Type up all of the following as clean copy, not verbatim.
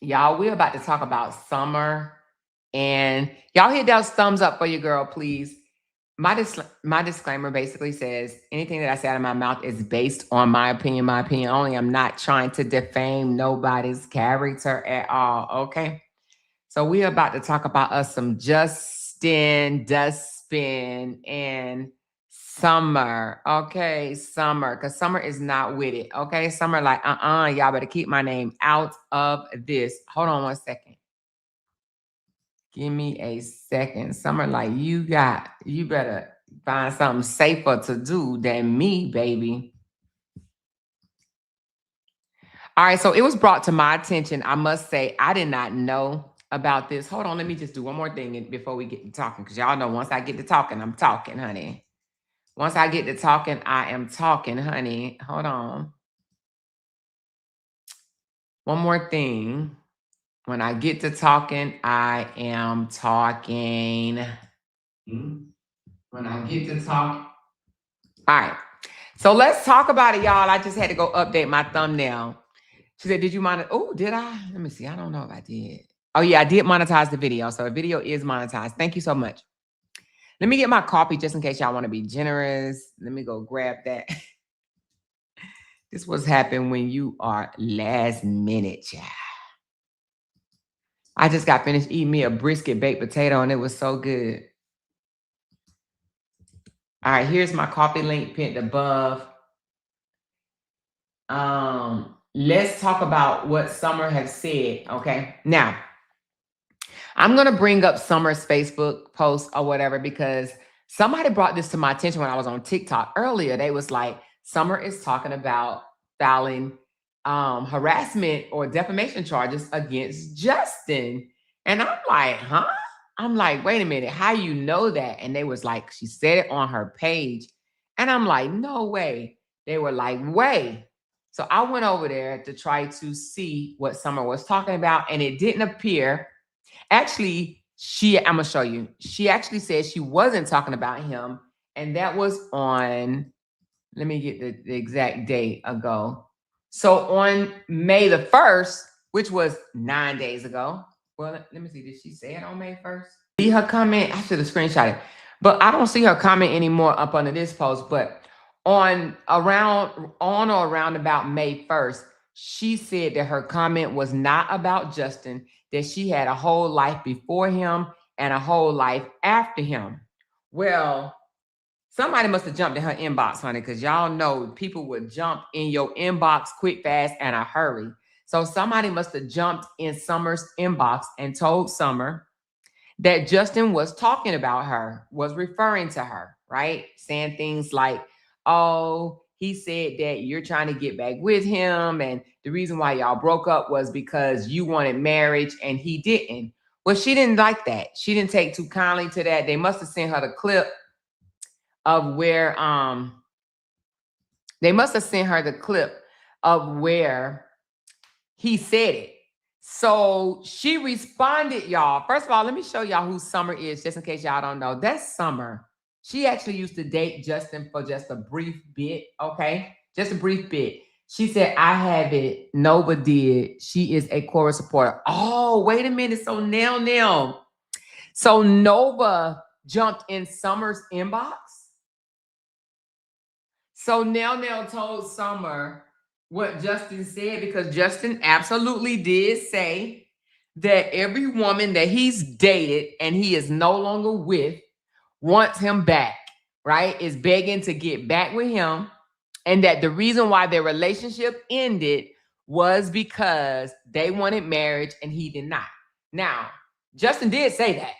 Y'all, we're about to talk about summer. And y'all hit those thumbs up for your girl, please. My disclaimer basically says anything that I say out of my mouth is based on my opinion only. I'm not trying to defame nobody's character at all. Okay. So we're about to talk about us some Justin, Dustbin, and Summer. Okay, Summer, because Summer is not with it. Okay, Summer, like, y'all better keep my name out of this. Hold on 1 second. Give me a second. Summer, like, you better find something safer to do than me, baby. All right, so it was brought to my attention. I must say, I did not know about this. Hold on, let me just do one more thing before we get to talking, because y'all know once I get to talking, I'm talking, honey. Once I get to talking, I am talking, honey. Hold on. One more thing. When I get to talking, I am talking. When I get to talk. All right. So let's talk about it, y'all. I just had to go update my thumbnail. She said, did you monetize? Oh, did I? Let me see. I don't know if I did. Oh, yeah, I did monetize the video. So the video is monetized. Thank you so much. Let me get my coffee just in case y'all want to be generous. Let me go grab that. This was happening when you are last minute, child. I just got finished eating me a brisket baked potato and it was so good. All right, here's my coffee link pinned above. Let's talk about what Summer has said, okay? Now, I'm going to bring up Summer's Facebook post or whatever because somebody brought this to my attention when I was on TikTok earlier. They was like, Summer is talking about filing harassment or defamation charges against Justin. And I'm like, huh? I'm like, wait a minute, how you know that? And they was like, she said it on her page. And I'm like, no way. They were like, way. So I went over there to try to see what Summer was talking about, and it didn't appear. Actually, I'm gonna show you. She actually said she wasn't talking about him, and that was on, let me get the exact date ago. So on May the 1st, which was 9 days ago. Well, let me see. Did she say it on May 1st? See her comment? I should have screenshot it. But I don't see her comment anymore up under this post. But on or around about May 1st, she said that her comment was not about Justin, that she had a whole life before him and a whole life after him. Well, somebody must have jumped in her inbox, honey, because y'all know people would jump in your inbox quick, fast, and a hurry. So somebody must have jumped in Summer's inbox and told Summer that Justin was talking about her, was referring to her, right? Saying things like, oh, he said that you're trying to get back with him. And the reason why y'all broke up was because you wanted marriage and he didn't. Well, she didn't like that. She didn't take too kindly to that. They must have sent her the clip of where he said it. So she responded, y'all. First of all, let me show y'all who Summer is, just in case y'all don't know. That's Summer. She actually used to date Justin for just a brief bit, okay? Just a brief bit. She said, I have it. Nova did. She is a chorus supporter. Oh, wait a minute. So now. So Nova jumped in Summer's inbox. So now told Summer what Justin said, because Justin absolutely did say that every woman that he's dated and he is no longer with wants him back, right? Is begging to get back with him. And that the reason why their relationship ended was because they wanted marriage and he did not. Now, Justin did say that.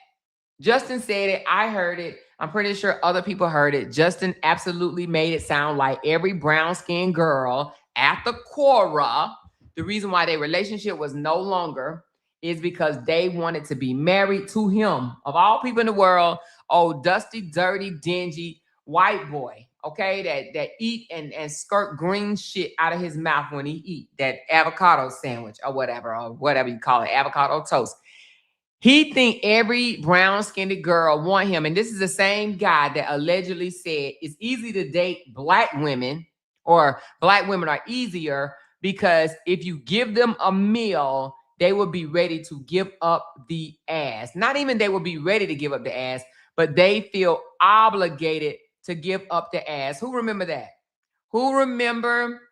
Justin said it. I heard it. I'm pretty sure other people heard it. Justin absolutely made it sound like every brown-skinned girl after Cora, the reason why their relationship was no longer is because they wanted to be married to him. Of all people in the world, old dusty, dirty, dingy white boy, okay, that eat and skirt green shit out of his mouth when he eat that avocado sandwich or whatever you call it, avocado toast. He think every brown-skinned girl want him. And this is the same guy that allegedly said it's easy to date black women, or black women are easier because if you give them a meal, they will be ready to give up the ass. Not even they will be ready to give up the ass, but they feel obligated to give up the ass. Who remember that? Who remember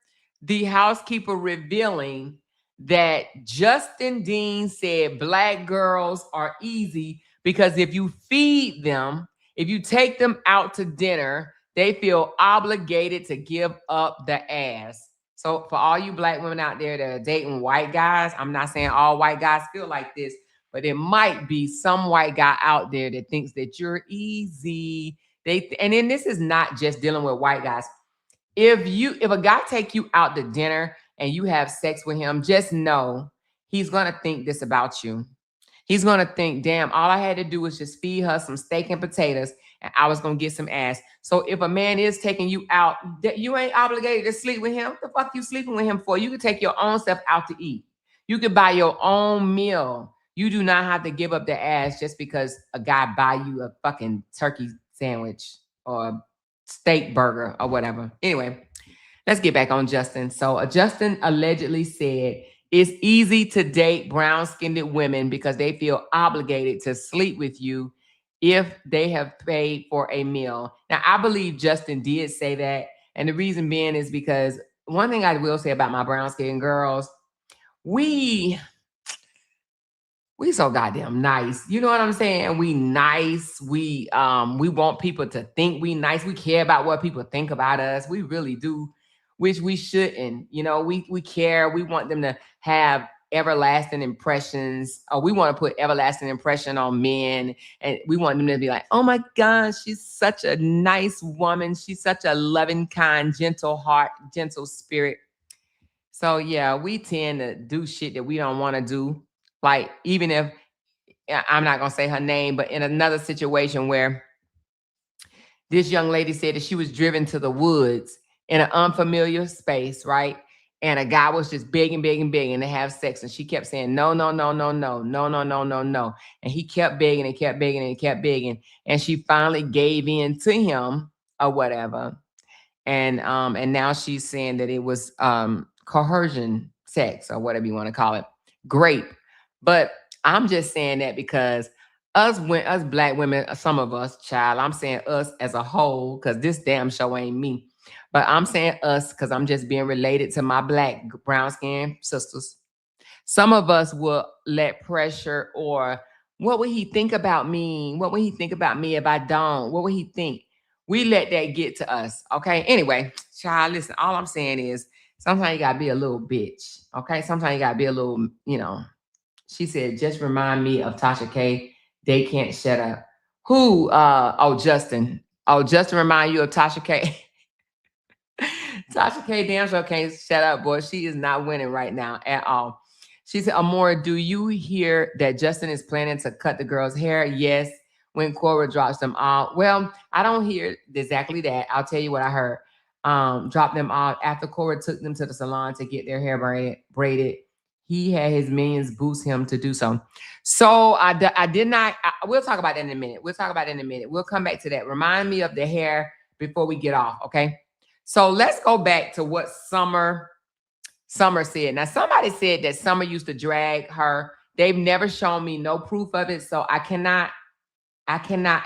the housekeeper revealing that Justin Dean said black girls are easy because if you feed them, if you take them out to dinner, they feel obligated to give up the ass. So for all you black women out there that are dating white guys, I'm not saying all white guys feel like this, but it might be some white guy out there that thinks that you're easy. And then this is not just dealing with white guys. If a guy take you out to dinner and you have sex with him, just know he's gonna think this about you. He's gonna think, damn, all I had to do was just feed her some steak and potatoes, and I was gonna get some ass. So if a man is taking you out, that you ain't obligated to sleep with him. What the fuck you sleeping with him for? You could take your own stuff out to eat. You could buy your own meal. You do not have to give up the ass just because a guy buy you a fucking turkey sandwich or a steak burger or whatever. Anyway, let's get back on Justin. So Justin allegedly said it's easy to date brown-skinned women because they feel obligated to sleep with you if they have paid for a meal. Now, I believe Justin did say that. And the reason being is because one thing I will say about my brown-skinned girls, we so goddamn nice. You know what I'm saying? We nice. We want people to think we nice. We care about what people think about us. We really do, which we shouldn't. You know, we care. We want them to have everlasting impressions. Or we want to put everlasting impression on men. And we want them to be like, oh my God, she's such a nice woman. She's such a loving, kind, gentle heart, gentle spirit. So yeah, we tend to do shit that we don't want to do. Like, even if I'm not going to say her name, but in another situation where this young lady said that she was driven to the woods in an unfamiliar space, right? And a guy was just begging to have sex. And she kept saying, no, no, no, no, no, no, no, no, no, no. And he kept begging and kept begging and kept begging. And she finally gave in to him or whatever. And now she's saying that it was coercion sex or whatever you want to call it. Great. But I'm just saying that because us black women, some of us, child, I'm saying us as a whole, because this damn show ain't me. But I'm saying us because I'm just being related to my black brown skin sisters. Some of us will let pressure or what would he think about me? What would he think about me if I don't? What would he think? We let that get to us. Okay. Anyway, child, listen, all I'm saying is sometimes you gotta be a little bitch. Okay. Sometimes you gotta be a little, she said, just remind me of Tasha K. They can't shut up. Who? Justin. Oh, Justin remind you of Tasha K. Tasha K damn sure can't shut up, boy. She is not winning right now at all. She said, Amora, do you hear that Justin is planning to cut the girl's hair? Yes, when Cora drops them off. Well, I don't hear exactly that. I'll tell you what I heard. Drop them off after Cora took them to the salon to get their hair braided. He had his minions boost him to do so. So I did not. We'll talk about that in a minute. We'll come back to that. Remind me of the hair before we get off, okay? So let's go back to what Summer said. Now, somebody said that Summer used to drag her. They've never shown me no proof of it. So I cannot,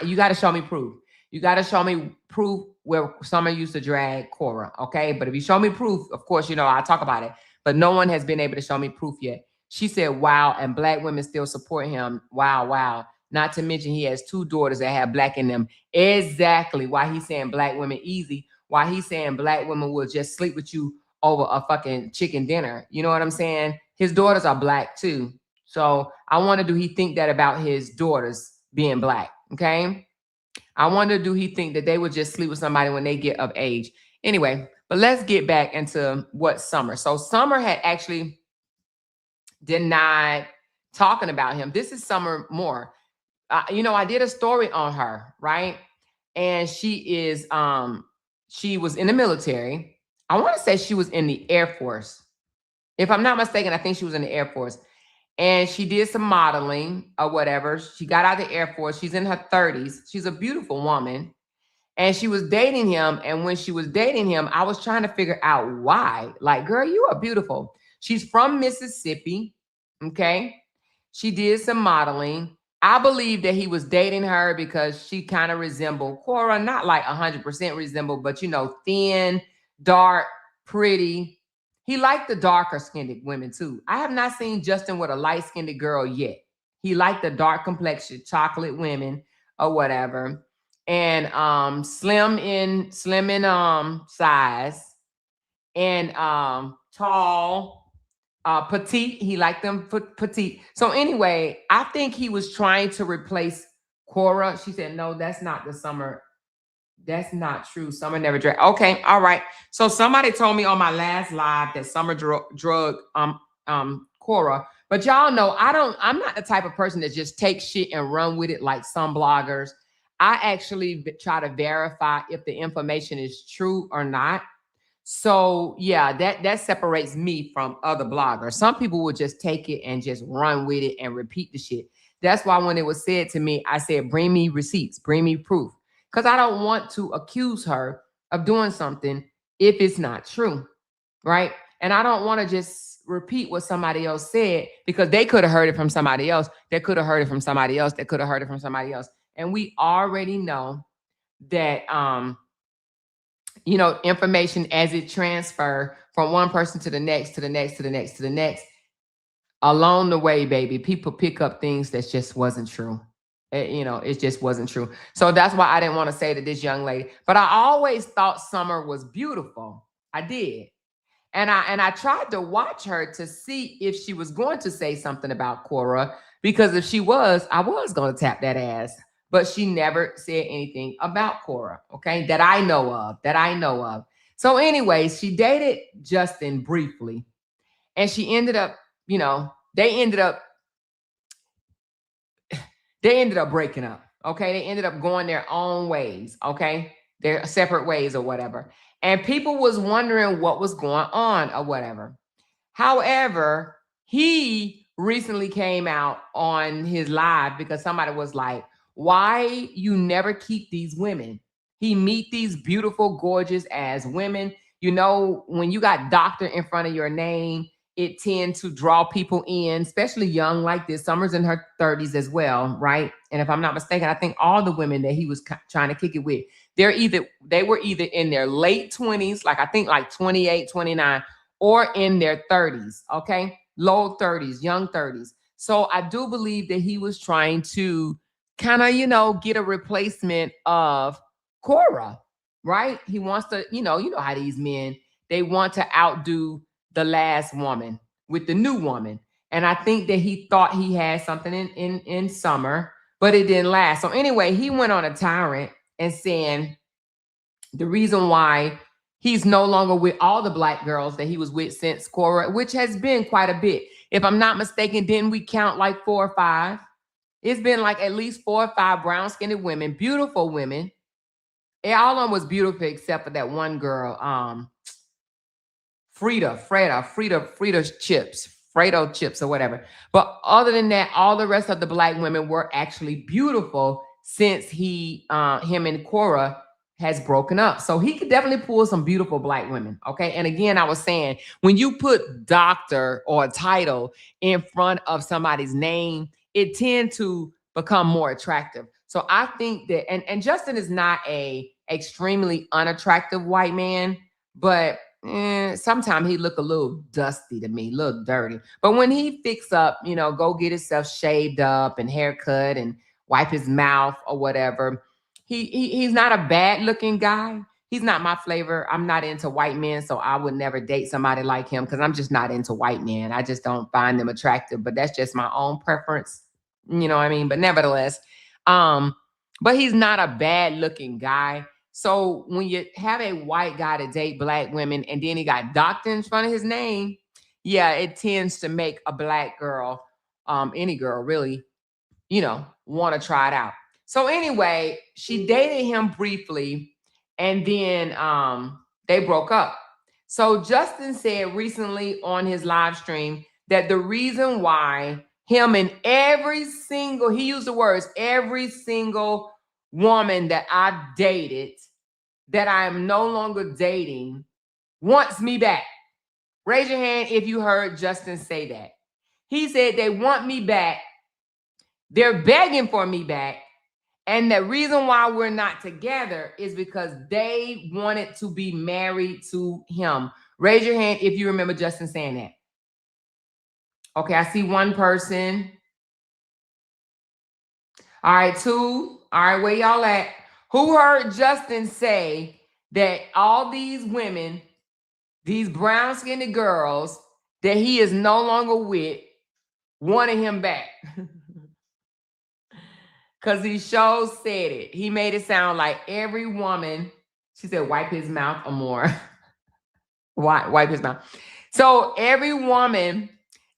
you got to show me proof. You got to show me proof where Summer used to drag Cora. Okay. But if you show me proof, of course, I'll talk about it. But no one has been able to show me proof yet. She said, wow. And black women still support him. Wow. Wow. Not to mention he has 2 daughters that have black in them. Exactly why he's saying black women easy. Why he's saying black women will just sleep with you over a fucking chicken dinner. You know what I'm saying? His daughters are black too. So I wonder, do he think that about his daughters being black? Okay. I wonder, do he think that they would just sleep with somebody when they get of age? Anyway, but let's get back into what Summer. So Summer had actually denied talking about him. This is Summer Moore. I did a story on her, right? And she was in the military. I want to say she was in the Air Force. If I'm not mistaken, I think she was in the Air Force. And she did some modeling or whatever. She got out of the Air Force. She's in her 30s. She's a beautiful woman. And she was dating him. And when she was dating him, I was trying to figure out why. Like, girl, you are beautiful. She's from Mississippi. Okay. She did some modeling. I believe that he was dating her because she kind of resembled Cora, not like 100% resembled, but thin, dark, pretty. He liked the darker skinned women too. I have not seen Justin with a light skinned girl yet. He liked the dark complexion, chocolate women or whatever. And slim in size and tall, petite. He liked them petite. So anyway, I think he was trying to replace Cora. She said, "No, that's not the Summer. That's not true. Summer never drank." Okay, all right. So somebody told me on my last live that Summer drug Cora. But y'all know I'm not the type of person that just takes shit and run with it like some bloggers. I actually try to verify if the information is true or not. So yeah, that separates me from other bloggers. Some people will just take it and just run with it and repeat the shit. That's why when it was said to me, I said, bring me receipts, bring me proof. Because I don't want to accuse her of doing something if it's not true. Right. And I don't want to just repeat what somebody else said because they could have heard it from somebody else. They could have heard it from somebody else. They could have heard it from somebody else. And we already know that information as it transfer from one person to the next, to the next, to the next, to the next. Along the way, baby, people pick up things that just wasn't true. It just wasn't true. So that's why I didn't want to say to this young lady. But I always thought Summer was beautiful. I did. And I tried to watch her to see if she was going to say something about Cora, because if she was, I was going to tap that ass. But she never said anything about Cora, okay, that I know of. So anyways, she dated Justin briefly, and she ended up, they ended up breaking up, okay? They ended up going their own ways, okay? Their separate ways or whatever. And people was wondering what was going on or whatever. However, he recently came out on his live because somebody was like, why you never keep these women? He meet these beautiful, gorgeous as women. When you got doctor in front of your name, it tends to draw people in, especially young like this. Summer's in her 30s as well, right? And if I'm not mistaken, I think all the women that he was trying to kick it with, they were either in their late 20s, like I think like 28, 29, or in their 30s, okay? Low 30s, young 30s. So I do believe that he was trying to kind of, get a replacement of Cora, right? He wants to, you know how these men, they want to outdo the last woman with the new woman. And I think that he thought he had something in Summer, but it didn't last. So anyway, he went on a tyrant and saying the reason why he's no longer with all the black girls that he was with since Cora, which has been quite a bit. If I'm not mistaken, didn't we count like 4 or 5? It's been like at least 4 or 5 brown-skinned women, beautiful women. And all of them was beautiful except for that one girl, Freda chips, Fredo chips or whatever. But other than that, all the rest of the black women were actually beautiful since him and Cora has broken up. So he could definitely pull some beautiful black women. Okay. And again, I was saying, when you put doctor or a title in front of somebody's name, it tends to become more attractive. So I think that, and Justin is not a extremely unattractive white man, but sometimes he look a little dusty to me, a little dirty. But when he fix up, go get himself shaved up and haircut and wipe his mouth or whatever, he's not a bad looking guy. He's not my flavor. I'm not into white men, so I would never date somebody like him because I'm just not into white men. I just don't find them attractive, but that's just my own preference. You know what I mean? But nevertheless, but he's not a bad looking guy. So when you have a white guy to date black women and then he got doctor in front of his name, yeah, it tends to make a black girl, any girl really, want to try it out. So anyway, she dated him briefly and then they broke up. So Justin said recently on his live stream that the reason why him and he used the words, every single woman that I dated that I am no longer dating wants me back. Raise your hand if you heard Justin say that. He said they want me back. They're begging for me back. And the reason why we're not together is because they wanted to be married to him. Raise your hand if you remember Justin saying that. Okay, I see one person. All right, two. All right, where y'all at? Who heard Justin say that all these women, these brown skinned girls that he is no longer with, wanted him back? Because he sure said it. He made it sound like every woman, she said, wipe his mouth or more. Wipe his mouth. So every woman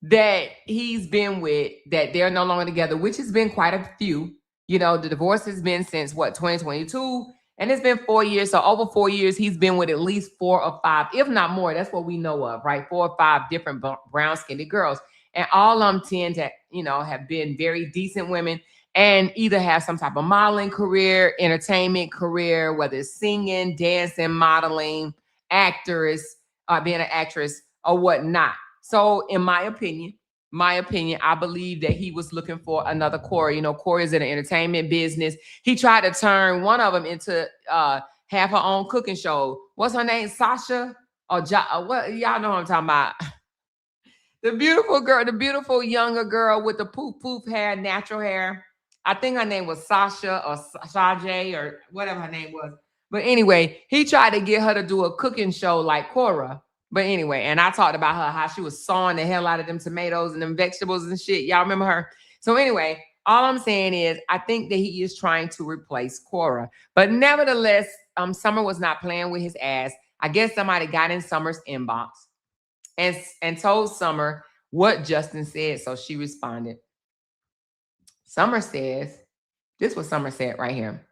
that he's been with, that they're no longer together, which has been quite a few. You know, the divorce has been since what, 2022? And it's been 4 years. So over 4 years, he's been with at least 4 or 5, if not more. That's what we know of, right? 4 or 5 different brown skinned girls. And all of them tend to, you know, have been very decent women and either have some type of modeling career, entertainment career, whether it's singing, dancing, modeling, actors, being an actress or whatnot. So in my opinion, I believe that he was looking for another Corey. You know, Corey is in the entertainment business. He tried to turn one of them into have her own cooking show. What's her name? Sasha or what? Y'all know what I'm talking about. The beautiful girl, the beautiful younger girl with the poof hair, natural hair. I think her name was Sasha or Sajay or whatever her name was. But anyway, he tried to get her to do a cooking show like Cora. But anyway, and I talked about her, how she was sawing the hell out of them tomatoes and them vegetables and shit. Y'all remember her? So anyway, all I'm saying is I think that he is trying to replace Cora. But nevertheless, Summer was not playing with his ass. I guess somebody got in Summer's inbox and told Summer what Justin said. So she responded. Summer says, this is what Summer said right here.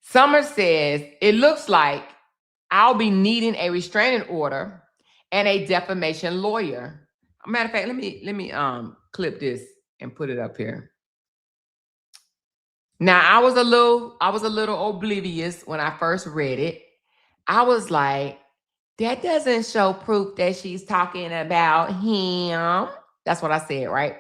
Summer says, it looks like I'll be needing a restraining order and a defamation lawyer. Matter of fact, let me clip this and put it up here. Now, I was a little oblivious when I first read it. I was like, that doesn't show proof that she's talking about him. That's what I said, right?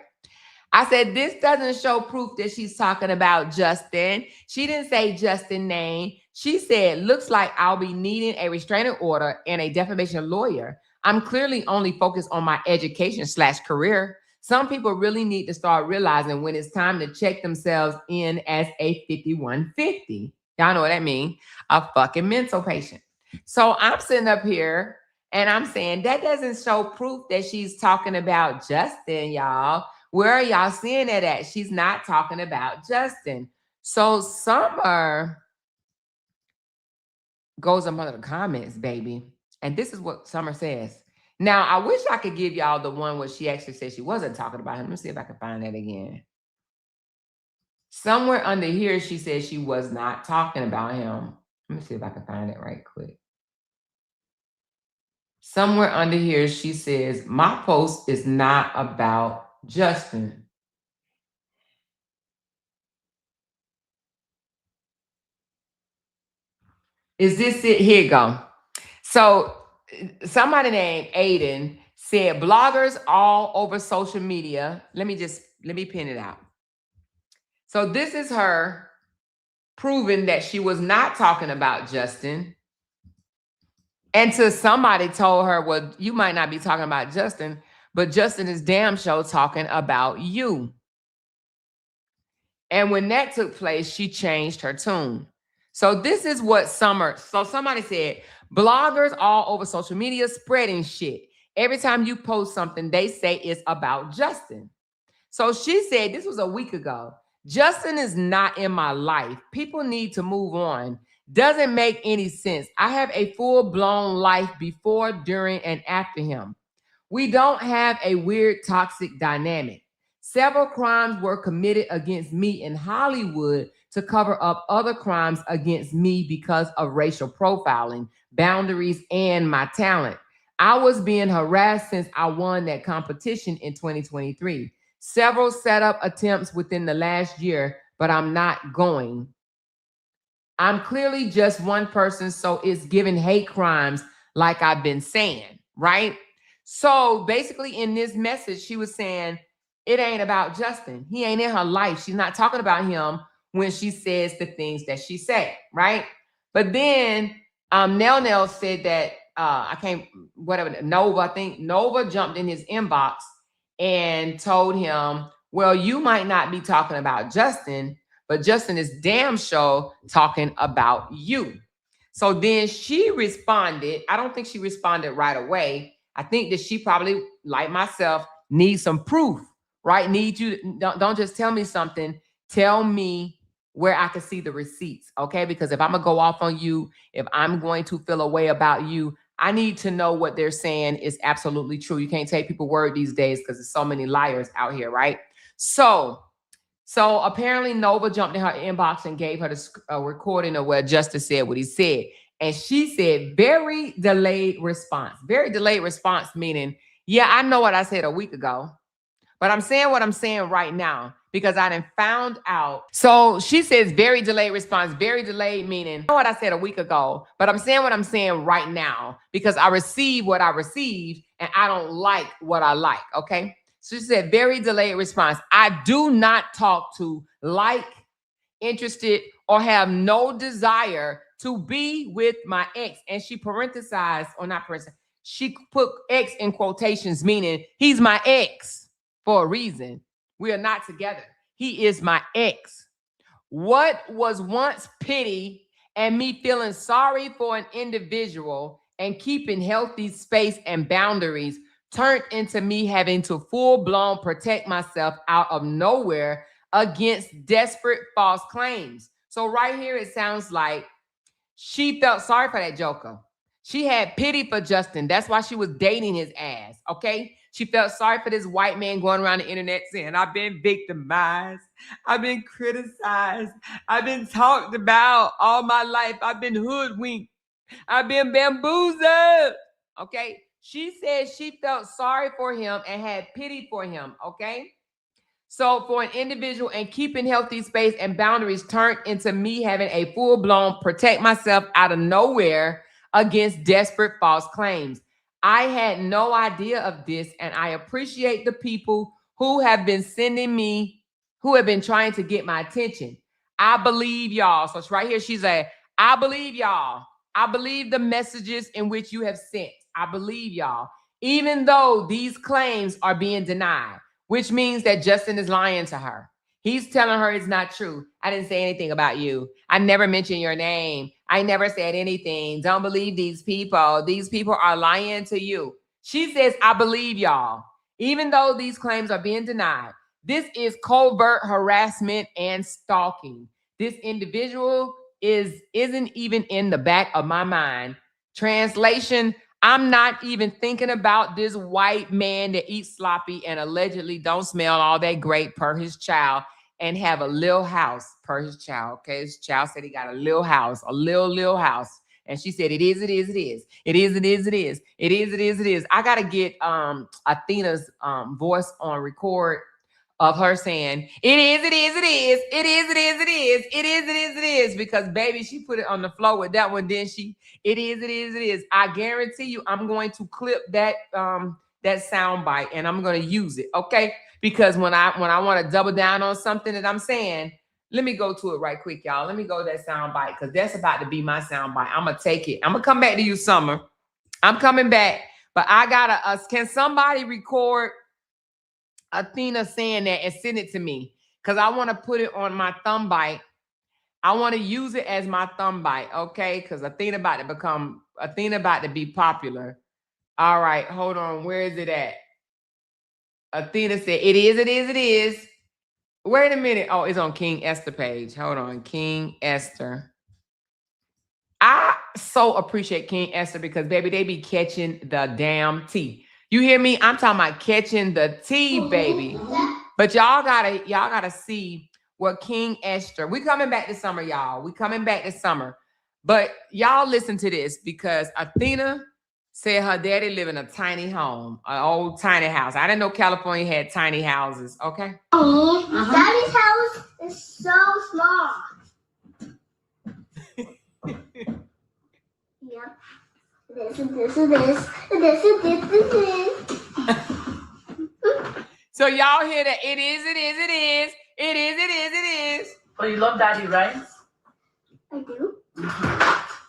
I said, this doesn't show proof that she's talking about Justin. She didn't say Justin's name. She said, looks like I'll be needing a restraining order and a defamation lawyer. I'm clearly only focused on my education/career. Some people really need to start realizing when it's time to check themselves in as a 5150. Y'all know what that means? A fucking mental patient. So I'm sitting up here and I'm saying that doesn't show proof that she's talking about Justin, y'all. Where are y'all seeing it at? She's not talking about Justin. So Summer goes up under the comments, baby. And this is what Summer says. Now, I wish I could give y'all the one where she actually said she wasn't talking about him. Let me see if I can find that again. Somewhere under here, she said she was not talking about him. Let me see if I can find it right quick. Somewhere under here, she says, my post is not about Justin. Is this it? Here you go. So somebody named Aiden said bloggers all over social media. Let me pin it out. So this is her proving that she was not talking about Justin. And to somebody told her, well, you might not be talking about Justin, but Justin is damn sure talking about you. And when that took place, she changed her tune. So this is what Summer, so somebody said, bloggers all over social media spreading shit. Every time you post something, they say it's about Justin. So she said, this was a week ago, Justin is not in my life. People need to move on. Doesn't make any sense. I have a full-blown life before, during, and after him. We don't have a weird toxic dynamic. Several crimes were committed against me in Hollywood to cover up other crimes against me because of racial profiling, boundaries, and my talent. I was being harassed since I won that competition in 2023. Several setup attempts within the last year, but I'm not going. I'm clearly just one person, so it's giving hate crimes like I've been saying, right? So basically in this message, she was saying, it ain't about Justin. He ain't in her life. She's not talking about him when she says the things that she said, right? But then Nell said that I can't, whatever, Nova, I think Nova jumped in his inbox and told him, well, you might not be talking about Justin, but Justin is damn sure talking about you. So then she responded. I don't think she responded right away. I think that she probably, like myself, needs some proof, right? Need you, don't just tell me something. Tell me where I can see the receipts, okay? Because if I'm gonna go off on you, if I'm going to feel a way about you, I need to know what they're saying is absolutely true. You can't take people's word these days because there's so many liars out here, right? So apparently Nova jumped in her inbox and gave her the recording of what Justice said, what he said. And she said, very delayed response. Very delayed response, meaning, yeah, I know what I said a week ago, but I'm saying what I'm saying right now because I done found out. So she says very delayed response, very delayed, meaning, I know what I said a week ago, but I'm saying what I'm saying right now because I received what I received and I don't like what I like, okay? So she said very delayed response. I do not talk to, like, interested, or have no desire to be with my ex. And she parenthesized, or not parenthesized, she put ex in quotations, meaning he's my ex for a reason. We are not together. He is my ex. What was once pity and me feeling sorry for an individual and keeping healthy space and boundaries turned into me having to full-blown protect myself out of nowhere against desperate false claims. So right here, it sounds like she felt sorry for that joker. She had pity for Justin. That's why she was dating his ass, okay? She felt sorry for this white man going around the internet saying, I've been victimized. I've been criticized. I've been talked about all my life. I've been hoodwinked. I've been bamboozled, okay? She said she felt sorry for him and had pity for him, okay? So for an individual and keeping healthy space and boundaries turned into me having a full-blown protect myself out of nowhere against desperate false claims. I had no idea of this, and I appreciate the people who have been sending me, who have been trying to get my attention. I believe y'all. So it's right here. She's like, I believe y'all. I believe the messages in which you have sent. I believe y'all. Even though these claims are being denied, which means that Justin is lying to her. He's telling her it's not true. I didn't say anything about you. I never mentioned your name. I never said anything. Don't believe these people. These people are lying to you. She says, I believe y'all. Even though these claims are being denied, this is covert harassment and stalking. This individual isn't even in the back of my mind. Translation, I'm not even thinking about this white man that eats sloppy and allegedly don't smell all that great per his child and have a little house per his child. Okay, his child said he got a little house, a little house. And she said, it is. I got to get Athena's voice on record of her saying, it is, because baby, she put it on the floor with that one, didn't she? It is. I guarantee you, I'm going to clip that sound bite and I'm going to use it, okay? Because when I want to double down on something that I'm saying, let me go to it right quick, y'all. Let me go to that sound bite because that's about to be my sound bite. I'm gonna take it. I'm gonna come back to you, Summer. I'm coming back, but I gotta. Can somebody record Athena saying that and send it to me? Because I want to put it on my thumb bite. I want to use it as my thumb bite, okay? Because Athena about to be popular. All right, hold on. Where is it at? Athena said, it is. Wait a minute. Oh, it's on King Esther page. Hold on, King Esther. I so appreciate King Esther because, baby, they be catching the damn tea. You hear me? I'm talking about catching the tea, baby. But y'all gotta see what King Esther. We coming back this summer, y'all. We coming back this summer. But y'all listen to this because Athena said her daddy live in a tiny home, an old tiny house. I didn't know California had tiny houses, okay? Daddy's house is so small. Yep. This. So y'all hear that? It is, it is, it is. It is, it is, it is. But you love daddy, right? I do.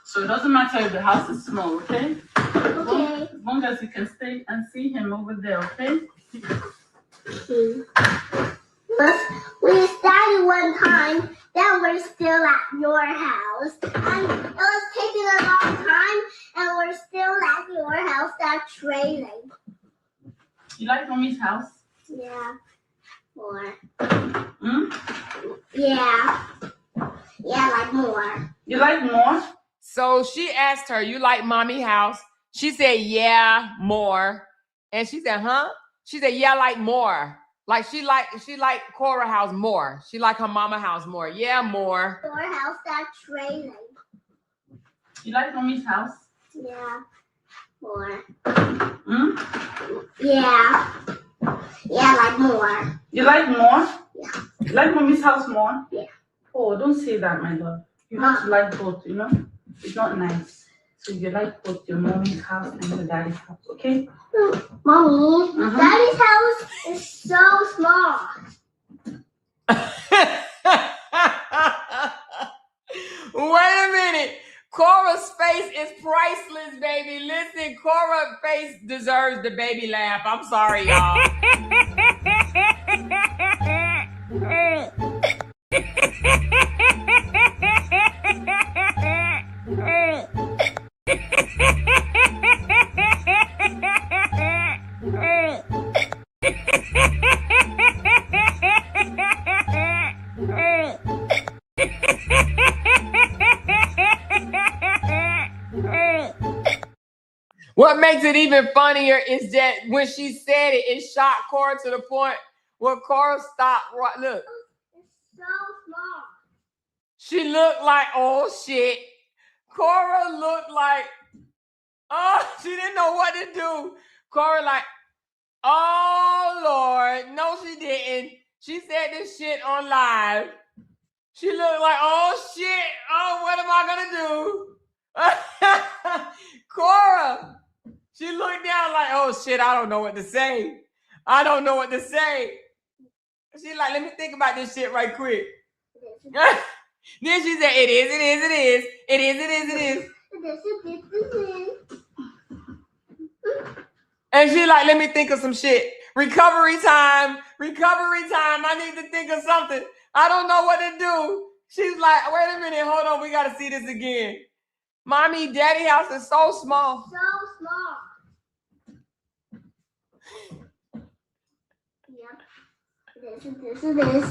So it doesn't matter if the house is small, okay? Okay. As long as you can stay and see him over there, okay? We started one time, then we're still at your house. And it was taking a long time, and we're still at your house. That's trailing. You like mommy's house? Yeah. More. Hmm? Yeah. Yeah, like more. You like more? So she asked her, you like mommy house? She said, yeah, more. And she said, huh? She said, yeah, like more. Like she like Cora house more. She like her mama house more. Yeah, more. Your house that's trailing. You like mommy's house? Yeah. More. Hmm? Yeah. Yeah, like more. You like more? Yeah. You like mommy's house more? Yeah. Oh, don't say that, my love. You have to like both, you know? It's not nice. So you like both your mommy's house and your daddy's house, okay? Mommy, Daddy's house is so small. Wait a minute. Cora's face is priceless, baby. Listen, Cora's face deserves the baby laugh. I'm sorry, y'all. What makes it even funnier is that when she said it, it shocked Cora to the point where Cora stopped. Look. It's so small. She looked like, oh shit. Cora looked like, oh, she didn't know what to do. Cora like, oh Lord. No, she didn't. She said this shit on live. She looked like, oh shit. Oh, what am I gonna do? Cora. She looked down like, oh shit, I don't know what to say. I don't know what to say. She's like, let me think about this shit right quick. Then she said, it is, it is, it is. It is, it is, it is. And she like, let me think of some shit. Recovery time. Recovery time. I need to think of something. I don't know what to do. She's like, wait a minute. Hold on. We got to see this again. Mommy, daddy house is so small. So small. Yep. This.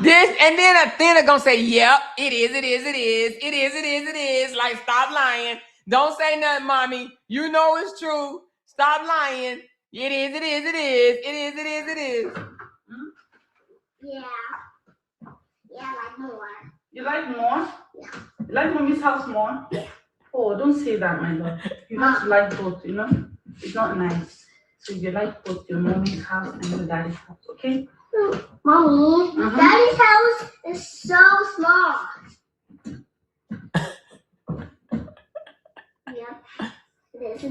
This, and then Athena gonna say, yep, it is, it is, it is. It is, it is, it is. Like, stop lying. Don't say nothing, mommy. You know it's true. Stop lying. It is, it is, it is. It is, it is, it is. Yeah. Yeah, like more. You like more? Yeah. You like mommy's house more? Yeah. Oh, don't say that, my love. You have to like both, you know? It's not nice. So you like both your mommy's house and your daddy's house, okay? Mommy, Daddy's house is so small. Yep. This.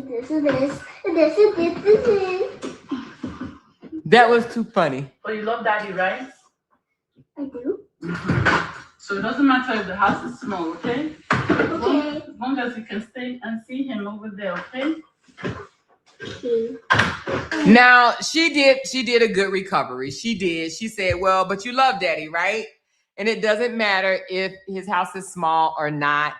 That was too funny. But you love daddy, right? I do. So it doesn't matter if the house is small, okay? Okay. As long as you can stay and see him over there, okay? Now she did a good recovery. She did. She said, well, but you love daddy, right? And it doesn't matter if his house is small or not,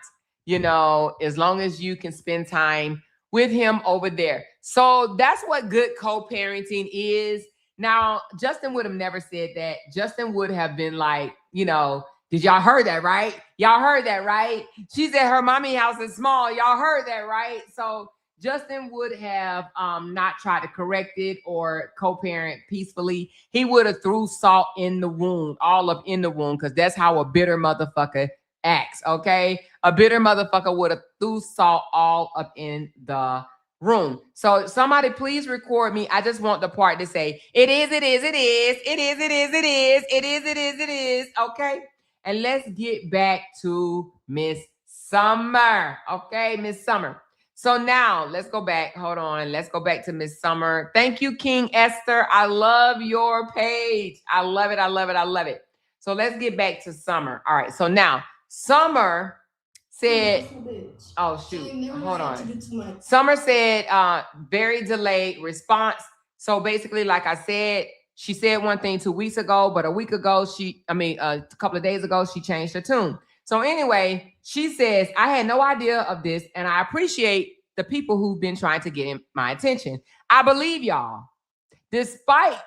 you know, as long as you can spend time with him over there. So that's what good co-parenting is. Now, Justin would have never said that. Justin would have been like, you know, did y'all heard that, right? Y'all heard that, right? She said her mommy house is small. Y'all heard that, right? So Justin would have not tried to correct it or co-parent peacefully. He would have threw salt in the wound, all up in the wound, because that's how a bitter motherfucker acts, okay? A bitter motherfucker would have threw salt all up in the room. So somebody please record me. I just want the part to say, it is, it is, it is, it is, it is, it is, it is, it is, it is, okay? And let's get back to Miss Summer, okay, Miss Summer. So now let's go back. Hold on. Let's go back to Miss Summer. Thank you, King Esther. I love your page. I love it. I love it. I love it. So let's get back to Summer. All right. So now Summer said, oh shoot, hold on. Summer said, very delayed response. So basically, like I said, she said one thing 2 weeks ago, but a week ago, a couple of days ago, she changed her tune. So anyway, she says, I had no idea of this, and I appreciate the people who've been trying to get my attention. I believe y'all. Despite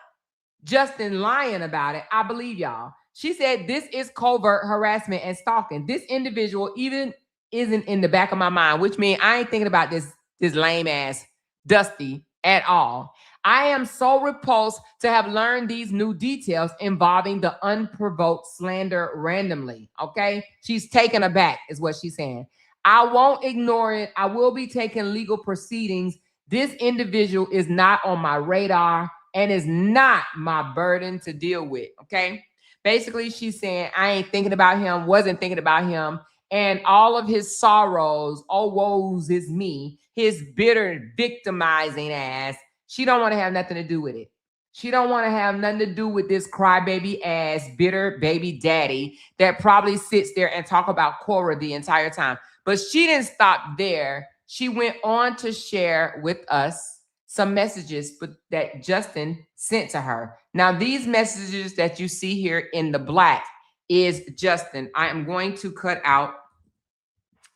Justin lying about it, I believe y'all. She said, this is covert harassment and stalking. This individual even isn't in the back of my mind, which means I ain't thinking about this lame ass Dusty at all. I am so repulsed to have learned these new details involving the unprovoked slander randomly. Okay. She's taken aback, is what she's saying. I won't ignore it. I will be taking legal proceedings. This individual is not on my radar and is not my burden to deal with. Okay. Basically, she's saying, I ain't thinking about him, wasn't thinking about him. And all of his sorrows, oh, woes is me, his bitter, victimizing ass. She don't want to have nothing to do with it. She don't want to have nothing to do with this crybaby ass, bitter baby daddy that probably sits there and talk about Cora the entire time. But she didn't stop there. She went on to share with us some messages that Justin sent to her. Now, these messages that you see here in the black is Justin. I am going to cut out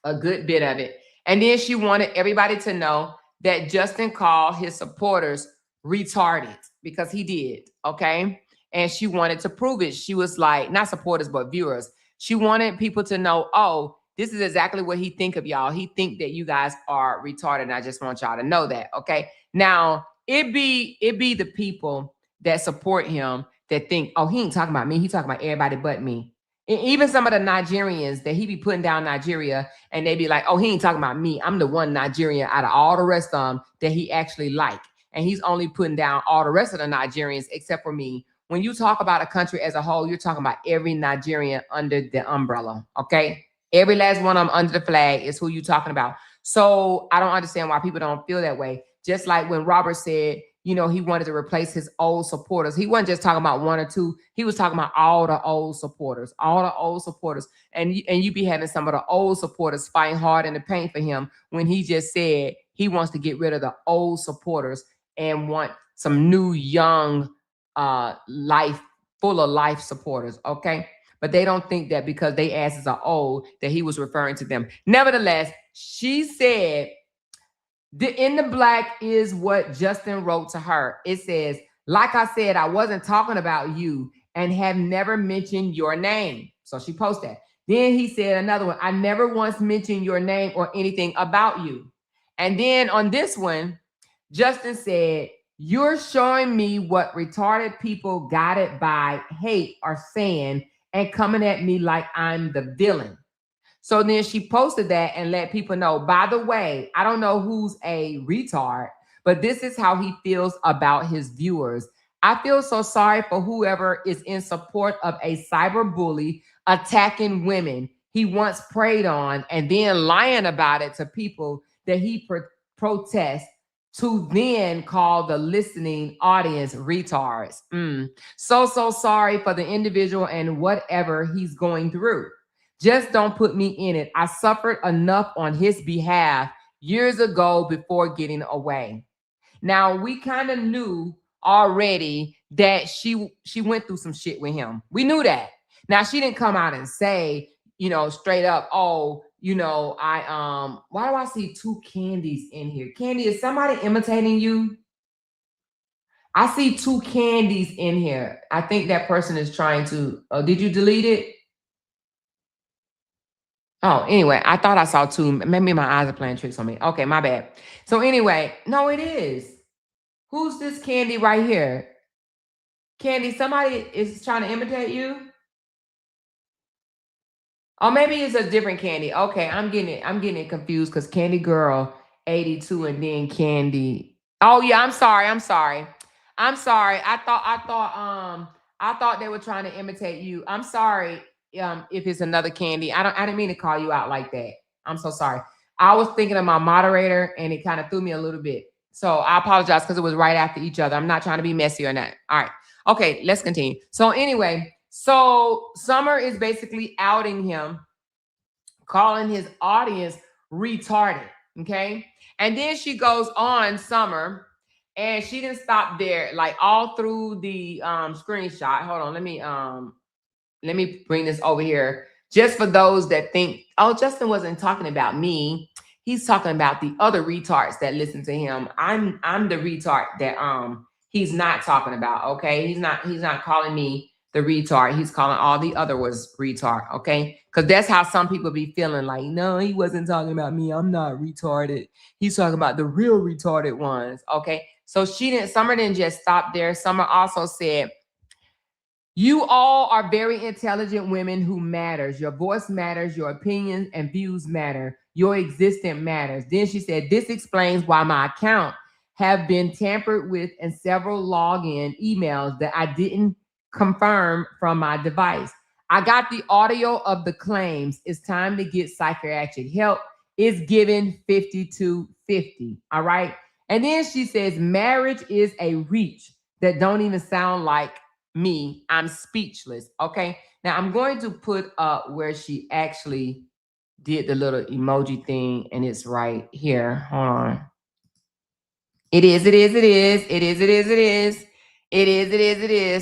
a good bit of it. And then she wanted everybody to know that Justin called his supporters retarded, because he did, okay? And she wanted to prove it. She was like, not supporters, but viewers. She wanted people to know, oh, this is exactly what he think of y'all. He think that you guys are retarded, and I just want y'all to know that, okay? Now, it be the people that support him that think, oh, he ain't talking about me. He talking about everybody but me. And even some of the Nigerians that he be putting down Nigeria, and they be like, oh, he ain't talking about me. I'm the one Nigerian out of all the rest of them that he actually like. And he's only putting down all the rest of the Nigerians except for me. When you talk about a country as a whole, you're talking about every Nigerian under the umbrella, okay? Every last one of them under the flag is who you're talking about. So I don't understand why people don't feel that way. Just like when Robert said, you know, he wanted to replace his old supporters. He wasn't just talking about one or two. He was talking about all the old supporters, And you be having some of the old supporters fighting hard in the paint for him when he just said he wants to get rid of the old supporters and want some new, young, full of life supporters, okay? But they don't think that because they asses are old that he was referring to them. Nevertheless, she said, in the black is what Justin wrote to her. It says, like I said, I wasn't talking about you and have never mentioned your name. So she posted that. Then he said another one, I never once mentioned your name or anything about you. And then on this one, Justin said, you're showing me what retarded people guided by hate are saying and coming at me like I'm the villain. So then she posted that and let people know, by the way, I don't know who's a retard, but this is how he feels about his viewers. I feel so sorry for whoever is in support of a cyber bully attacking women he once preyed on and then lying about it to people that he protests, to then call the listening audience retards. So sorry for the individual and whatever he's going through. Just don't put me in it. I suffered enough on his behalf years ago before getting away. Now, we kind of knew already that she went through some shit with him. We knew that. Now, she didn't come out and say, you know, straight up, oh, you know, why do I see two Candies in here? Candy, is somebody imitating you? I see two Candies in here. I think that person is trying to, did you delete it? Oh, anyway, I thought I saw two. Maybe my eyes are playing tricks on me. Okay, my bad. So anyway, no, it is. Who's this Candy right here? Candy, somebody is trying to imitate you? Oh, maybe it's a different Candy. Okay, I'm getting it confused because Candy Girl 82 and then Candy. Oh yeah, I'm sorry. I thought they were trying to imitate you. I'm sorry if it's another Candy. I didn't mean to call you out like that. I'm so sorry. I was thinking of my moderator and it kind of threw me a little bit. So I apologize because it was right after each other. I'm not trying to be messy or not. All right. Okay, let's continue. So anyway, so Summer is basically outing him, calling his audience retarded. Okay. And then she goes on, Summer, and she didn't stop there, like all through the screenshot. Hold on, let me bring this over here. Just for those that think, oh, Justin wasn't talking about me. He's talking about the other retards that listen to him. I'm the retard that he's not talking about. Okay. He's not calling me the retard. He's calling all the other was retard. Okay. Because that's how some people be feeling like, no, he wasn't talking about me. I'm not retarded. He's talking about the real retarded ones. Okay. So Summer didn't just stop there. Summer also said, you all are very intelligent women who matters. Your voice matters. Your opinions and views matter. Your existence matters. Then she said, this explains why my account have been tampered with and several login emails that I didn't confirm from my device. I got the audio of the claims. It's time to get psychiatric help. It's given 5250. All right. And then she says, marriage is a reach that don't even sound like me. I'm speechless. Okay. Now I'm going to put up where she actually did the little emoji thing, and it's right here. Hold on. It is.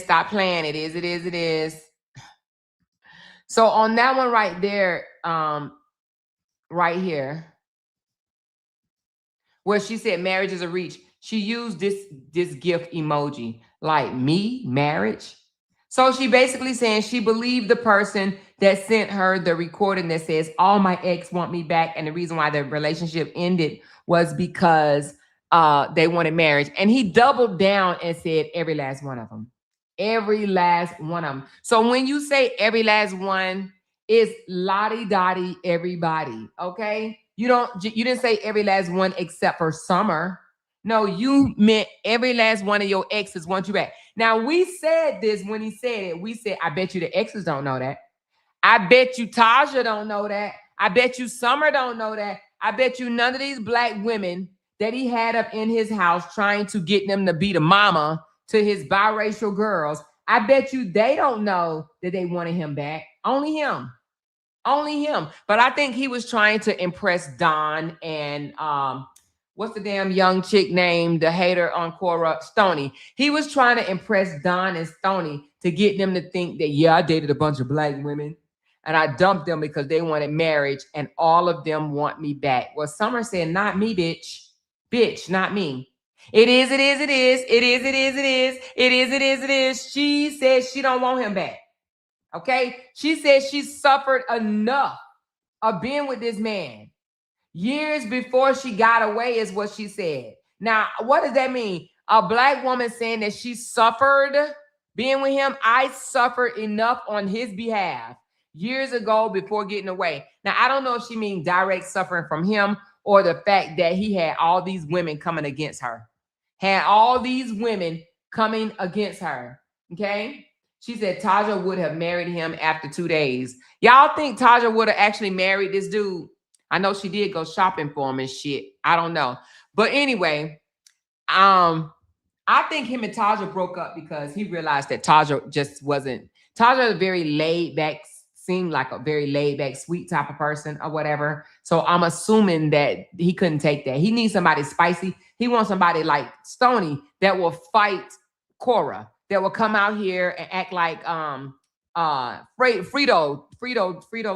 Stop playing. It is. So on that one right there, right here, where she said marriage is a reach, she used this gift emoji, like me, marriage. So she basically saying she believed the person that sent her the recording that says, all my ex want me back. And the reason why the relationship ended was because they wanted marriage. And he doubled down and said every last one of them. Every last one of them. So when you say every last one, it's lottie-dottie everybody, okay? You didn't say every last one except for Summer. No, you meant every last one of your exes want you back. Now, we said this when he said it. We said, I bet you the exes don't know that. I bet you Taja don't know that. I bet you Summer don't know that. I bet you none of these black women that he had up in his house trying to get them to be the mama to his biracial girls, I bet you they don't know that they wanted him back. Only him. Only him. But I think he was trying to impress Don and what's the damn young chick named the hater on Cora, Stoney. He was trying to impress Don and Stoney to get them to think that, yeah, I dated a bunch of black women and I dumped them because they wanted marriage and all of them want me back. Well, Summer said, not me, bitch. Bitch, not me. It is. She said she don't want him back. Okay? She said she suffered enough of being with this man. Years before she got away is what she said. Now, what does that mean? A black woman saying that she suffered being with him. I suffered enough on his behalf years ago before getting away. Now, I don't know if she means direct suffering from him or the fact that he had all these women coming against her. Had all these women coming against her. Okay? She said Taja would have married him after 2 days. Y'all think Taja would have actually married this dude? I know she did go shopping for him and shit. I don't know. But anyway, I think him and Taja broke up because he realized that Taja just wasn't. Taja is very laid back, seemed like a very laid back, sweet type of person or whatever. So I'm assuming that he couldn't take that. He needs somebody spicy. He wants somebody like Stoney that will fight Cora, that will come out here and act like Frito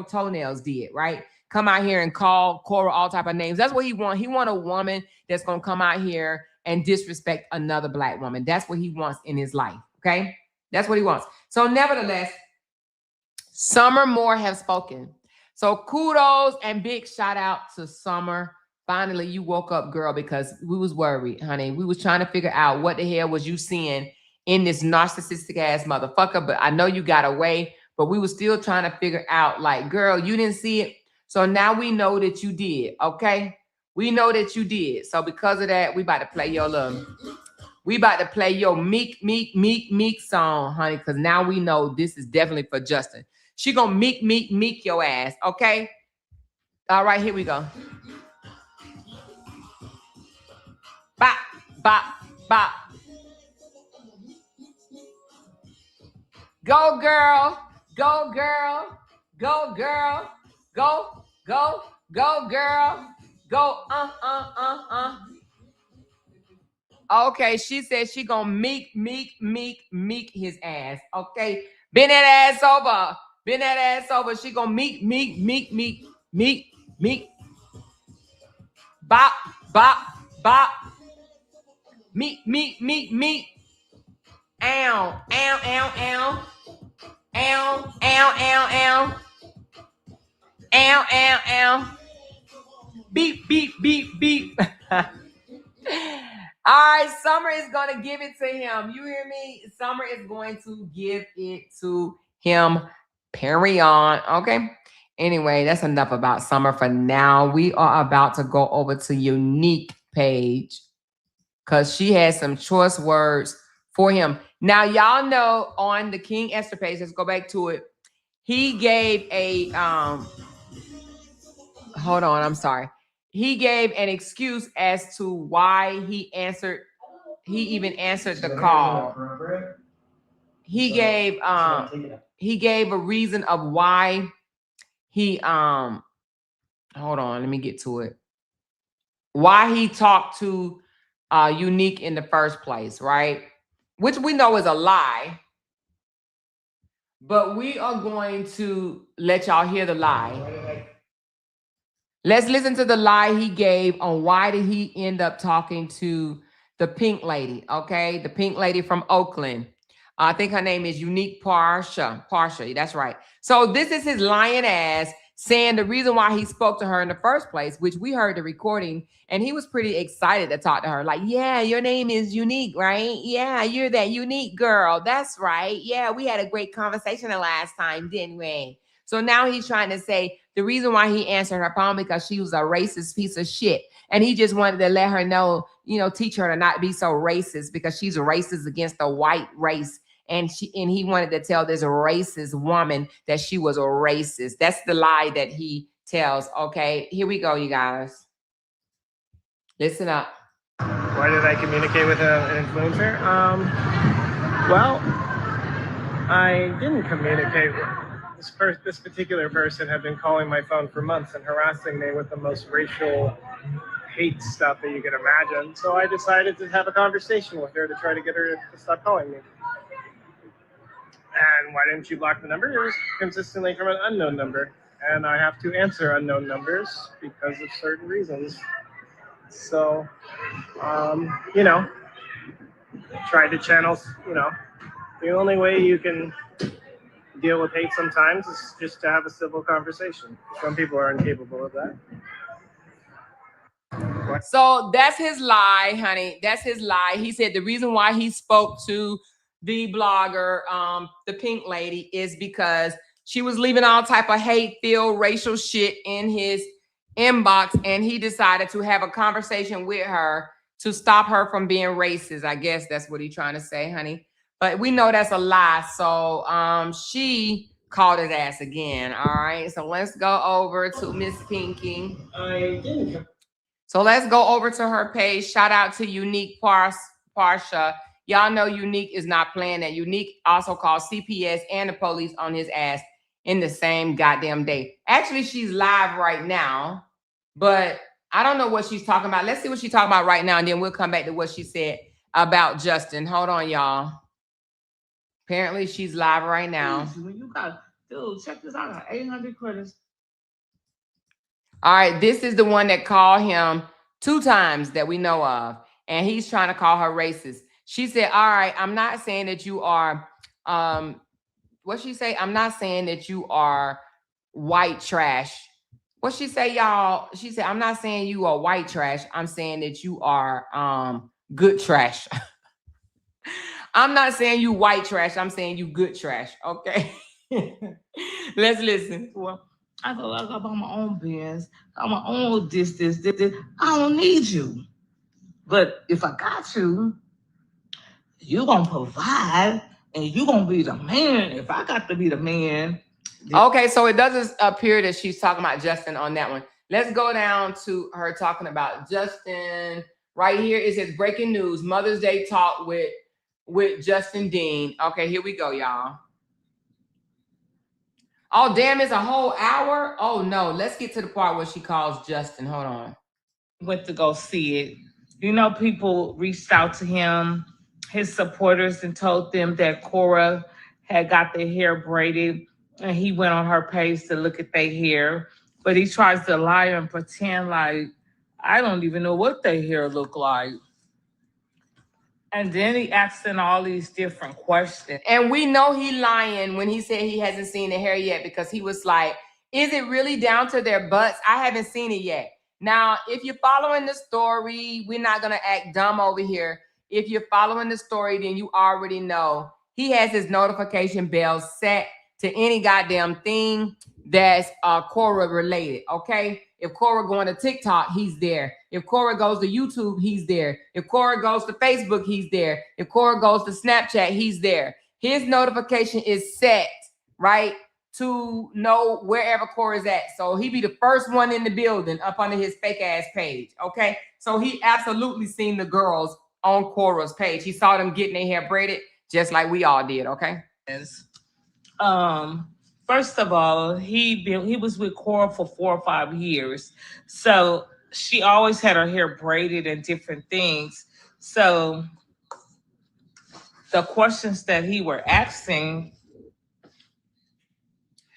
Toenails did, right? Come out here and call Cora all type of names. That's what he wants. He wants a woman that's going to come out here and disrespect another black woman. That's what he wants in his life, okay? That's what he wants. So nevertheless, Summer Moore have spoken. So kudos and big shout out to Summer. Finally, you woke up, girl, because we was worried, honey. We was trying to figure out what the hell was you seeing in this narcissistic ass motherfucker. But I know you got away, but we was still trying to figure out, like, girl, you didn't see it. So now we know that you did, okay? We know that you did. So because of that, we about to play your we about to play your meek song, honey, because now we know this is definitely for Justin. She gonna meek your ass, okay? All right, here we go. bop, bop, bop. Go, girl. Go, girl. Go, girl. Go, go, go, girl. Go, Okay, she said she gonna meek his ass. Okay, bend that ass over. Bend that ass over. She gonna meek. Bop, bop, bop. Meek. Ow, ow, ow, ow. Ow, ow, ow, ow. Ow, ow, ow. Beep. All right, Summer is going to give it to him. You hear me? Summer is going to give it to him. Carry on. Okay. Anyway, that's enough about Summer for now. We are about to go over to Unique page because she has some choice words for him. Now, y'all know on the King Esther page, let's go back to it. He gave a, hold on, I'm sorry. He gave an excuse as to why he even answered the call. He gave a reason of why he hold on, let me get to it. Why he talked to Unique in the first place, right? Which we know is a lie. But we are going to let y'all hear the lie. Let's listen to the lie he gave on why did he end up talking to the pink lady, okay? The pink lady from Oakland. I think her name is Unique Parsha, that's right. So this is his lying ass saying the reason why he spoke to her in the first place, which we heard the recording, and he was pretty excited to talk to her. Like, yeah, your name is Unique, right? Yeah, you're that Unique girl. That's right. Yeah, we had a great conversation the last time, didn't we? So now he's trying to say the reason why he answered her phone because she was a racist piece of shit. And he just wanted to let her know, teach her to not be so racist because she's racist against the white race. And he wanted to tell this racist woman that she was a racist. That's the lie that he tells. Okay, here we go, you guys. Listen up. Why did I communicate with an influencer? Well, I didn't communicate with this particular person. Had been calling my phone for months and harassing me with the most racial hate stuff that you could imagine. So I decided to have a conversation with her to try to get her to stop calling me. And why didn't you block the number? It was consistently from an unknown number. And I have to answer unknown numbers because of certain reasons. So, try to channel, the only way you can deal with hate sometimes is just to have a civil conversation. Some people are incapable of that. So that's his lie, honey. That's his lie. He said the reason why he spoke to the blogger, the pink lady, is because she was leaving all type of hate-filled racial shit in his inbox, and he decided to have a conversation with her to stop her from being racist. I guess that's what he's trying to say, honey. But we know that's a lie. So she called his ass again. All right. So let's go over to Miss Pinky. So let's go over to her page. Shout out to Unique Parsha. Y'all know Unique is not playing that. Unique also called CPS and the police on his ass in the same goddamn day. Actually, she's live right now, but I don't know what she's talking about. Let's see what she's talking about right now, and then we'll come back to what she said about Justin. Hold on, y'all. Apparently, she's live right now. When you got, dude, check this out. 800 credits. All right, this is the one that called him 2 times that we know of, and he's trying to call her racist. She said, all right, I'm not saying that you are, what'd she say? I'm not saying that you are white trash. What'd she say, y'all? She said, I'm not saying you are white trash. I'm saying that you are good trash. I'm not saying you white trash. I'm saying you good trash. Okay. Let's listen. Well, I thought I got my own Benz. I got my own this. I don't need you. But if I got you, you gonna provide and you gonna be the man. If I got to be the man. Okay, so it doesn't appear that she's talking about Justin on that one. Let's go down to her talking about Justin right here. It says breaking news, Mother's Day talk with Justin Dean. Okay, here we go, y'all. Oh, damn, it's a whole hour? Oh, no. Let's get to the part where she calls Justin. Hold on. Went to go see it. You know, people reached out to him, his supporters, and told them that Cora had got their hair braided, and he went on her page to look at their hair. But he tries to lie and pretend like, I don't even know what their hair look like. And then he asks them all these different questions. And we know he lying when he said he hasn't seen the hair yet, because he was like, is it really down to their butts? I haven't seen it yet. Now, if you're following the story, we're not going to act dumb over here. If you're following the story, then you already know he has his notification bell set to any goddamn thing that's Cora related, okay? If Cora going to TikTok, he's there. If Cora goes to YouTube, he's there. If Cora goes to Facebook, he's there. If Cora goes to Snapchat, he's there. His notification is set, right, to know wherever Cora's at. So he be the first one in the building up under his fake ass page, okay? So he absolutely seen the girls on Cora's page. He saw them getting their hair braided just like we all did, okay? First of all, he was with Cora for 4 or 5 years. So she always had her hair braided and different things. So the questions that he were asking,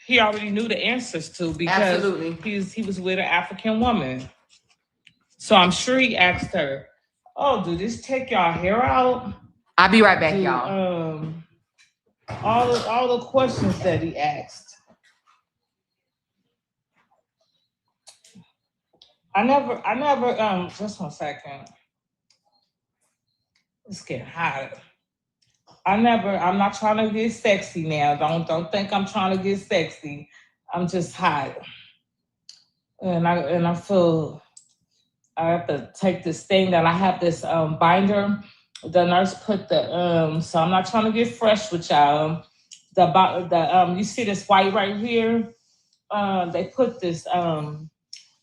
he already knew the answers to, because he was with an African woman. So I'm sure he asked her, oh, do this take y'all hair out? I'll be right back, y'all. All the questions that he asked. I never, just 1 second. It's getting hot. I'm not trying to get sexy now. Don't think I'm trying to get sexy. I'm just hot. And I feel I have to take this thing that I have this binder. The nurse put the so I'm not trying to get fresh with y'all. You see this white right here? They put this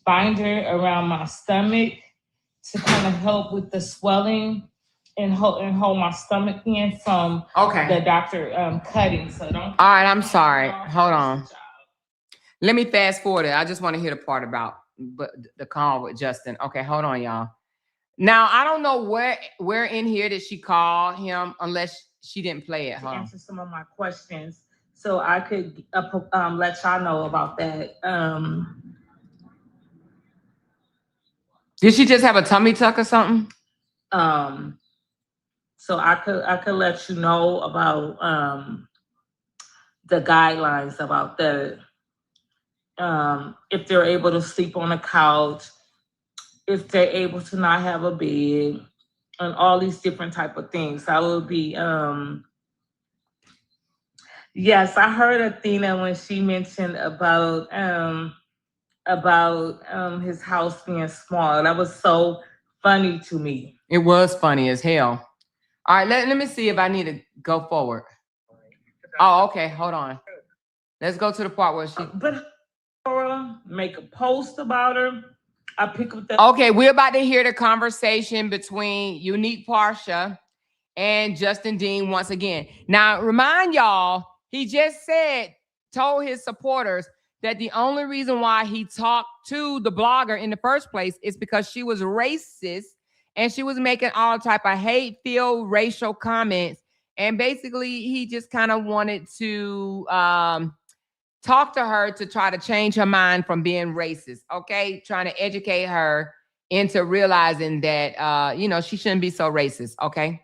binder around my stomach to kind of help with the swelling and hold my stomach in from the doctor cutting. So don't. All right, I'm sorry. Hold on. Let me fast forward it. I just want to hear the part about the call with Justin. Okay, hold on, y'all. Now, I don't know where in here did she call him, unless she didn't play it. To answer some of my questions, so I could let y'all know about that. Did she just have a tummy tuck or something? So I could let you know about the guidelines about that. If they're able to sleep on a couch, if they're able to not have a bed, and all these different type of things. That would be yes, I heard Athena when she mentioned about his house being small. That was so funny to me. It was funny as hell. All right, let me see if I need to go forward. Oh, okay, hold on. Let's go to the part where she... But Cora make a post about her. I pick up the... Okay, we're about to hear the conversation between Unique Parsha and Justin Dean once again. Now, remind y'all, he just told his supporters that the only reason why he talked to the blogger in the first place is because she was racist and she was making all type of hate-filled racial comments. And basically, he just kind of wanted to talk to her to try to change her mind from being racist, okay? Trying to educate her into realizing that, she shouldn't be so racist, okay?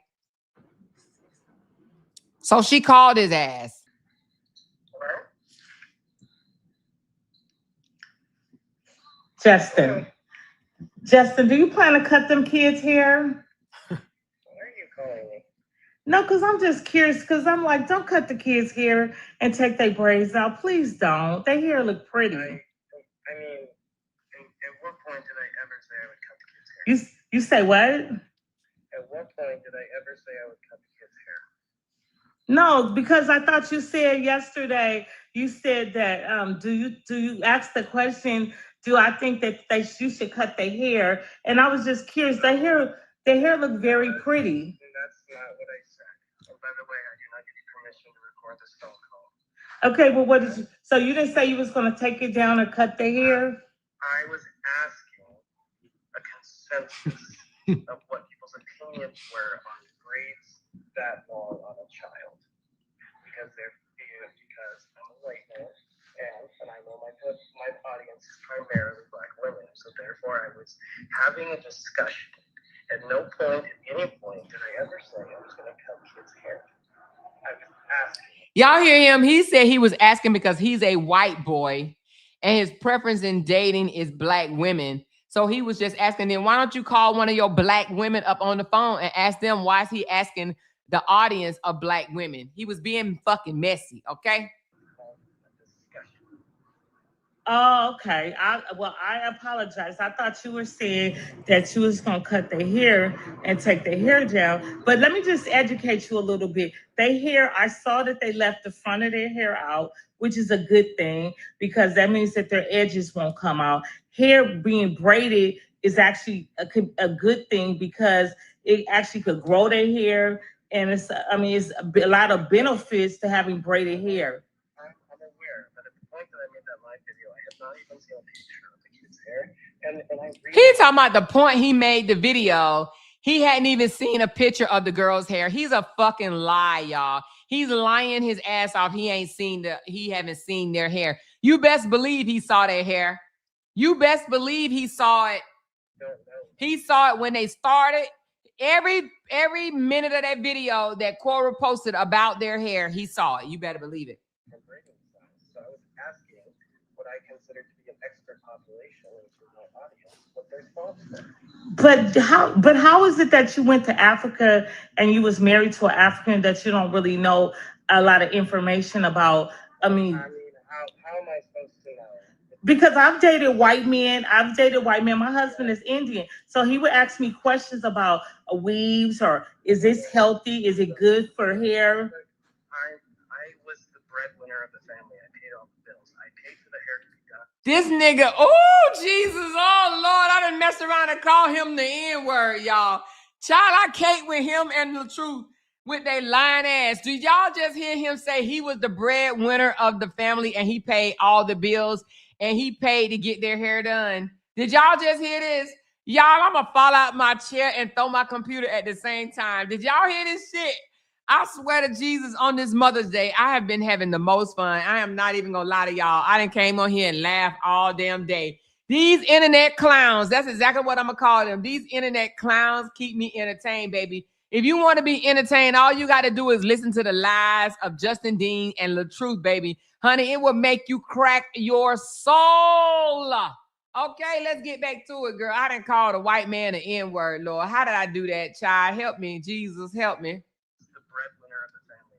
So she called his ass. Justin, do you plan to cut them kids' hair? Why are you calling me? No, because I'm just curious, because I'm like, don't cut the kids' hair and take their braids out. Please don't. Their hair look pretty. I mean, at what point did I ever say I would cut the kids' hair? You say what? At what point did I ever say I would cut the kids' hair? No, because I thought you said yesterday, you said that, do you ask the question, do I think that you should cut their hair? And I was just curious, their hair The hair looked very pretty. That's not what I said. And by the way, I do not give you permission to record this phone call. Okay, well, what did you? So you didn't say you was gonna take it down and cut the hair? I was asking a consensus of what people's opinions were on braids that long on a child. Because I'm a white man, and I know my audience is primarily black women. So therefore, I was having a discussion. At no point, at any point, did I ever say I was going to cut kids' hair. I was asking. Y'all hear him? He said he was asking because he's a white boy and his preference in dating is black women. So he was just asking them, why don't you call one of your black women up on the phone and ask them why is he asking the audience of black women? He was being fucking messy, okay? Oh, okay. I apologize. I thought you were saying that you was gonna cut the hair and take the hair down. But let me just educate you a little bit. They hair, I saw that they left the front of their hair out, which is a good thing because that means that their edges won't come out. Hair being braided is actually a good thing because it actually could grow their hair, and it's a lot of benefits to having braided hair. I'm aware, but at the point that I made that live video, I have not even seen a picture of the kid's hair. And He's talking about the point he made the video. He hadn't even seen a picture of the girl's hair. He's a fucking lie, y'all. He's lying his ass off. He haven't seen their hair. You best believe he saw their hair. You best believe he saw it. He saw it when they started. Every minute of that video that Cora posted about their hair, he saw it. You better believe it. So I was asking what I consider to be an expert population, which is my audience, what their thoughts were. But how is it that you went to Africa and you was married to an African that you don't really know a lot of information about? How am I supposed to know? Because I've dated white men. My husband is Indian. So he would ask me questions about weaves or is this healthy? Is it good for hair? I was the breadwinner of the family. I paid all the bills. I paid for the hair to be done. This nigga, oh, Jesus, oh, Lord, I done messed around and called him the N-word, y'all. Child, I can't with him and the truth with they lying ass. Did y'all just hear him say he was the breadwinner of the family and he paid all the bills and he paid to get their hair done? Did y'all just hear this? Y'all, I'm going to fall out my chair and throw my computer at the same time. Did y'all hear this shit? I swear to Jesus, on this Mother's Day, I have been having the most fun. I am not even going to lie to y'all. I done came on here and laughed all damn day. These internet clowns, that's exactly what I'm going to call them. These internet clowns keep me entertained, baby. If you want to be entertained, all you got to do is listen to the lies of Justin Dean and LaTruth, baby. Honey, it will make you crack your soul. Okay, let's get back to it, girl. I done called a white man an N-word, Lord. How did I do that, child? Help me. Jesus, help me.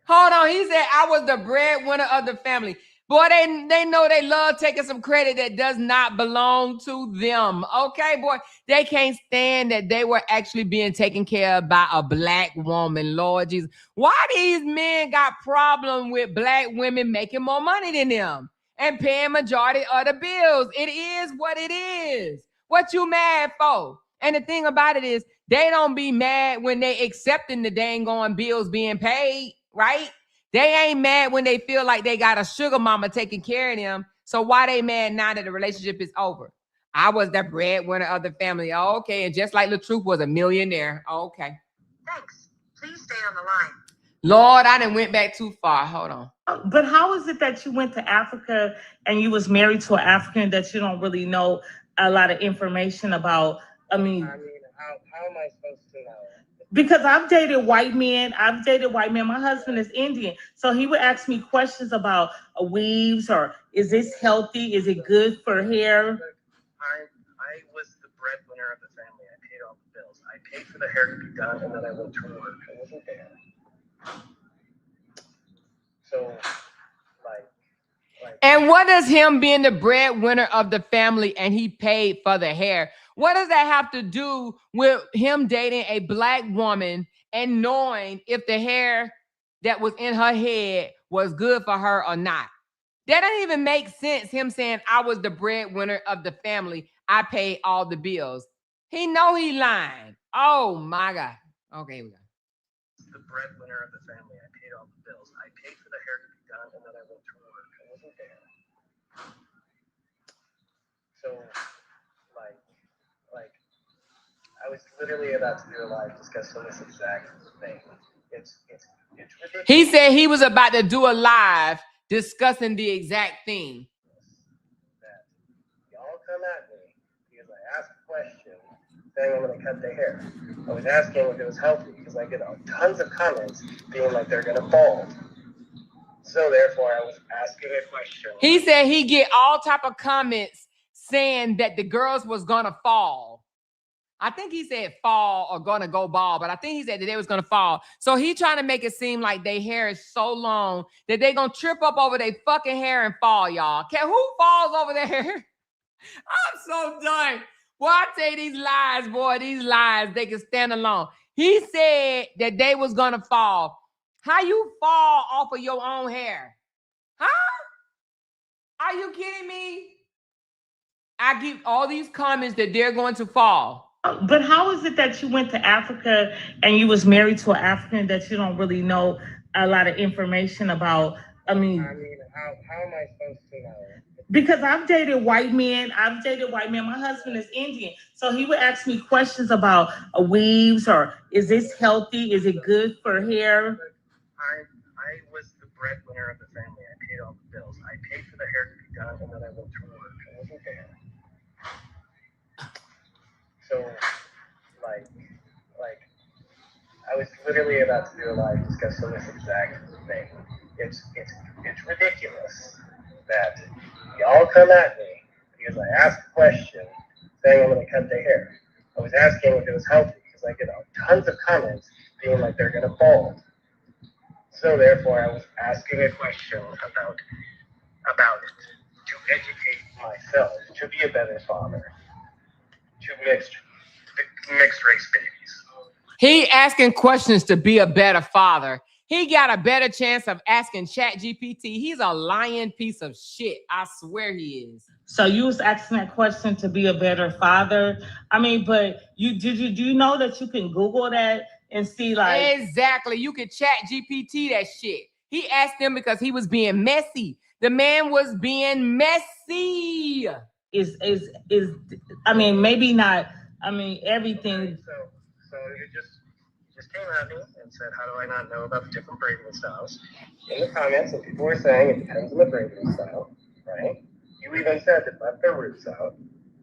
Hold on. He said I was the breadwinner of the family. Boy, they know they love taking some credit that does not belong to them. Okay, boy. They can't stand that they were actually being taken care of by a black woman. Lord Jesus. Why these men got problem with black women making more money than them and paying majority of the bills? It is what it is. What you mad for? And the thing about it is they don't be mad when they accepting the dang on bills being paid. Right? They ain't mad when they feel like they got a sugar mama taking care of them. So why they mad now that the relationship is over? I was the breadwinner of the family. Okay. And just like LaTruth was a millionaire. Okay. Thanks. Please stay on the line. Lord, I done went back too far. Hold on. But how is it that you went to Africa and you was married to an African that you don't really know a lot of information about? How am I supposed to know? Because I've dated white men. My husband is Indian. So he would ask me questions about weaves or is this healthy? Is it good for hair? I was the breadwinner of the family. I paid all the bills. I paid for the hair to be done, and then I went to work. I wasn't there. So, and what does him being the breadwinner of the family and he paid for the hair? What does that have to do with him dating a black woman and knowing if the hair that was in her head was good for her or not? That doesn't even make sense, him saying, I was the breadwinner of the family. I paid all the bills. He know he lying. Oh my God. Okay, here we go. The breadwinner of the family. I paid all the bills. I paid for the hair to be done, and then I went to work. I wasn't there. So, like, I was literally about to do a live discussing this exact thing. It's ridiculous. He said he was about to do a live discussing the exact thing. That y'all come at me because I asked a question saying I'm going to cut their hair. I was asking if it was healthy because I get tons of comments being like they're going to bald. So therefore, I was asking a question. He said he get all type of comments saying that the girls was gonna fall. I think he said fall or gonna go bald, but I think he said that they was gonna fall. So he trying to make it seem like their hair is so long that they gonna trip up over their fucking hair and fall, y'all. Who falls over their hair? I'm so done. Boy, I tell you these lies, boy, these lies, they can stand alone. He said that they was gonna fall. How you fall off of your own hair? Huh? Are you kidding me? I get all these comments that they're going to fall. But how is it that you went to Africa and you was married to an African that you don't really know a lot of information about? I mean, how am I supposed to know? Because I've dated white men. My husband is Indian. So he would ask me questions about weaves or is this healthy? Is it good for hair? I was the breadwinner of the family. I paid all the bills. I paid for the hair to be done, and then I went to work. I wasn't there. So, like, I was literally about to do a live discussing this exact thing. It's ridiculous that y'all come at me because I asked a question saying I'm going to cut their hair. I was asking if it was healthy because I get tons of comments being like they're going to bald. So therefore, I was asking a question about it to educate myself, to be a better father, to mixed race babies. He asking questions to be a better father. He got a better chance of asking ChatGPT. He's a lying piece of shit. I swear he is. So you was asking that question to be a better father. I mean, but do you know that you can Google that and see like exactly. You could ChatGPT that shit. He asked him because he was being messy. The man was being messy. Is I mean, maybe not. I mean, everything. Okay, so you just came at me and said, how do I not know about the different braiding styles? In the comments, and people were saying it depends on the braiding style, right? You even said that left their roots out.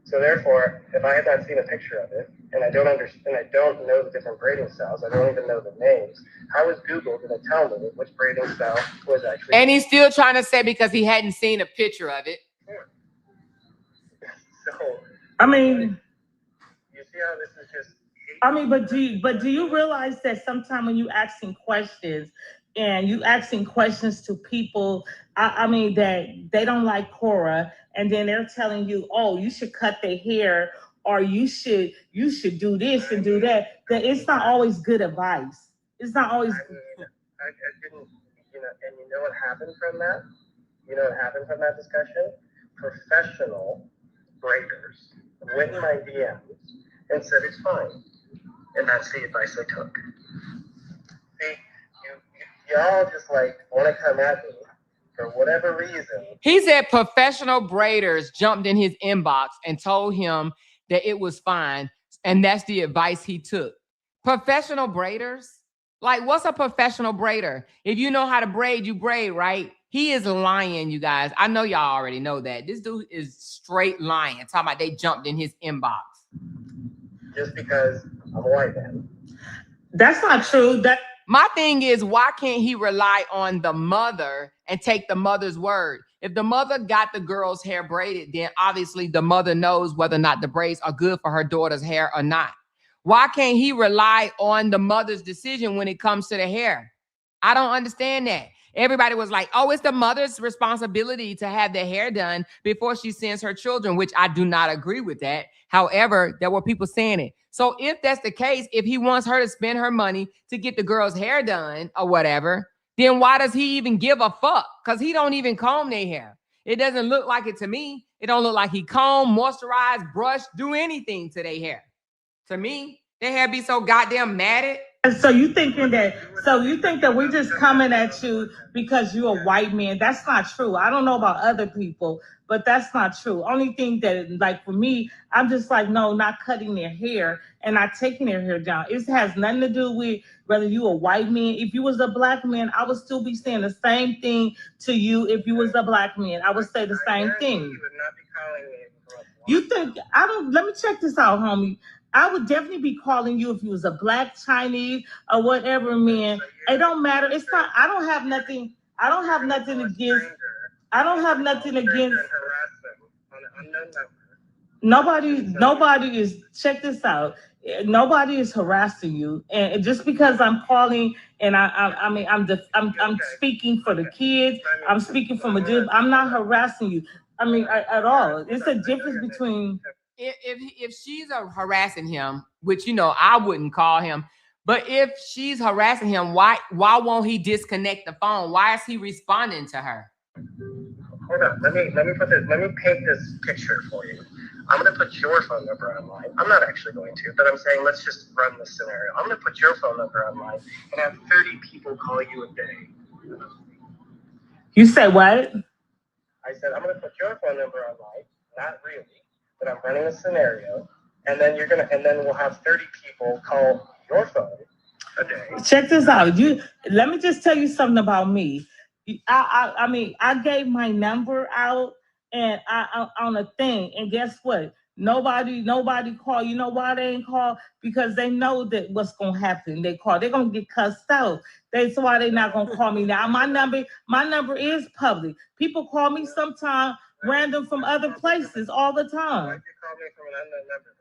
So therefore, if I had not seen a picture of it, and I don't know the different braiding styles, I don't even know the names, how is Google going to tell me which braiding style was actually? And he's still trying to say because he hadn't seen a picture of it. Yeah. So, I mean, you see how this is just. I mean, but do you realize that sometimes when you asking questions and you asking questions to people, I mean that they don't like Cora, and then they're telling you, oh, you should cut their hair, or you should do this and do that. That it's not always good advice. It's not always. I didn't, and you know what happened from that? You know what happened from that discussion? Professional braiders went in my DMs and said it's fine. And that's the advice I took. See, y'all just like want to come at me for whatever reason. He said professional braiders jumped in his inbox and told him that it was fine. And that's the advice he took. Professional braiders? Like, what's a professional braider? If you know how to braid, you braid, right? He is lying, you guys. I know y'all already know that. This dude is straight lying. Talking about they jumped in his inbox. Just because I'm a white man. That's not true. My thing is, why can't he rely on the mother and take the mother's word? If the mother got the girl's hair braided, then obviously the mother knows whether or not the braids are good for her daughter's hair or not. Why can't he rely on the mother's decision when it comes to the hair? I don't understand that. Everybody was like, oh, it's the mother's responsibility to have the hair done before she sends her children, which I do not agree with that. However, there were people saying it. So if that's the case, if he wants her to spend her money to get the girl's hair done or whatever, then why does he even give a fuck? Because he don't even comb their hair. It doesn't look like it to me. It don't look like he comb, moisturize, brush, do anything to their hair. To me, They had be so goddamn mad at. And so you think that we're just coming at you because you're a white man. That's not true. I don't know about other people, but that's not true. Only thing that, like, for me, I'm just like, no, not cutting their hair and not taking their hair down. It has nothing to do with whether you a white man. If you was a black man, I would still be saying the same thing to you. If you was a black man, I would say the same thing. You would not be calling me. You think I don't? Let me check this out, homie. I would definitely be calling you if you was a black, Chinese, or whatever, man. It don't matter. It's not. I don't have nothing. I don't have nothing against. I don't have nothing against. Nobody is. Check this out. Nobody is harassing you, and just because I'm calling and I'm speaking for the kids. I'm speaking from a different. I'm not harassing you. At all. It's a difference between. If she's harassing him, which I wouldn't call him, but if she's harassing him, why won't he disconnect the phone? Why is he responding to her? Hold on, let me paint this picture for you. I'm gonna put your phone number online. I'm not actually going to, but I'm saying let's just run this scenario. I'm gonna put your phone number online and have 30 people call you a day. You say what? I said I'm gonna put your phone number online, not really. But I'm running a scenario, and then we'll have 30 people call your phone a day. Check this out. Let me just tell you something about me. I gave my number out and I on a thing, and guess what? Nobody call. You know why they ain't call? Because they know that what's gonna happen. They call. They're gonna get cussed out. That's why they're not gonna call me now. My number is public. People call me sometimes random from other places all the time. Why'd you call me from an unknown number?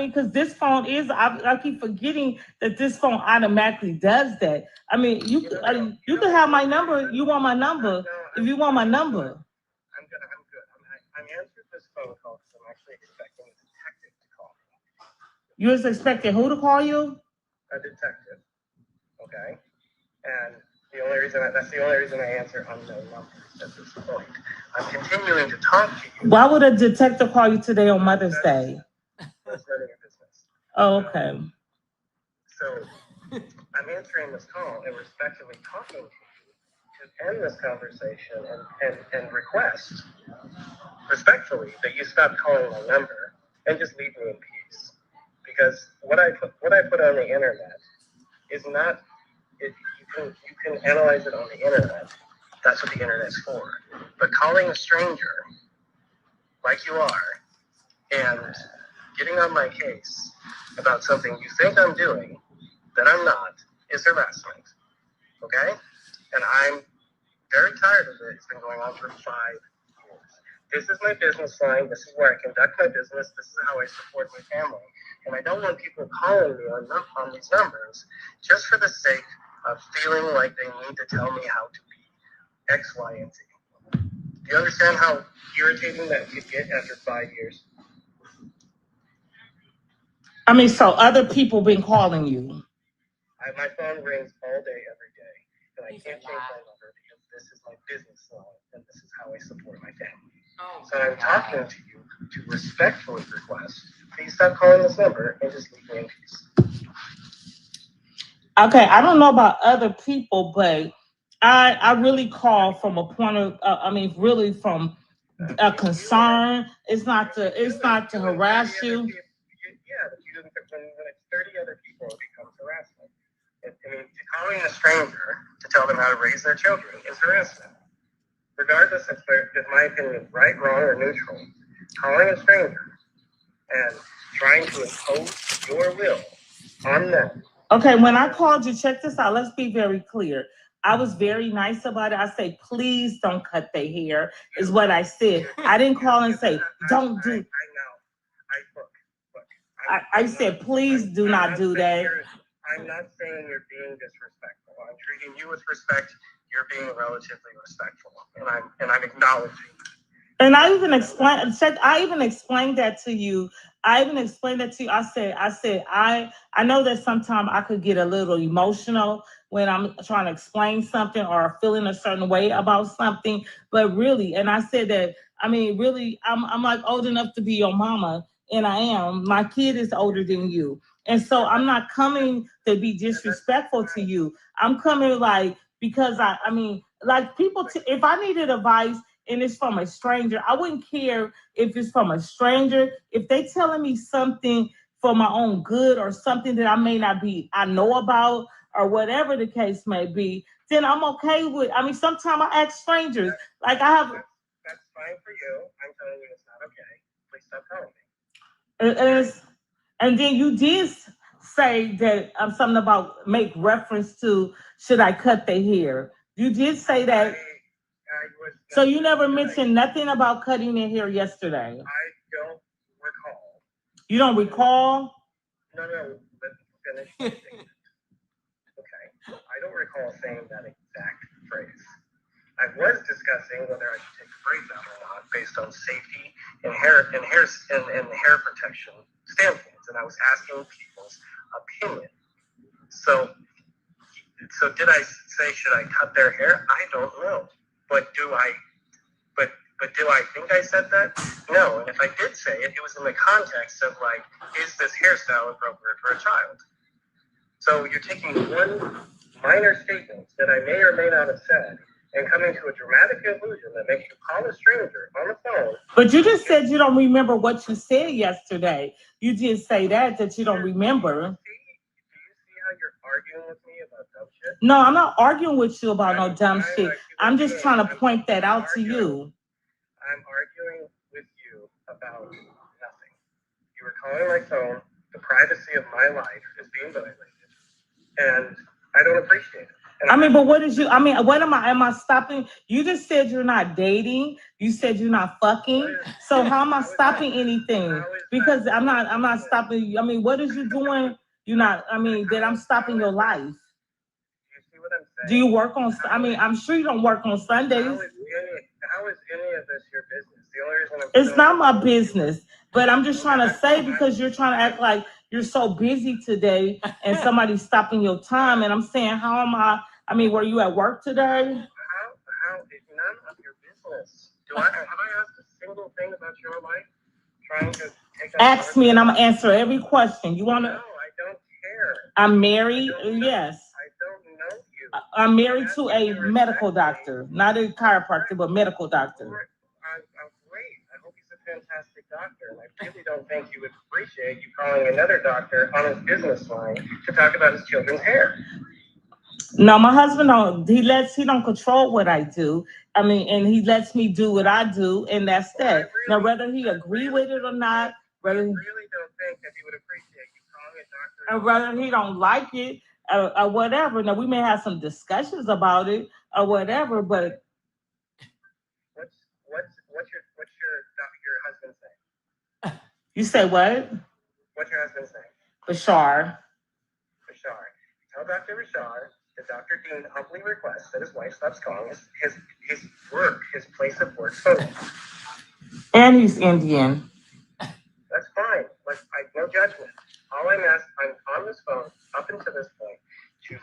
Because this phone is. I keep forgetting that this phone automatically does that. You can have my number. You want my number? If you want my number. I'm good. I'm answered this phone call because I'm actually expecting a detective to call me. You was expecting who to call you? A detective. Okay. And that's the only reason I answer unknown numbers at this point. I'm continuing to talk to you. Why would a detective call you today on Mother's Day? That's running a business. Oh, okay. So I'm answering this call and respectfully talking to you to end this conversation and request respectfully that you stop calling my number and just leave me in peace. Because what I put on the internet is not. You can analyze it on the internet. That's what the internet's for. But calling a stranger, like you are, and getting on my case about something you think I'm doing that I'm not, is harassment. Okay? And I'm very tired of it. It's been going on for 5 years. This is my business line. This is where I conduct my business. This is how I support my family. And I don't want people calling me on these numbers just for the sake of feeling like they need to tell me how to be X, Y, and Z. Do you understand how irritating that could get after 5 years? So other people been calling you. My phone rings all day, every day, and I can't change my number because this is my business line, and this is how I support my family. So I'm talking to you to respectfully request, please stop calling this number and just leave me in peace. Okay, I don't know about other people, but I really call from a point of, really from a concern. It's not to harass you. Yeah, but you didn't. When it's 30 other people, it becomes harassment. Calling a stranger to tell them how to raise their children is harassment. Regardless if my opinion is right, wrong, or neutral, calling a stranger and trying to impose your will on them. Okay, when I called you, check this out. Let's be very clear. I was very nice about it. I say, please don't cut their hair, is what I said. I didn't call and say, don't do. I know. I said, please do not do that. I'm not saying you're being disrespectful. I'm treating you with respect. You're being relatively respectful, and I'm acknowledging that. And I even explained that to you. I said, I know that sometimes I could get a little emotional when I'm trying to explain something or feeling a certain way about something. But really, and I said that, really, I'm like old enough to be your mama. and I am. My kid is older than you. And so I'm not coming to be disrespectful to you. I'm coming like, because I mean, like people, if I needed advice and it's from a stranger, I wouldn't care if it's from a stranger. If they telling me something for my own good or something that I know about or whatever the case may be, then I'm okay with, I mean, sometimes I ask strangers, like I have. That's fine for you. I'm telling you it's not okay. Please stop calling me. And then you did say that something about make reference to should I cut their hair. You did say that. So you never mentioned nothing about cutting their hair yesterday. I don't recall. You don't recall? No, let me finish my statement. Okay. I don't recall saying that exact phrase. I was discussing whether I should take the braids out or not based on safety and hair protection standpoints, and I was asking people's opinion. So did I say should I cut their hair? I don't know. But do I think I said that? No. And if I did say it, it was in the context of like, is this hairstyle appropriate for a child? So you're taking one minor statement that I may or may not have said and coming to a dramatic conclusion that makes you call a stranger on the phone. But you just said you don't remember what you said yesterday. You did say that you don't remember. Do you see how you're arguing with me about dumb shit? No, I'm not arguing with you about no dumb shit. I'm just trying to point that out to you. I'm arguing with you about nothing. You were calling my phone. The privacy of my life is being violated, and I don't appreciate it. I mean, but what am I stopping? You just said you're not dating. You said you're not fucking. So how am I stopping anything? Because I'm not stopping you. I mean, what is you doing? That I'm stopping your life. You see what I'm saying? Do you work on, I'm sure you don't work on Sundays. How is any of this your business? The only reason It's not my business, but I'm just trying to say, because you're trying to act like you're so busy today and somebody's stopping your time. And I'm saying, how am I? I mean, were you at work today? How is none of your business? Have I asked a single thing about your life? Trying to take Ask me and I'm gonna answer every question. You wanna? No, I don't care. I'm married. Yes. I don't know you. I'm married to a medical doctor, not a chiropractor, but medical doctor. I'm great. I hope he's a fantastic doctor. And I really don't think you would appreciate you calling another doctor on his business line to talk about his children's hair. No, my husband he don't control what I do. I mean, and he lets me do what I do, and that's that. Now, whether he agree with it or not, I really don't think that he would appreciate you calling a doctor. Or whether he don't like it, or whatever. Now, we may have some discussions about it or whatever, but what's your husband say? You say what? What's your husband say? Bashar. Tell Dr. Bashar that Dr. Dean humbly requests that his wife stops calling his place of work phone. And he's Indian. That's fine. No judgment. All I'm on this phone up until this point to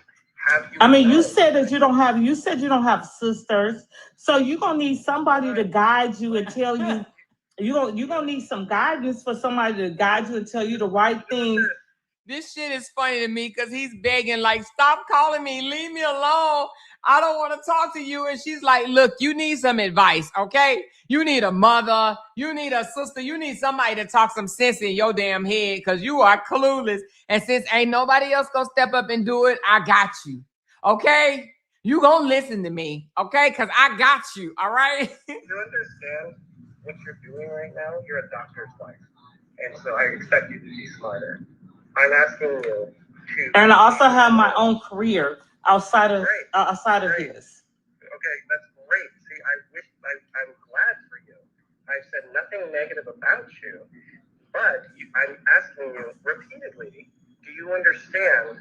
have you. I mean, you said you don't have sisters, so you're gonna need somebody to guide you and tell you. You're gonna need some guidance for somebody to guide you and tell you the right things. This shit is funny to me because he's begging, like, stop calling me, leave me alone. I don't want to talk to you. And she's like, look, you need some advice, okay? You need a mother, you need a sister, you need somebody to talk some sense in your damn head because you are clueless. And since ain't nobody else gonna step up and do it, I got you, okay? You gonna listen to me, okay? Because I got you, all right? You understand what you're doing right now? You're a doctor's wife. And so I expect you to be smarter. I'm asking you to. And I also have my own career outside of his. Okay, that's great. See, I'm glad for you. I've said nothing negative about you, but I'm asking you repeatedly, do you understand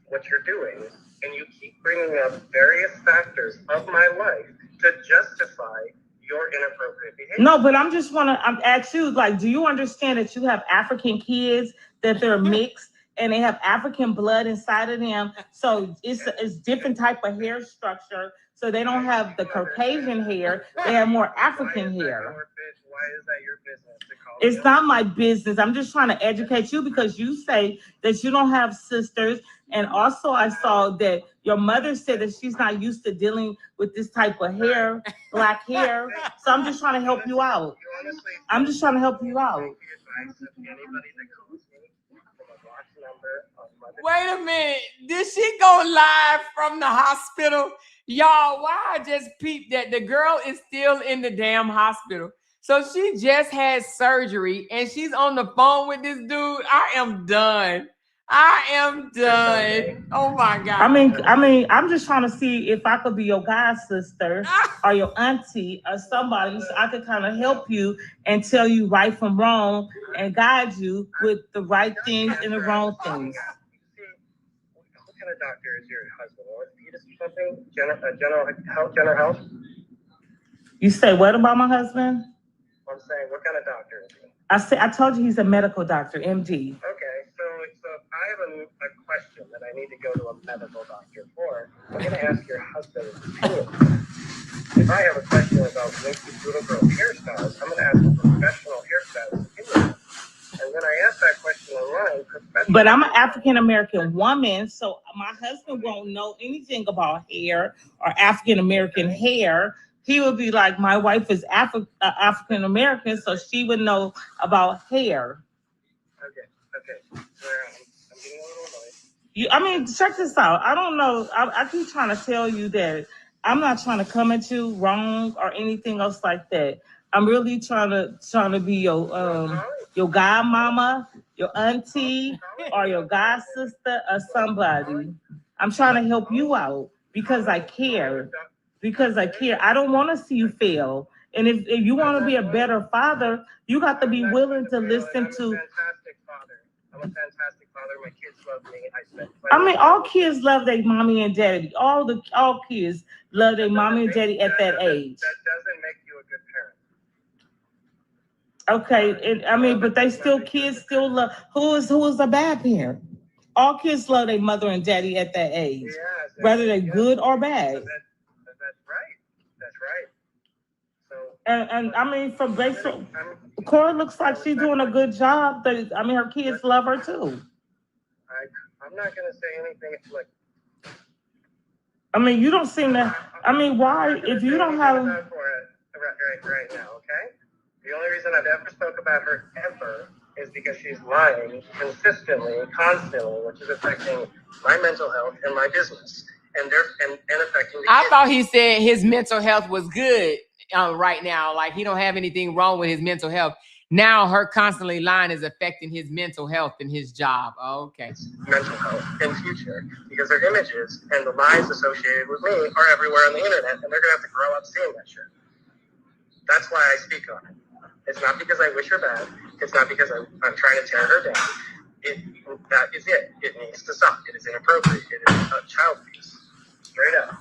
what you're doing? And you keep bringing up various factors of my life to justify your inappropriate behavior. No, but I'm ask you, like, do you understand that you have African kids, that they're mixed, and they have African blood inside of them. So it's different type of hair structure. So they don't have the Caucasian hair. They have more African hair. Why is that your business to call It's not my business. I'm just trying to educate you because you say that you don't have sisters. And also I saw that your mother said that she's not used to dealing with this type of hair, black hair. So I'm just trying to help you out. I'm just trying to help you out. Wait a minute. Did she go live from the hospital? Y'all, why I just peeped that the girl is still in the damn hospital. So she just had surgery and she's on the phone with this dude. I am done. I am done. Oh my God. I mean, I'm just trying to see if I could be your god sister or your auntie or somebody so I could kind of help you and tell you right from wrong and guide you with the right things and the wrong things. What kind of doctor is your husband? Orthopedist or something? General health? You say what about my husband? I'm saying, what kind of doctor is he? I told you he's a medical doctor, MD. Okay, so I have a question that I need to go to a medical doctor for. I'm going to ask your husband's opinion. If I have a question about little girl hairstyles, I'm going to ask a professional hairstylist opinion. And when I ask that question online, but I'm an African American woman, so my husband won't know anything about hair or African American hair. He would be like, my wife is African American, so she would know about hair. Okay. I'm getting a little annoyed. Check this out. I don't know. I keep trying to tell you that I'm not trying to come at you wrong or anything else like that. I'm really trying to be your godmama, your auntie, or your god sister or somebody. I'm trying to help you out because I care. I don't want to see you fail. And if you want to be a better father, you got to be willing to listen to. I'm a fantastic father. My kids love me. All kids love their mommy and daddy. All kids love their mommy and daddy at that age. That doesn't make you a good parent. Okay, but kids still love. Who is a bad parent? All kids love their mother and daddy at that age, whether they're good or bad. That's right. So, from basic, Cora looks like she's doing a good job. Her kids love her too. I'm not gonna say anything like. You don't seem to. Why? If you don't have. Right now, okay? The only reason I've ever spoke about her ever is because she's lying consistently, constantly, which is affecting my mental health and my business, and affecting the I thought he said his mental health was good right now, like he don't have anything wrong with his mental health. Now her constantly lying is affecting his mental health and his job. Oh, okay. Mental health in future, because her images and the lies associated with me are everywhere on the internet, and they're gonna have to grow up seeing that shit. That's why I speak on it. It's not because I wish her bad. It's not because I'm trying to tear her down. That is it. It needs to stop. It is inappropriate. It is child abuse. Straight up.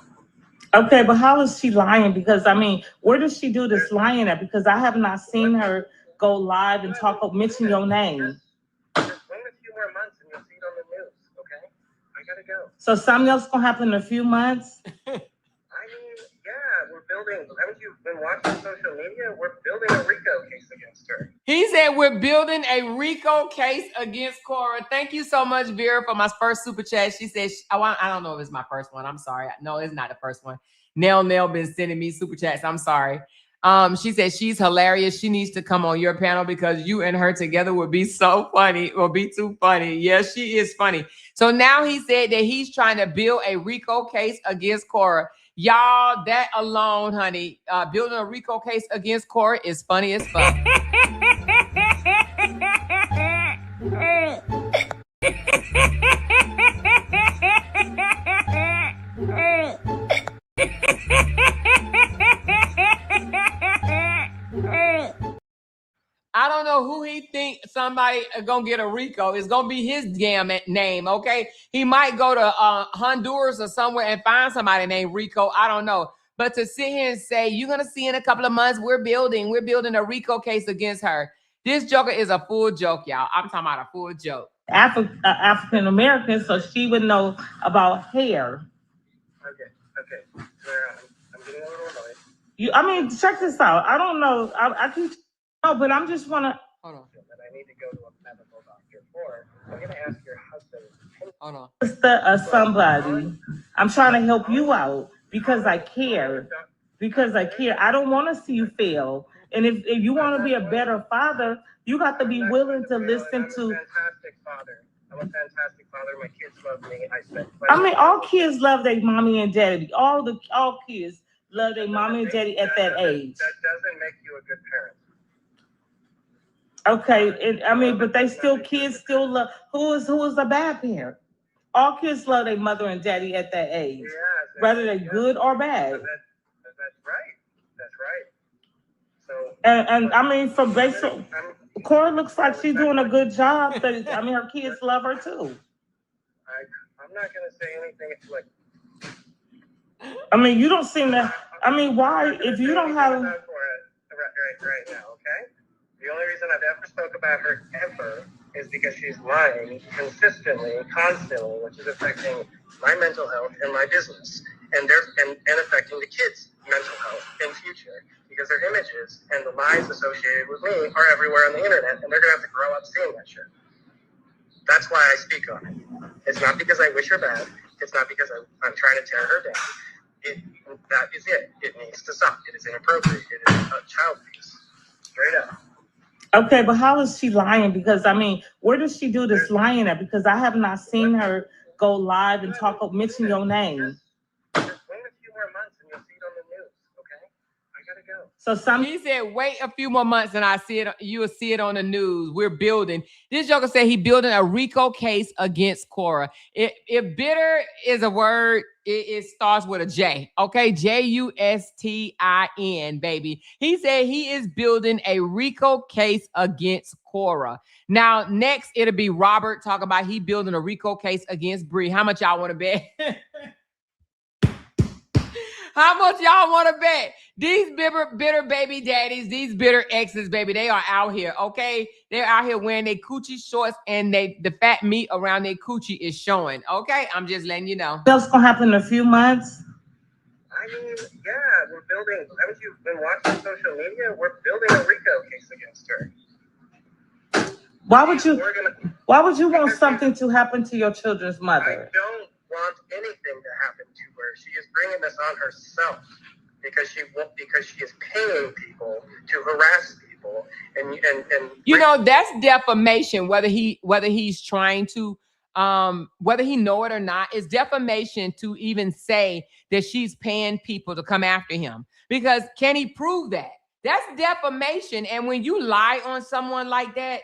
Okay, but how is she lying? Because where does she do this lying at? Because I have not seen her go live and mention your name. Just wait a few more months and you'll see it on the news, okay? I gotta go. So something else gonna happen in a few months? Yeah, we're building. Haven't you been watching social media? We're building a RICO case against her. He said we're building a RICO case against Cora. Thank you so much, Vera, for my first super chat. She said, I don't know if it's my first one. I'm sorry. No, it's not the first one. Nell been sending me super chats. I'm sorry. She said she's hilarious. She needs to come on your panel because you and her together would be so funny. Will be too funny. Yes, she is funny. So now he said that he's trying to build a RICO case against Cora. Y'all, that alone, honey, building a RICO case against Cora is funny as fuck. I don't know who he think somebody gonna get a RICO. It's gonna be his damn name, okay? He might go to Honduras or somewhere and find somebody named Rico. I don't know. But to sit here and say, you're gonna see in a couple of months, we're building a RICO case against her. This joker is a full joke, y'all. I'm talking about a full joke. African American, so she would know about hair. Okay. I'm getting a little annoyed. I mean, check this out. I don't know. I can no, but I'm just wanna. Hold on. That I need to go to a medical doctor for. I'm gonna ask your husband. Hold on. Sister or somebody. I'm trying to help you out because I care. Because I care. I don't want to see you fail. And if you want to be a better father, you got to be willing to listen to. I'm a fantastic father. My kids love me. I mean, all kids love their mommy and daddy. All kids love their mommy and daddy at that age. That doesn't make you a good parent. Okay, but they still kids still love. Who is a bad parent? All kids love their mother and daddy at that age, whether they're good or bad. That's right. So, and I mean, from basic, Cora looks like she's doing a good job. But I mean, her kids love her too. I'm not gonna say anything like. I mean, you don't seem to. I mean, why? If you don't have. Right now, okay? The only reason I've ever spoke about her ever is because she's lying consistently, constantly, which is affecting my mental health and my business, and affecting the kids' mental health in future, because their images and the lies associated with me are everywhere on the internet, and they're gonna have to grow up seeing that shit. That's why I speak on it. It's not because I wish her bad. It's not because I'm trying to tear her down. That is it. It needs to stop. It is inappropriate. It is child abuse. Straight up. Okay, but how is she lying? Because I mean, where does she do this lying at? Because I have not seen her go live and mention your name. Just wait a few more months and you'll see it on the news. Okay, I gotta go. So he said, wait a few more months and you will see it on the news. We're building. This joker said he building a RICO case against Cora. If bitter is a word, it starts with a J. Okay, Justin, baby. He said he is building a RICO case against Cora. Now, next it'll be Robert talking about he building a RICO case against Bree. How much y'all want to bet? How much y'all want to bet? These bitter baby daddies, these bitter exes, baby, they are out here, okay? They're out here wearing their coochie shorts and the fat meat around their coochie is showing, okay? I'm just letting you know. What's going to happen in a few months? I mean, yeah, we're building. Haven't you been watching social media? We're building a RICO case against her. Why would you want something to happen to your children's mother? I don't want anything to happen to her. She is bringing this on herself because she is paying people to harass people and you know, that's defamation. Whether he's trying to whether he know it or not, it's defamation to even say that she's paying people to come after him. Because can he prove that? That's defamation. And when you lie on someone like that,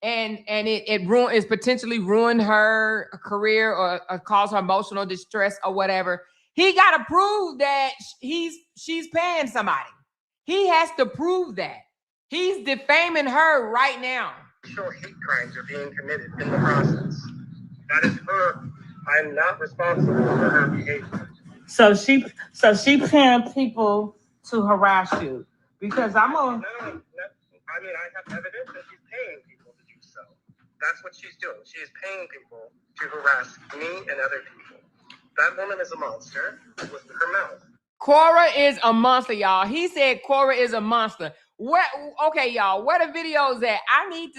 and it's potentially ruin her career or cause her emotional distress or whatever, he got to prove that she's paying somebody. He has to prove that. He's defaming her right now. Hate crimes are being committed in the process. That is her. I'm not responsible for her behavior. So she paying people to harass you because I'm on. No. I mean, I have evidence that she's paying people to do so. That's what she's doing. She is paying people to harass me and other people. That woman is a monster with her mouth. Cora is a monster, y'all. He said Cora is a monster. Okay, y'all, where the videos at? I need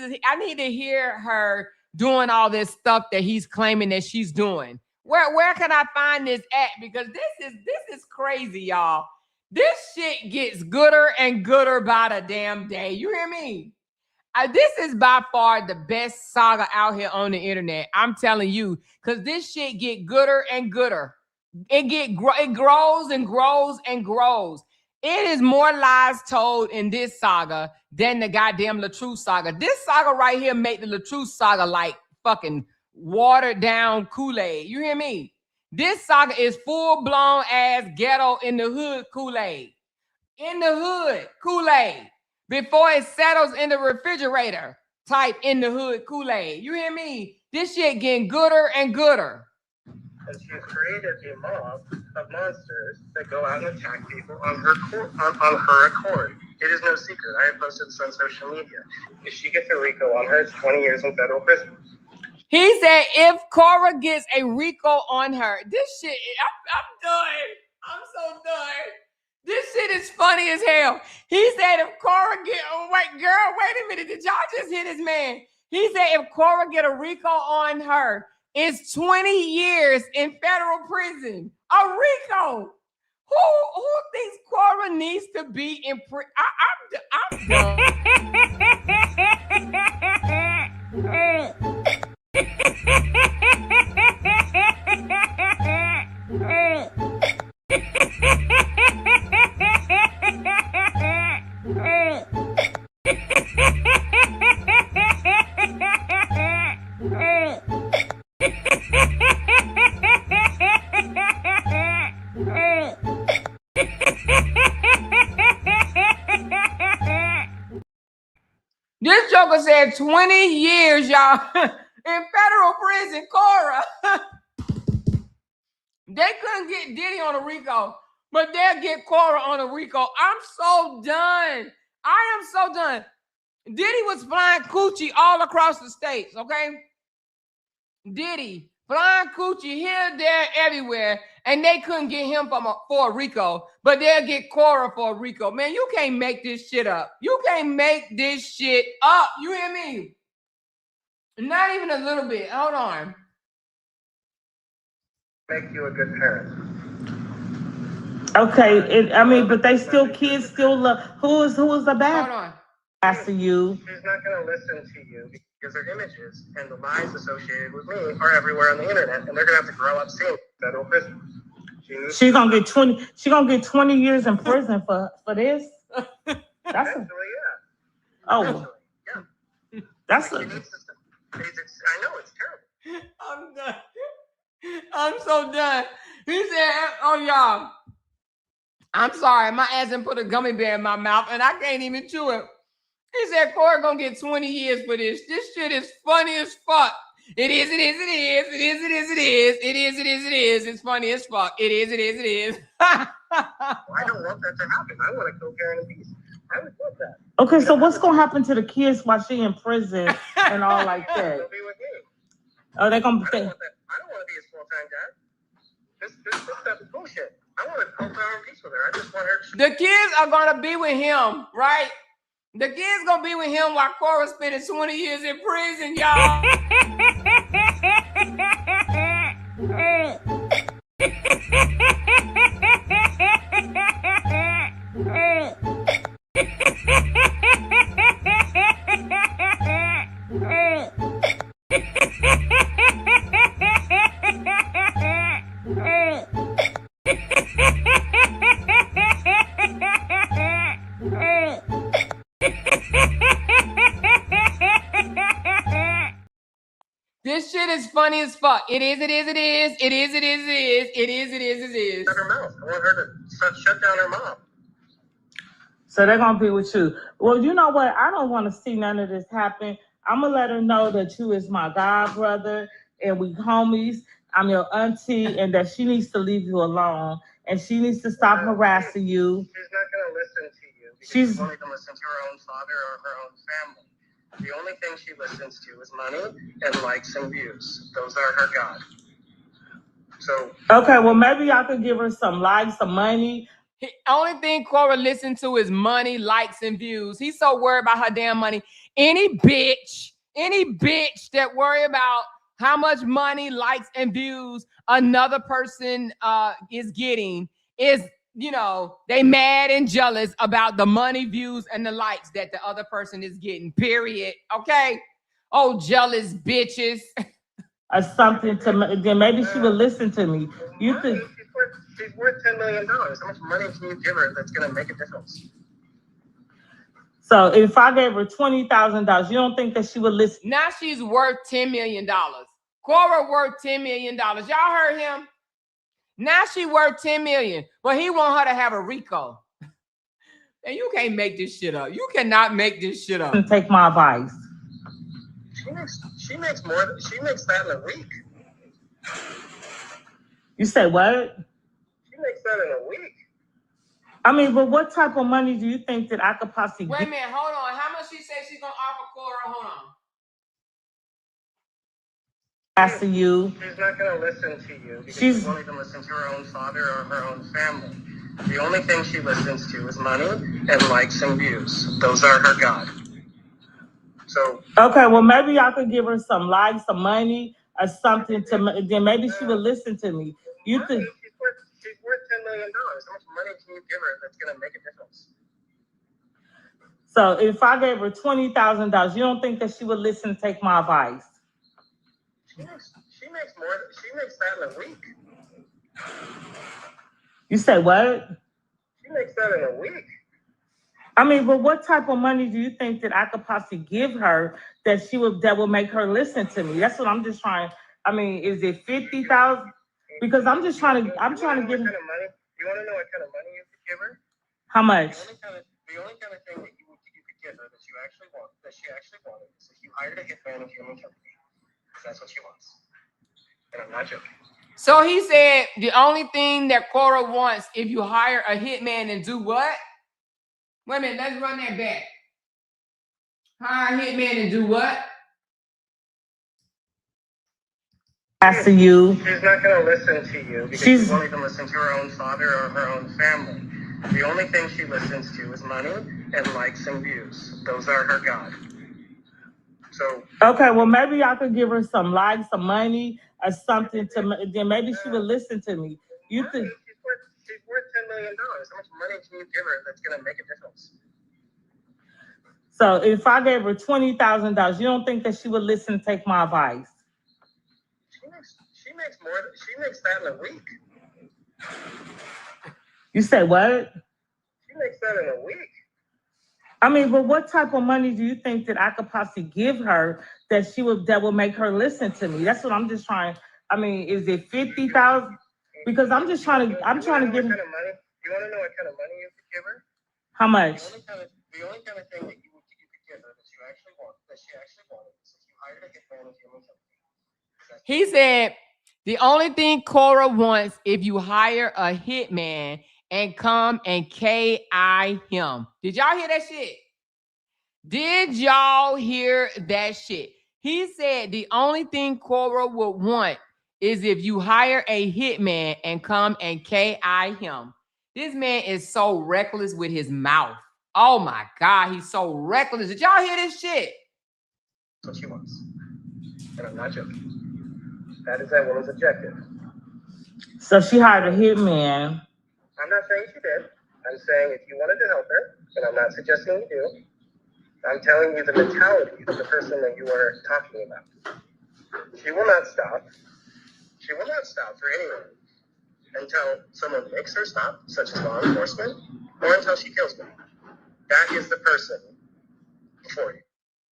to hear her doing all this stuff that he's claiming that she's doing. Where can I find this at? Because this is crazy, y'all. This shit gets gooder and gooder by the damn day. You hear me? This is by far the best saga out here on the internet. I'm telling you, because this shit get gooder and gooder. It grows and grows and grows. It is more lies told in this saga than the goddamn LaTruth saga. This saga right here make the LaTruth saga like fucking watered down Kool-Aid. You hear me? This saga is full-blown ass ghetto in the hood Kool-Aid. In the hood Kool-Aid. Before it settles in the refrigerator, type in the hood Kool-Aid. You hear me? This shit getting gooder and gooder. And she's created a mob of monsters that go out and attack people on her accord. It is no secret. I have posted this on social media. If she gets a RICO on her, it's 20 years in federal prison. He said if Cora gets a RICO on her, this shit, I'm done. I'm so done. This shit is funny as hell. He said if Cora get, wait a minute. Did y'all just hit his man? He said if Cora get a RICO on her, it's 20 years in federal prison. A RICO. Who thinks Cora needs to be in prison? I'm done. This joker said 20 years, y'all, in federal prison. Cora. They couldn't get Diddy on a RICO, but they'll get Cora on a RICO. I'm so done. I am so done. Diddy was flying coochie all across the states, okay? Diddy flying coochie here, there, everywhere, and they couldn't get him for a RICO, but they'll get Cora for a RICO. Man, you can't make this shit up. You can't make this shit up. You hear me? Not even a little bit. Hold on. Make you a good parent. Okay, I mean, but they still kids still love. Who is the bad? Hold on. After you. She's not going to listen to you because her images and the lies associated with me are everywhere on the internet, and they're going to have to grow up soon. Federal prison. She's gonna get 20. She's gonna get 20 years in prison for this. That's Actually, yeah. oh, Actually, yeah. that's Like, I know it's terrible. I'm done. I'm so done. He said, oh, y'all, I'm sorry. My ass done put a gummy bear in my mouth, and I can't even chew it. He said, Cora gonna get 20 years for this. This shit is funny as fuck. It is. It's funny as fuck. It is. I don't want that to happen. I want to co-parent in peace. I would want that. okay. So what's gonna happen to the kids while she in prison and all like that? They'll be with me. Are they gonna? I don't want to be his full-time dad. This stuff is bullshit. I want to co-parent in peace with her. I just want her to... The kids are gonna be with him, right? The kids gonna be with him while Cora's spending 20 years in prison, y'all. This shit is funny as fuck. It is. Shut her mouth. I want her to shut down her mouth. So they're gonna be with you. Well, you know what? I don't want to see none of this happen. I'm gonna let her know that you is my god brother and we homies. I'm your auntie, and that she needs to leave you alone, and she needs to stop harassing you. She's not gonna listen to you. Because She's she won't even listen to her own father or her own family. The only thing she listens to is money and likes and views. Those are her god. So okay. Well, maybe I could give her some likes, some money. The only thing Cora listens to is money, likes, and views. He's so worried about her damn money. Any bitch that worry about how much money, likes, and views another person is getting is, you know, they mad and jealous about the money, views, and the likes that the other person is getting, period. Okay? Oh, jealous bitches. Or something to then maybe she would listen to me. You think she's worth $10 million. How much money can you give her that's gonna make a difference? so? If I gave her $20,000, you don't think that she would listen? Now she's worth $10 million. Cora worth $10 million. Y'all heard him? Now she worth $10 million, but he want her to have a RICO. And you can't make this shit up. You cannot make this shit up. Take my advice. She makes that in a week. You say what? She makes that in a week. I mean, but what type of money do you think that I could possibly Wait a get? minute, hold on. How much she said she's gonna offer Cora? Hold on. asking you. She's not going to listen to you because she won't even listen to her own father or her own family. The only thing she listens to is money and likes and views. Those are her God. So okay, well maybe I could give her some likes, some money, or something to then maybe she would listen to me. You think? She's worth $10 million. How much money can you give her that's going to make a difference? So if I gave her $20,000, you don't think that she would listen and take my advice? She makes more. She makes that in a week. You say what? She makes that in a week. I mean, but what type of money do you think that I could possibly give her that will make her listen to me? That's what I'm just trying. I mean, is it 50,000? Because I'm just trying to. I'm trying to get. What kind of money? You want to know what kind of money you could give her? How much? The only kind of thing that you could give her that she actually wanted, is if you hired a hitman of human company. That's what she wants. And I'm not joking. So he said the only thing that Cora wants if you hire a hitman and do what? Wait a minute, let's run that back. Hire a hitman and do what? Asking you. She's not going to listen to you because she won't even listen to her own father or her own family. The only thing she listens to is money and likes and views. Those are her God. So okay, well maybe I could give her some likes, some money, or something to then maybe she would listen to me. You think? She's worth $10 million. How much money can you give her that's going to make a difference? So if I gave her $20,000, you don't think that she would listen and take my advice? She makes more. She makes that in a week. You say what? She makes that in a week. I mean, but what type of money do you think that I could possibly give her that will make her listen to me? That's what I'm just trying. I mean, is it 50,000? Because I'm just trying to. I'm trying to get. What kind of money? You want to know what kind of money you could give her? How much? The only kind of thing that you could give her that she actually wanted, is if you hired a hitman of human company. He said the only thing Cora wants if you hire a hitman and come and KI him. Did y'all hear that shit? Did y'all hear that shit? He said the only thing Cora would want is if you hire a hitman and come and KI him. This man is so reckless with his mouth. Oh my God, he's so reckless. Did y'all hear this shit? That's what she wants. And I'm not joking. That is that woman's objective. So she hired a hitman. I'm not saying she did. I'm saying if you wanted to help her, and I'm not suggesting you do, I'm telling you the mentality of the person that you are talking about. She will not stop. She will not stop for anyone until someone makes her stop, such as law enforcement, or until she kills me. That is the person for you.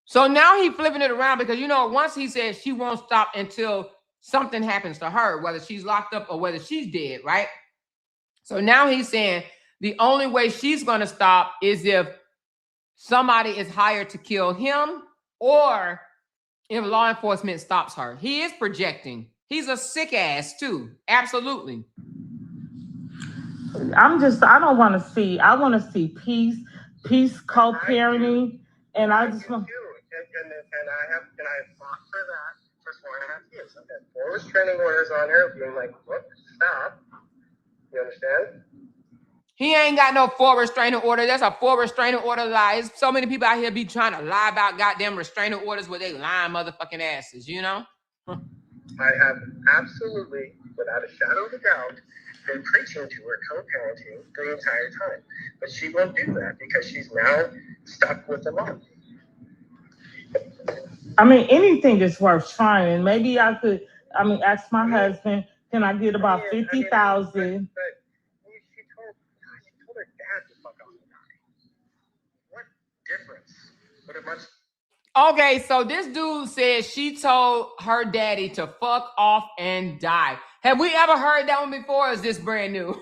So now he's flipping it around because, you know, once he says she won't stop until something happens to her, whether she's locked up or whether she's dead, right? So now he's saying the only way she's going to stop is if somebody is hired to kill him or if law enforcement stops her. He is projecting. He's a sick ass too. Absolutely. I don't want to see, I want to see peace, co-parenting. And I just want. And I have fought for that for 4.5 years. I've had 4 restraining orders on her being like, look, stop. You understand? He ain't got no 4 restraining order. That's a 4 restraining order lie. There's so many people out here be trying to lie about goddamn restraining orders where they lying motherfucking asses, you know? I have absolutely, without a shadow of a doubt, been preaching to her co-parenting the entire time. But she won't do that because she's now stuck with the law. I mean, anything is worth trying. Maybe I could, ask my husband, can I get about 50,000? But she told her dad to fuck off and die. What difference would it much? Okay, so this dude said she told her daddy to fuck off and die. Have we ever heard that one before, or is this brand new?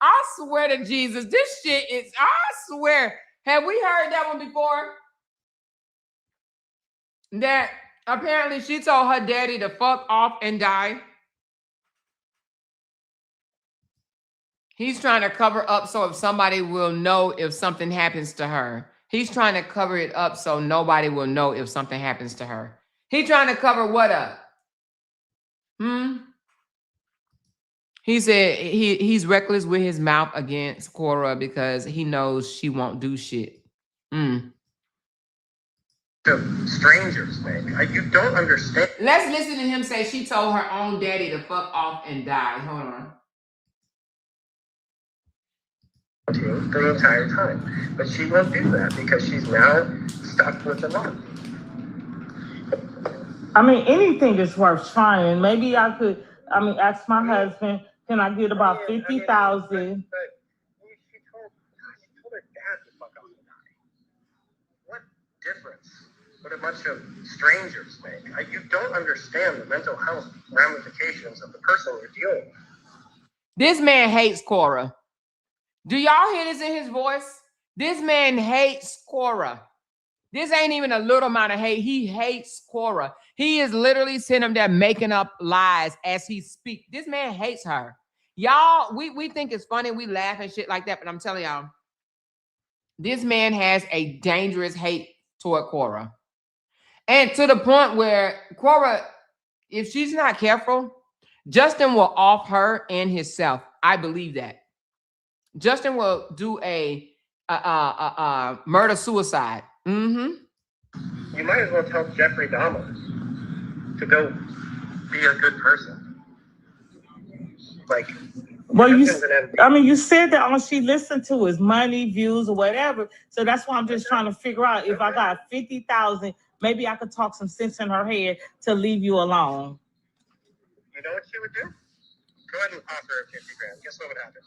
I swear to Jesus, this shit is, I swear. Have we heard that one before? That apparently she told her daddy to fuck off and die. He's trying to cover up so if somebody will know if something happens to her. He's trying to cover it up so nobody will know if something happens to her. He's trying to cover what up? He said he's reckless with his mouth against Cora because he knows she won't do shit. Strangers make. You don't understand. Let's listen to him say she told her own daddy to fuck off and die. Hold on. The entire time. But she won't do that because she's now stuck with the mom. I mean, anything is worth trying. Maybe I could, ask my husband, can I get about 50,000? She told her dad to fuck off and die. What difference would a bunch of strangers make? You don't understand the mental health ramifications of the person you're dealing with. This man hates Cora. Do y'all hear this in his voice? This man hates Cora. This ain't even a little amount of hate. He hates Cora. He is literally sitting up there making up lies as he speaks. This man hates her. Y'all, we think it's funny. We laugh and shit like that. But I'm telling y'all, this man has a dangerous hate toward Cora. And to the point where Cora, if she's not careful, Justin will off her and himself. I believe that. Justin will do a murder-suicide. You might as well tell Jeffrey Dahmer to go be a good person. Like, well, you said that all she listened to is money, views, or whatever. So that's why I'm just trying to figure out if I got 50,000, maybe I could talk some sense in her head to leave you alone. You know what she would do? Go ahead and offer her 50 grand. Guess what would happen?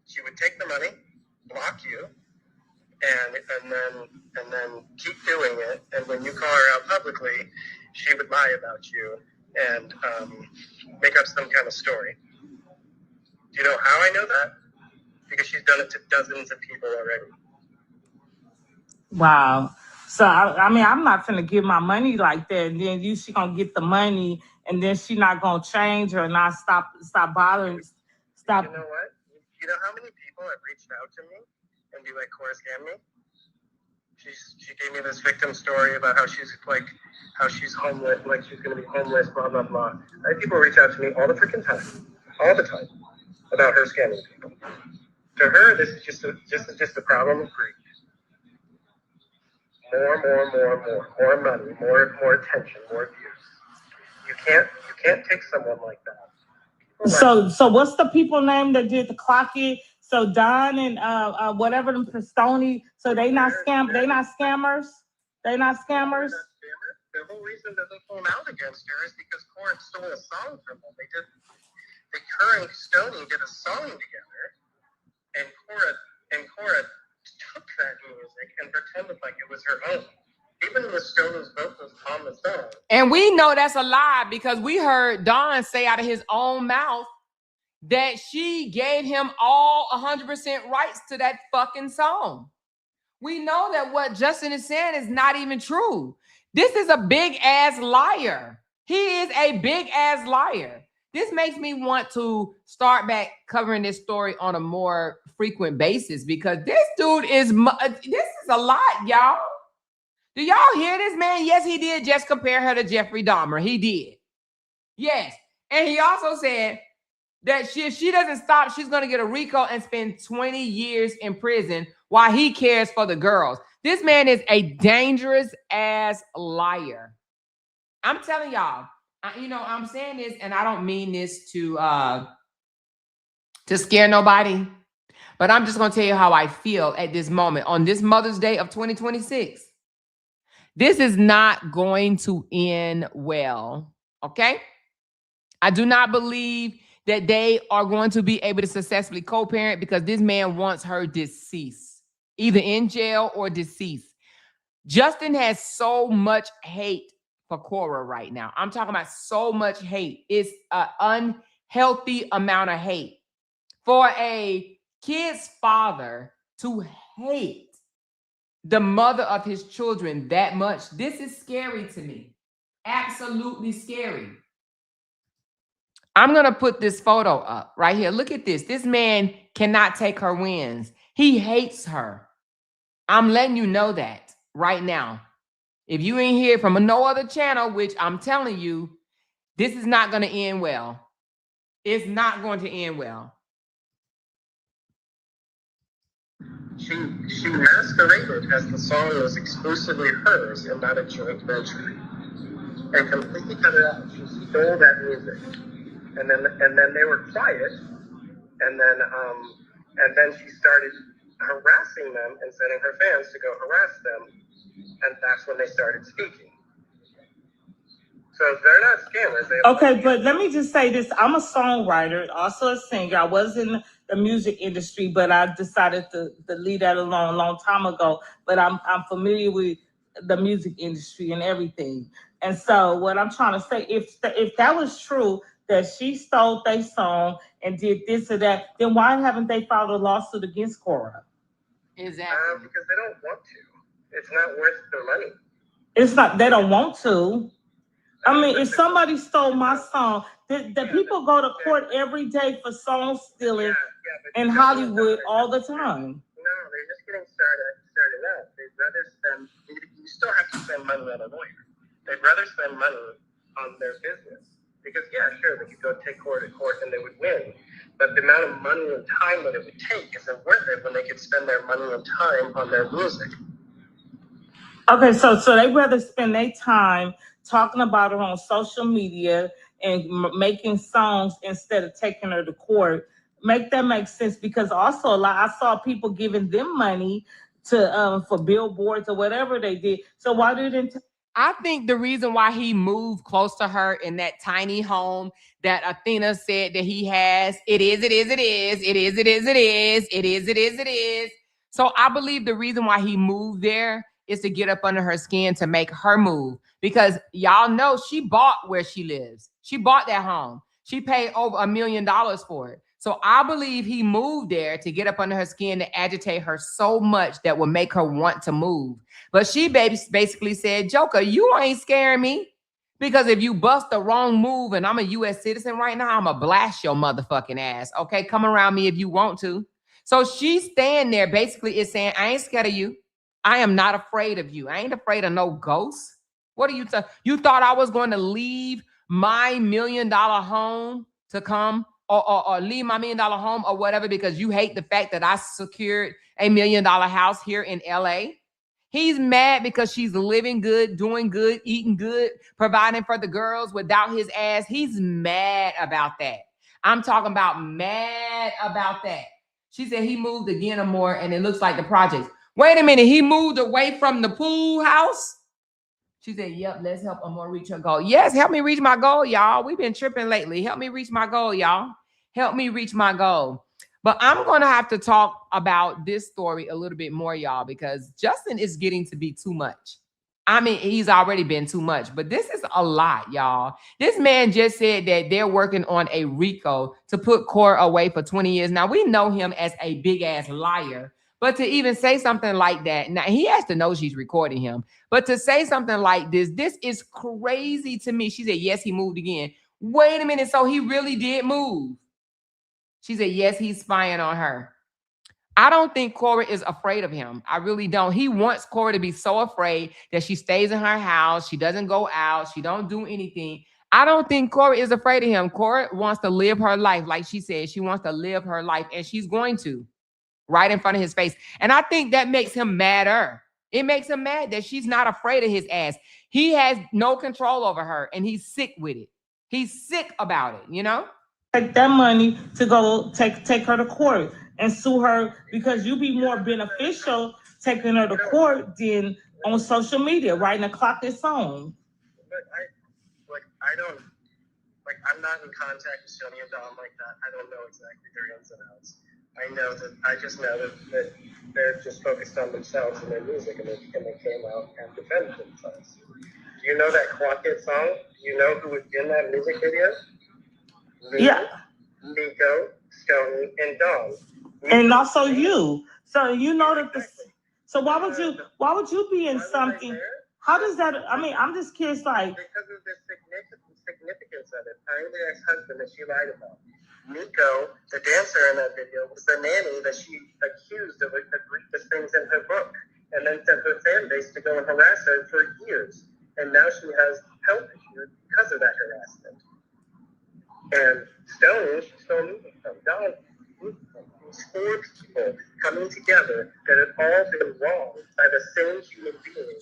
She would take the money, block you, and then keep doing it. And when you call her out publicly, she would lie about you and make up some kind of story. Do you know how I know that? Because she's done it to dozens of people already. Wow. So I'm not gonna give my money like that. And then she gonna get the money, and then she not gonna change or not stop bothering. Stop. You know what? You know how many people have reached out to me and be like, Cora scammed me? She gave me this victim story about how she's homeless, like she's gonna be homeless, blah blah blah. I have people reach out to me all the freaking time, about her scamming people. To her, this is just a problem of greed. More money, more attention, more views. You can't take someone like that. So what's the people name that did the Clock It? So Don and whatever them Pistoni. So they not scammers. They not scammers. The whole reason that they came out against her is because Cora stole a song from them. Her and Stoney did a song together, and Cora took that music and pretended like it was her own. Even the Stoney's vocals on the song. And we know that's a lie because we heard Don say out of his own mouth that she gave him all 100% rights to that fucking song. We know that what Justin is saying is not even true. This is a big ass liar. He is a big ass liar. This makes me want to start back covering this story on a more frequent basis because this dude is, this is a lot, y'all. Do y'all hear this, man? Yes, he did just compare her to Jeffrey Dahmer. He did. Yes. And he also said that if she doesn't stop, she's going to get a RICO and spend 20 years in prison while he cares for the girls. This man is a dangerous ass liar. I'm telling y'all, I'm saying this and I don't mean this to scare nobody, but I'm just going to tell you how I feel at this moment on this Mother's Day of 2026. This is not going to end well, okay? I do not believe that they are going to be able to successfully co-parent because this man wants her deceased, either in jail or deceased. Justin has so much hate for Cora right now. I'm talking about so much hate. It's an unhealthy amount of hate. For a kid's father to hate the mother of his children that much, this is scary to me. Absolutely scary. I'm going to put this photo up right here. Look at this. This man cannot take her wins. He hates her. I'm letting you know that right now. If you ain't hear from no other channel, which I'm telling you, This is not going to end well. It's not going to end well. She masqueraded as the song was exclusively hers and not a joint venture, and completely cut it out. She stole that music, and then they were quiet, and then she started harassing them and sending her fans to go harass them, and that's when they started speaking. So they're not scammers. Okay, but let me just say this. I'm a songwriter, also a singer. I was in the music industry, but I decided to leave that alone a long time ago. But I'm familiar with the music industry and everything. And so what I'm trying to say, if that was true, that she stole their song and did this or that, then why haven't they filed a lawsuit against Cora? Exactly. Because they don't want to. It's not worth their money. It's not, they don't want to. I mean, if somebody stole my song, the people go to court every day for song stealing in Hollywood all the time. No, they're just getting started out. They'd rather spend, you still have to spend money on a lawyer. They'd rather spend money on their business. Because, yeah, sure, they could go take court to court and they would win. But the amount of money and time that it would take isn't worth it when they could spend their money and time on their music. Okay, so they'd rather spend their time talking about her on social media and making songs instead of taking her to court. Make that make sense? Because also I saw people giving them money to for billboards or whatever they did. So why didn't I think the reason why he moved close to her in that tiny home that Athena said that he has, it is. So I believe the reason why he moved there is to get up under her skin to make her move. Because y'all know she bought where she lives. She bought that home. She paid over $1 million for it. So I believe he moved there to get up under her skin to agitate her so much that would make her want to move. But she basically said, Joker, you ain't scaring me. Because if you bust the wrong move and I'm a U.S. citizen right now, I'm going to blast your motherfucking ass. Okay, come around me if you want to. So she's standing there basically is saying, I ain't scared of you. I am not afraid of you. I ain't afraid of no ghosts. What are you you thought I was going to leave my $1 million home to come or leave my $1 million home or whatever because you hate the fact that I secured a $1 million house here in LA? He's mad because she's living good, doing good, eating good, providing for the girls without his ass. He's mad about that. I'm talking about mad about that. She said he moved again or more and it looks like the projects. Wait a minute, he moved away from the pool house? She said, yep, let's help Amore reach her goal. Yes, help me reach my goal, y'all. We've been tripping lately. Help me reach my goal, y'all. Help me reach my goal. But I'm going to have to talk about this story a little bit more, y'all, because Justin is getting to be too much. I mean, he's already been too much, but this is a lot, y'all. This man just said that they're working on a RICO to put Cora away for 20 years. Now, we know him as a big-ass liar, but to even say something like that, now he has to know she's recording him, but to say something like this is crazy to me. She said, yes, he moved again. Wait a minute, so he really did move. She said, yes, he's spying on her. I don't think Cora is afraid of him. I really don't. He wants Cora to be so afraid that she stays in her house. She doesn't go out. She don't do anything. I don't think Cora is afraid of him. Cora wants to live her life. Like she said, she wants to live her life and she's going to right in front of his face. And I think that makes him madder. It makes him mad that she's not afraid of his ass. He has no control over her and he's sick with it. He's sick about it, you know? Take that money to go take her to court and sue her because you'd be more beneficial taking her to court than on social media, writing a clock this song. But I'm not in contact with Sony and Dom like that. I don't know exactly their ins and outs. I just know that they're just focused on themselves and their music, and they came out and defended themselves. Do you know that Clock It song? Do you know who was in that music video? Yeah. Nico, Stoney, and Dom. And also you. So you know that so why would you be in something? How does that, I mean, I'm just curious, like. Because of the significance of it. I'm the ex-husband that she lied about. Nico, the dancer in that video, was the nanny that she accused of egregious things in her book, and then sent her fan base to go and harass her for years. And now she has health issues because of that harassment. together that had all been wronged by the same human being.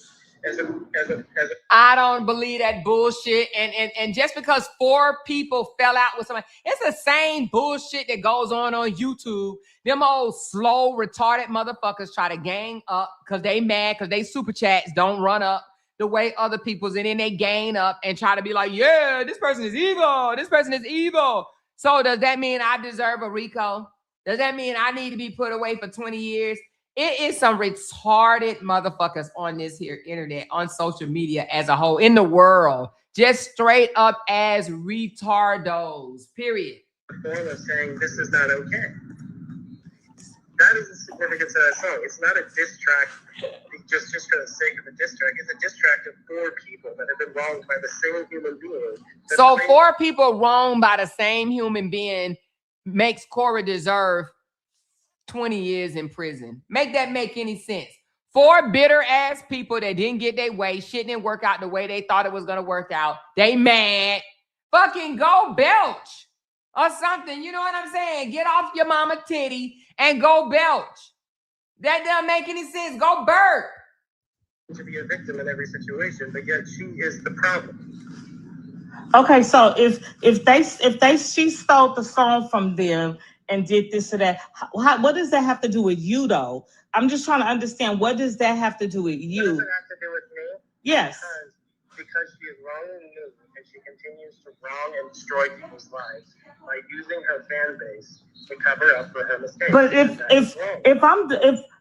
I don't believe that bullshit. And just because 4 people fell out with somebody, it's the same bullshit that goes on YouTube. Them old slow, retarded motherfuckers try to gang up because they mad because they super chats don't run up the way other people's, and then they gain up and try to be like, yeah, this person is evil. This person is evil. So does that mean I deserve a RICO? Does that mean I need to be put away for 20 years? It is some retarded motherfuckers on this here internet, on social media as a whole, in the world, just straight up as retardos, period. Form of saying this is not okay. That is the significance of that song. It's not a diss track just for the sake of a diss track. It's a diss track of 4 people that have been wronged by the same human being. So 4 people wronged by the same human being makes Cora deserve 20 years in prison. Make that make any sense? 4 bitter ass people that didn't get their way, shit didn't work out the way they thought it was gonna work out. They mad. Fucking go belch or something. You know what I'm saying? Get off your mama titty and go belch. That doesn't make any sense. Go burp. To be a victim in every situation, but yet she is the problem. Okay, so if she stole the song from them and did this or that, what does that have to do with you, though? I'm just trying to understand, what does that have to do with you? What does it have to do with me? Yes. Because she is wrong and new, and she continues to wrong and destroy people's lives by using her fan base to cover up for her mistakes.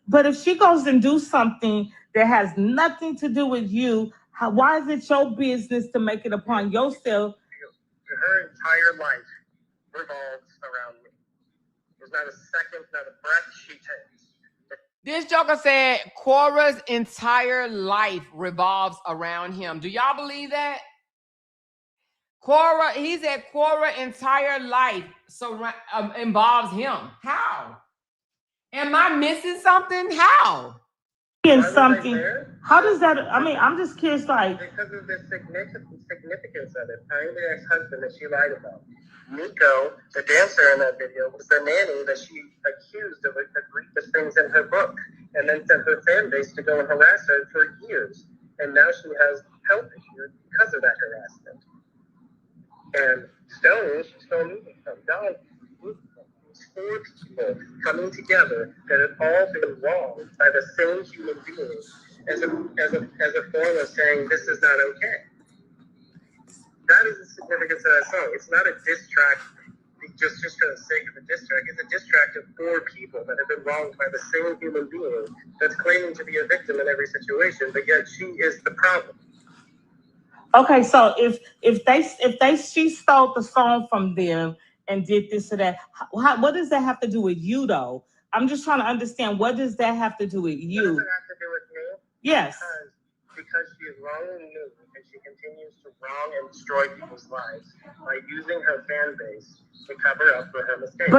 But if she goes and do something that has nothing to do with you, why is it your business to make it upon yourself? Her entire life revolves around me. There's not a second, not a breath she takes. This joker said Cora's entire life revolves around him. Do y'all believe that? He said Cora's entire life involves him. How? Am I missing something? How? Something. How does that? I mean, I'm just curious. Like, because of the significance of it. I'm the ex-husband that she lied about. Nico, the dancer in that video, was the nanny that she accused of egregious things in her book, and then sent her fan base to go and harass her for years. And now she has health issues because of that harassment. And Stone moving from God. 4 people coming together that have all been wronged by the same human being as a form of saying this is not okay. That is the significance of that song. It's not a diss track just for the sake of a diss track. It's a diss track of 4 people that have been wronged by the same human being that's claiming to be a victim in every situation, but yet she is the problem. Okay, so if she stole the song from them and did this or that, what does that have to do with you, though? I'm just trying to understand, what does that have to do with you? What does it have to do with me? Yes. Because she is wrong and new, and she continues to wrong and destroy people's lives by using her fan base to cover up for her mistakes.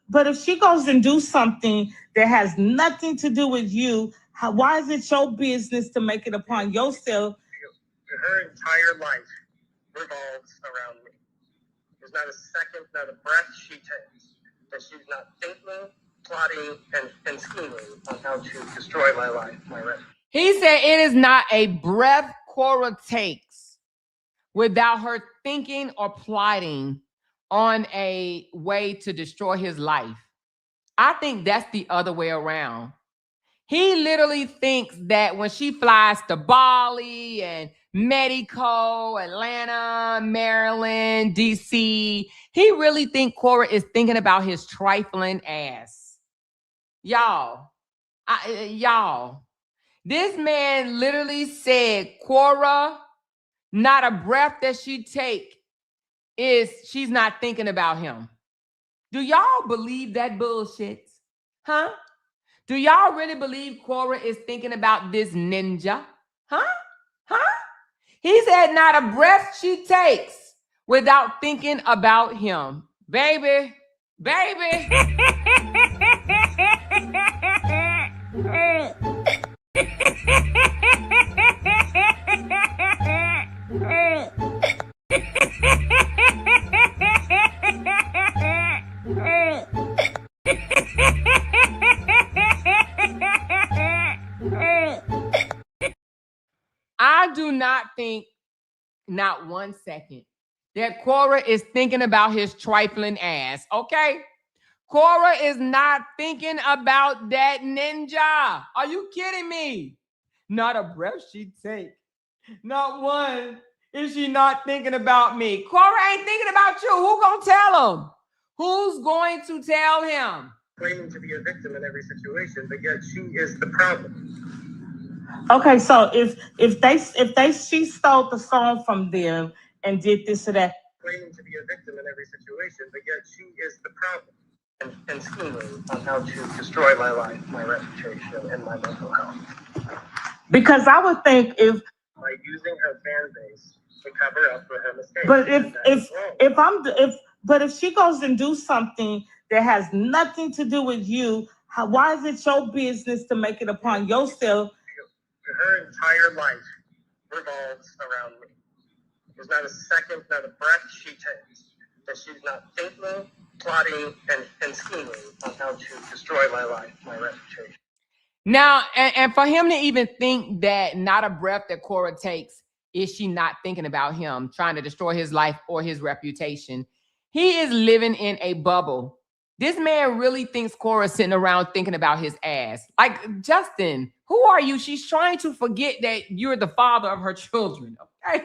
But if she goes and do something that has nothing to do with you, why is it your business to make it upon yourself? Her entire life revolves around me. There's not a second, not a breath she takes that she's not thinking, plotting, and scheming on how to destroy my life, my record. He said it is not a breath Cora takes without her thinking or plotting on a way to destroy his life. I think that's the other way around. He literally thinks that when she flies to Bali and Mexico, Atlanta, Maryland, DC, he really think Cora is thinking about his trifling ass. Y'all, this man literally said, Cora, not a breath that she take is she's not thinking about him. Do y'all believe that bullshit? Huh? Do y'all really believe Cora is thinking about this ninja? Huh? He said not a breath she takes without thinking about him. Baby. not think, not 1 second, that Cora is thinking about his trifling ass, okay? Cora is not thinking about that ninja. Are you kidding me? Not a breath she'd take. Not one is she not thinking about me. Cora ain't thinking about you. Who gonna tell him? Who's going to tell him? Claiming to be a victim in every situation, but yet she is the problem. Okay, so if she stole the song from them and did this or that. Claiming to be a victim in every situation, but yet she is the problem. And scheming on how to destroy my life, my reputation, and my mental health. Because I would think if by using her fan base to cover up for her mistakes. But if she goes and do something that has nothing to do with you, why is it your business to make it upon yourself? Her entire life revolves around me. There's not a second, not a breath she takes that she's not thinking, plotting, and scheming on how to destroy my life, my reputation. Now, and for him to even think that not a breath that Cora takes is she not thinking about him, trying to destroy his life or his reputation. He is living in a bubble. This man really thinks Cora's sitting around thinking about his ass. Like, Justin, who are you? She's trying to forget that you're the father of her children, okay?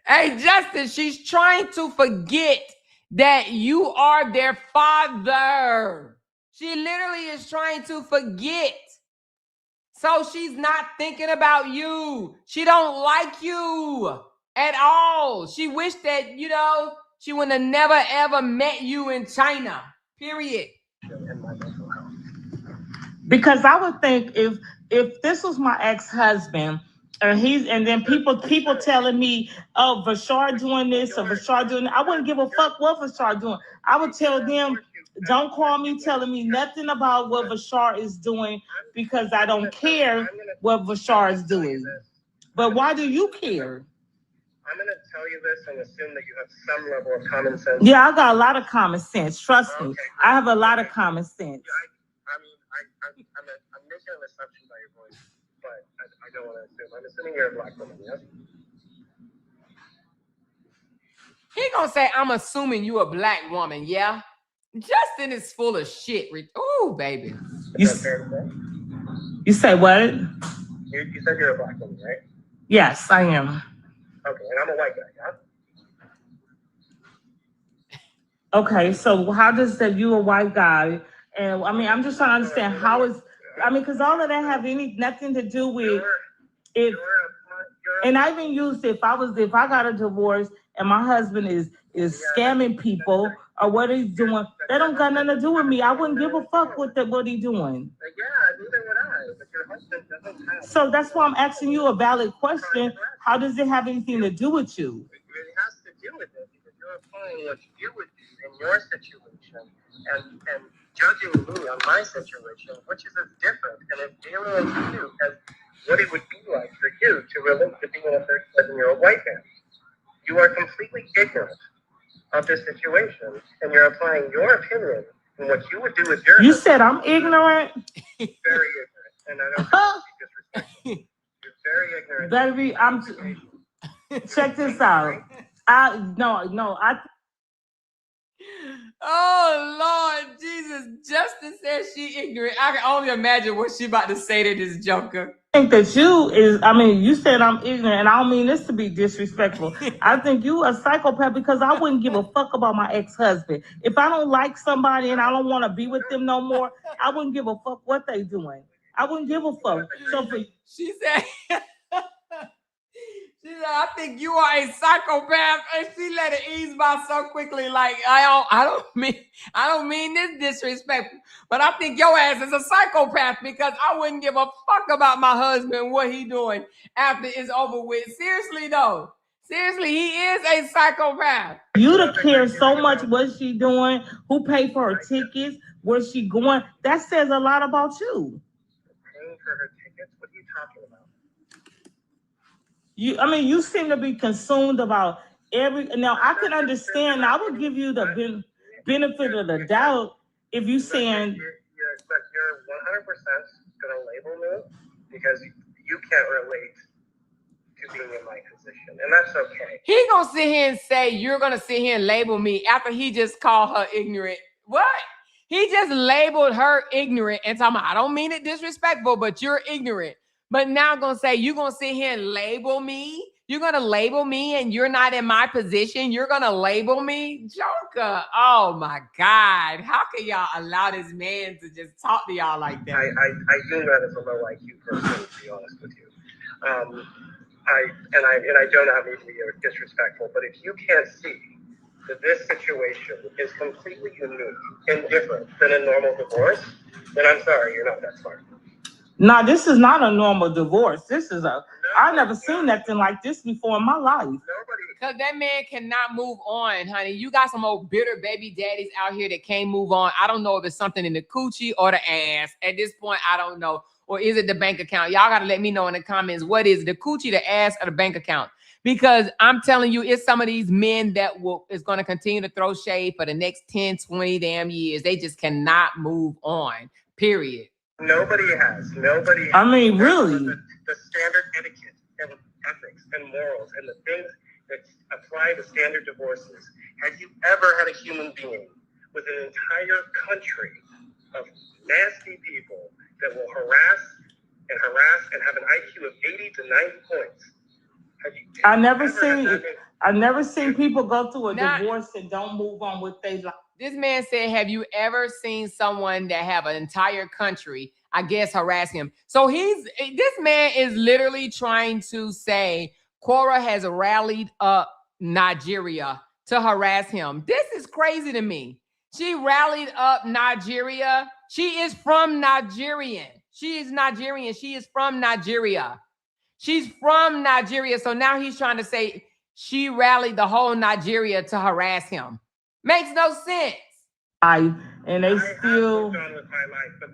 Hey, Justin, she's trying to forget that you are their father. She literally is trying to forget. So she's not thinking about you. She don't like you at all. She wished that, she would have never, ever met you in China, period. Because I would think if this was my ex-husband, and then people telling me, oh, Vashar doing this or Vashar doing that, I wouldn't give a fuck what Vashar doing. I would tell them, don't call me telling me nothing about what Vashar is doing because I don't care what Vashar is doing. But why do you care? I'm going to tell you this and assume that you have some level of common sense. Yeah, I got a lot of common sense. Trust me. I have a lot of common sense. I'm making an assumption by your voice, but I don't want to assume. I'm assuming you're a black woman, yes? He gonna say, I'm assuming you a black woman, yeah? Justin is full of shit. Ooh, baby. Is that fair to say? You say what? You said you're a black woman, right? Yes, I am. Okay, and I'm a white guy, yeah? Okay, so how does that you a white guy? And I mean, I'm just trying to understand how is, because all of that have nothing to do with if, and I even used if I got a divorce and my husband is scamming people or what he's doing, that don't got nothing to do with me. I wouldn't give a fuck what he's doing. Yeah, neither would I, but your husband doesn't have. So that's why I'm asking you a valid question. How does it have anything to do with you? It has to do with it because you're applying what you would do in your situation and judging me on my situation, which is as different and as alien to you as what it would be like for you to relate to being a 37-year-old white man. You are completely ignorant of this situation, and you're applying your opinion and what you would do with your. You said I'm ignorant. Very ignorant, and I don't think it's disrespectful. You're very ignorant. Baby, check this out. Oh, Lord Jesus. Justin says she ignorant. I can only imagine what she about to say to this joker. I think that you said I'm ignorant, and I don't mean this to be disrespectful. I think you a psychopath because I wouldn't give a fuck about my ex-husband. If I don't like somebody and I don't want to be with them no more, I wouldn't give a fuck what they doing. I wouldn't give a fuck. So she said, I think you are a psychopath, and she let it ease by so quickly. Like I don't mean this disrespectful, but I think your ass is a psychopath because I wouldn't give a fuck about my husband, what he doing after it's over with. Seriously though, he is a psychopath. You to care so much what she doing, who paid for her tickets, where she going. That says a lot about you. Paying for her tickets? What are you talking about? You seem to be consumed about now I can understand. I would give you the benefit of the doubt if you saying you're 100% gonna label me because you can't relate being in my position, and that's okay. He gonna sit here and say you're gonna sit here and label me after he just called her ignorant. What? He just labeled her ignorant and talking about, I don't mean it disrespectful, but you're ignorant. But now I'm gonna say you're gonna sit here and label me. You're gonna label me and you're not in my position. You're gonna label me, Joker. Oh my God. How can y'all allow this man to just talk to y'all like that? I do that as a low IQ person, to be honest with you. I do not mean to be disrespectful, but if you can't see that this situation is completely unique and different than a normal divorce, then I'm sorry, you're not that smart. No, this is not a normal divorce. This is I've never seen nothing like this before in my life. Because that man cannot move on, honey. You got some old bitter baby daddies out here that can't move on. I don't know if it's something in the coochie or the ass. At this point, I don't know. Or is it the bank account? Y'all got to let me know in the comments. What is it, the coochie, the ass, or the bank account? Because I'm telling you, it's some of these men that is going to continue to throw shade for the next 10, 20 damn years. They just cannot move on, period. Nobody has. I mean, really. The standard etiquette and ethics and morals and the things that apply to standard divorces. Have you ever had a human being with an entire country of nasty people that will harass and have an IQ of 80 to 90 points? I never seen people go through a divorce and don't move on with their life. This man said, have you ever seen someone that have an entire country, I guess, harass him? So this man is literally trying to say Cora has rallied up Nigeria to harass him. This is crazy to me. She rallied up Nigeria. She is from Nigerian. She is Nigerian. She is from Nigeria. She's from Nigeria. So now he's trying to say she rallied the whole Nigeria to harass him. Makes no sense. I have moved on with my life, but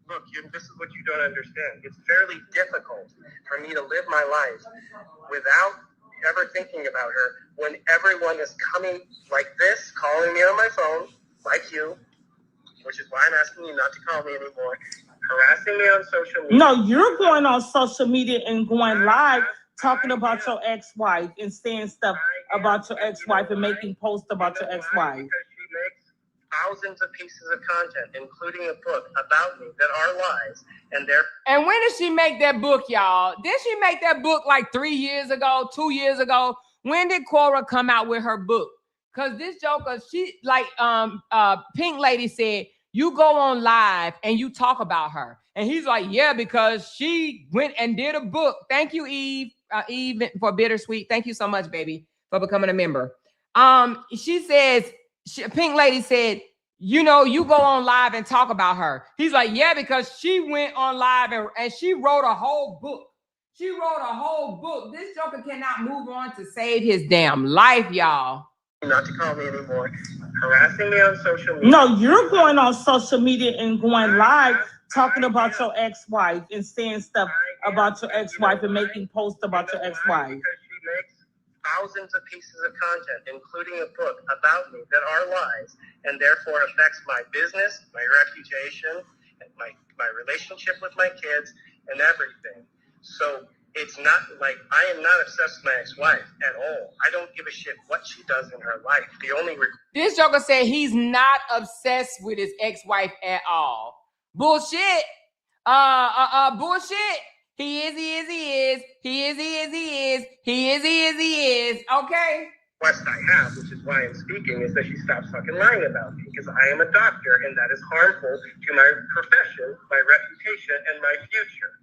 look, this is what you don't understand. It's fairly difficult for me to live my life without ever thinking about her when everyone is coming like this, calling me on my phone, like you, which is why I'm asking you not to call me anymore, harassing me on social media. No, you're going on social media and going live talking about your ex-wife and saying stuff about your ex-wife and making posts about your ex-wife. Because she makes thousands of pieces of content, including a book about me that are lies, and when did she make that book, y'all? Did she make that book like 3 years ago, 2 years ago? When did Cora come out with her book? Because this joker, she like Pink Lady said, you go on live and you talk about her. And he's like, yeah, because she went and did a book. Thank you, Eve. Eve for Bittersweet. Thank you so much, baby, for becoming a member. She says, Pink Lady said, you know, you go on live and talk about her. He's like, yeah, because she went on live and she wrote a whole book. She wrote a whole book. This joker cannot move on to save his damn life, y'all. Not to call me anymore. Harassing me on social media. No, you're going on social media and going live talking about your ex-wife and saying stuff about your ex-wife and making posts about your ex-wife. Because she makes thousands of pieces of content, including a book about me that are lies, and therefore affects my business, my reputation, and my relationship with my kids, and everything. So it's not like I am not obsessed with my ex-wife at all. I don't give a shit what she does in her life. This joker said he's not obsessed with his ex-wife at all. Bullshit. Bullshit. He is. Okay. Quest I have, which is why I'm speaking, is that she stops fucking lying about me, because I am a doctor and that is harmful to my profession, my reputation, and my future.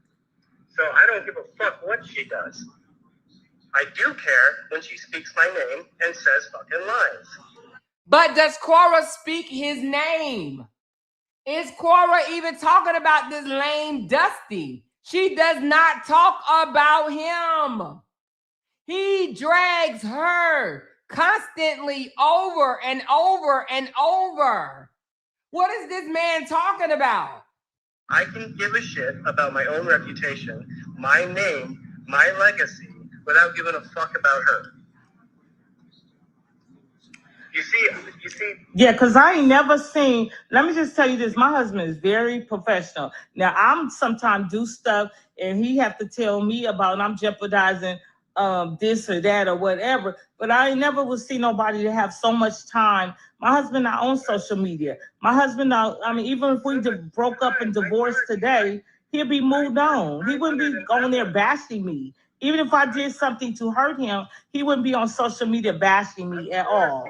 So I don't give a fuck what she does. I do care when she speaks my name and says fucking lies. But does Cora speak his name? Is Cora even talking about this lame Dusty? She does not talk about him. He drags her constantly over and over and over. What is this man talking about? I can give a shit about my own reputation, my name, my legacy, without giving a fuck about her. You see. Yeah, because I ain't never seen, let me just tell you this, my husband is very professional. Now, I'm sometimes do stuff and he have to tell me about, and I'm jeopardizing this or that or whatever. But I never would see nobody to have so much time. My husband not on social media. My husband not, I mean, even if we broke up and divorced today, he'll be moved on. He wouldn't be going there bashing me. Even if I did something to hurt him, he wouldn't be on social media bashing me at all.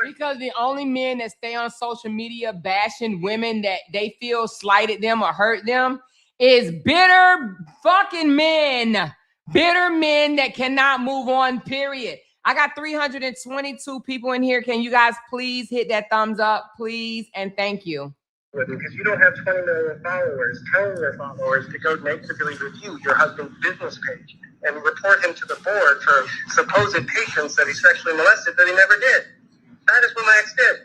Because the only men that stay on social media bashing women that they feel slighted them or hurt them is bitter fucking men. Bitter men that cannot move on, period. I got 322 people in here. Can you guys please hit that thumbs up, please? And thank you. Because you don't have 20 million followers telling your followers to go negatively review your husband's business page and report him to the board for supposed patients that he sexually molested that he never did. That is what my ex did.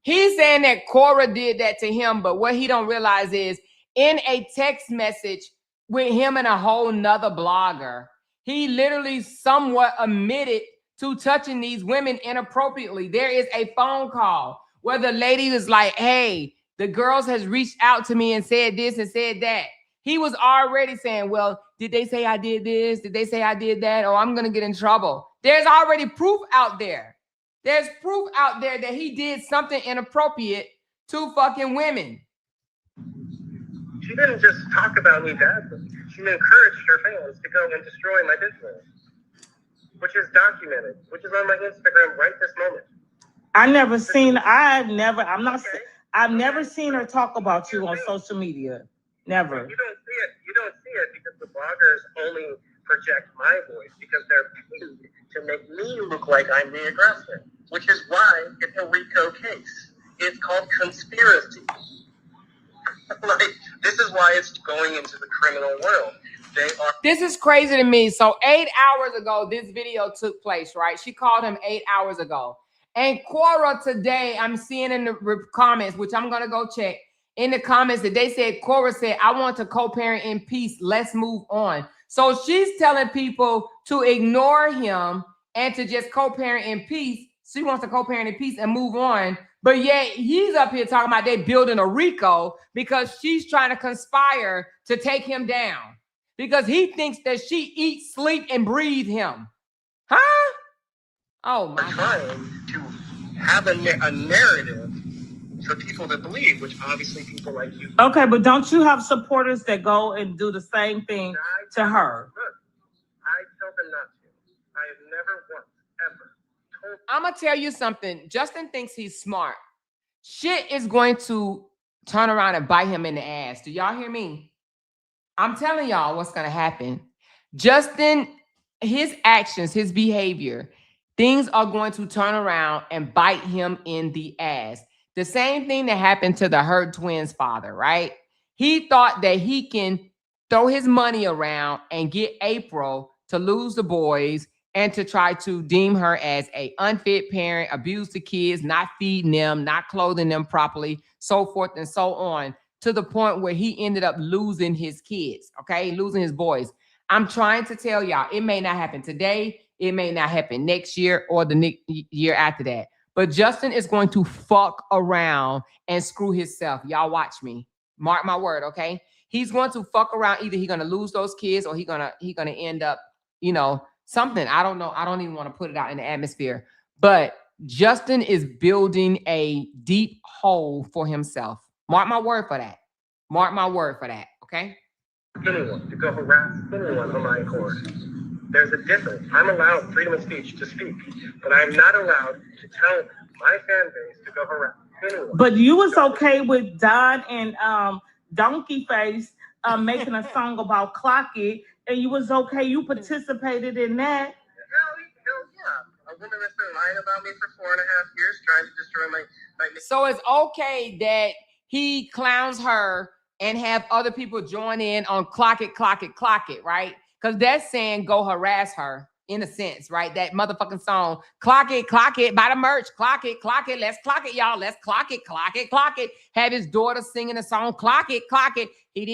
He's saying that Cora did that to him, but what he don't realize is in a text message with him and a whole nother blogger, he literally somewhat admitted to touching these women inappropriately. There is a phone call where the lady was like, hey, the girls has reached out to me and said this and said that. He was already saying, well, did they say I did this? Did they say I did that? Oh, I'm going to get in trouble. There's already proof out there. There's proof out there that he did something inappropriate to fucking women. She didn't just talk about me badly. She encouraged her fans to go and destroy my business, which is documented, which is on my Instagram right this moment. I've never seen her talk about you on social media. Never. You don't see it. You don't see it because the bloggers only project my voice because they're paid to make me look like I'm the aggressor, which is why it's a RICO case. It's called conspiracy. Like, this is why it's going into the criminal world. This is crazy to me. So 8 hours ago, this video took place, right? She called him 8 hours ago. And Cora today, I'm seeing in the comments, which I'm going to go check, in the comments that they said, Cora said, I want to co-parent in peace. Let's move on. So she's telling people to ignore him and to just co-parent in peace. She wants to co-parent in peace and move on. But yet he's up here talking about they building a RICO because she's trying to conspire to take him down because he thinks that she eats, sleep, and breathe him. Huh? Oh my God. Trying to have a narrative for people to believe, which obviously people like you. Okay, but don't you have supporters that go and do the same thing to her? Look, I tell them not to. I have never once, ever told. I'm going to tell you something. Justin thinks he's smart. Shit is going to turn around and bite him in the ass. Do y'all hear me? I'm telling y'all what's going to happen. Justin, his actions, his behavior, things are going to turn around and bite him in the ass. The same thing that happened to the Hurt twins' father, right? He thought that he can throw his money around and get April to lose the boys and to try to deem her as an unfit parent, abuse the kids, not feeding them, not clothing them properly, so forth and so on, to the point where he ended up losing his kids, okay? Losing his boys. I'm trying to tell y'all, it may not happen today. It may not happen next year or the year after that. But Justin is going to fuck around and screw himself. Y'all watch me. Mark my word, okay? He's going to fuck around. Either he's going to lose those kids or he's gonna end up, you know, something. I don't know. I don't even want to put it out in the atmosphere. But Justin is building a deep hole for himself. Mark my word for that. Mark my word for that, okay? Anyone to go harass anyone on my accord. There's a difference. I'm allowed freedom of speech to speak, but I'm not allowed to tell my fan base to go harass anyone. But you was okay with Don and Donkey Face making a song about Clock It, and you was okay. You participated in that. Hell yeah. A woman that's been lying about me for 4.5 years, trying to destroy my. So it's okay that he clowns her and have other people join in on Clock It, Clock It, Clock It, right? Because that's saying go harass her in a sense, right? That motherfucking song, Clock It, buy the merch, Clock It, let's clock it, y'all, let's clock it, clock it. Have his daughter singing the song, Clock It. He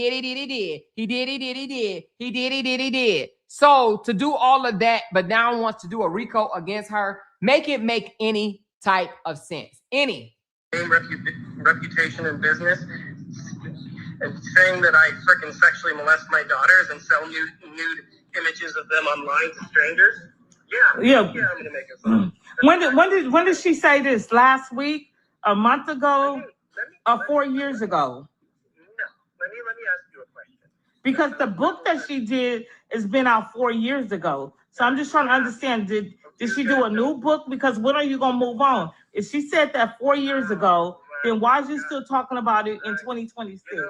did. So to do all of that, but now wants to do a RICO against her, make it make any type of sense. Any. Reputation in business and saying that I freaking sexually molest my daughters and sell nude images of them online to strangers, Yeah. I'm gonna make a phone. When did she say this? Last week? A month ago? Let me- Or 4 years ago? No. Let me ask you a question. Because the book that she did has been out 4 years ago. So I'm just trying to understand, did she do a new book? Because when are you gonna move on? If she said that 4 years ago, then why is you still talking about it in 2026? You know,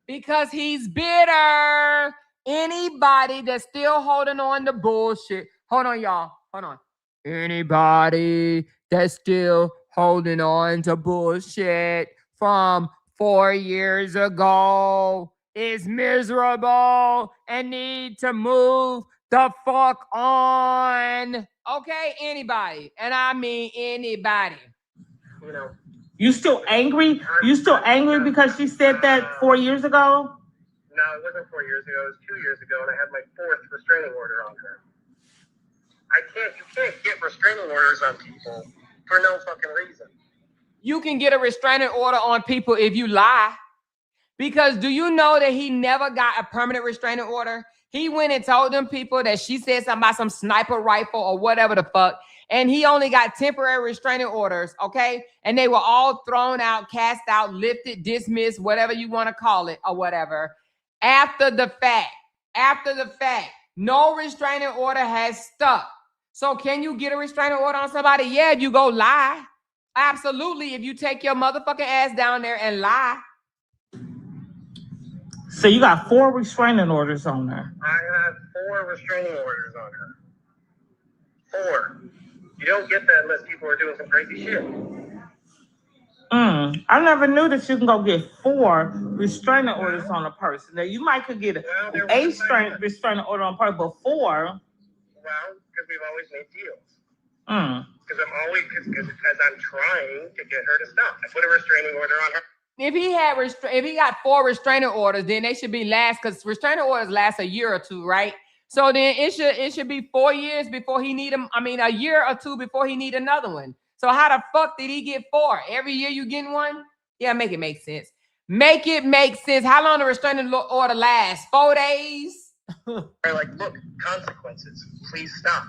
Because he's bitter. Anybody that's still holding on to bullshit. Hold on, y'all. Hold on. Anybody that's still holding on to bullshit from 4 years ago is miserable and need to move the fuck on. Okay, anybody. And I mean anybody. you know, You still angry? You still angry because she said that 4 years ago? no, it wasn't 4 years ago. It was 2 years ago, and I had my 4th restraining order on her. You can't get restraining orders on people for no fucking reason. You can get a restraining order on people if you lie. Because do you know that he never got a permanent restraining order? He went and told them people that she said something about some sniper rifle or whatever the fuck. And he only got temporary restraining orders, okay? And they were all thrown out, cast out, lifted, dismissed, whatever you want to call it or whatever. After the fact, no restraining order has stuck. So can you get a restraining order on somebody? Yeah, if you go lie. Absolutely. If you take your motherfucking ass down there and lie. So you got 4 restraining orders on her. I have 4 restraining orders on her. 4. You don't get that unless people are doing some crazy shit. I never knew that you can go get 4 restraining orders on a person. Now you might could get a restraining order on a person, but 4. Well, because we've always made deals. Because I'm trying to get her to stop. I put a restraining order on her. If he got 4 restraining orders, then they should be last, because restraining orders last a year or 2, right? So then it should be 4 years before he need them. I mean, a year or 2 before he need another one. So how the fuck did he get 4? Every year you getting one? Yeah, make it make sense. Make it make sense. How long the restraining order last? 4 days? They're like, look, consequences. Please stop.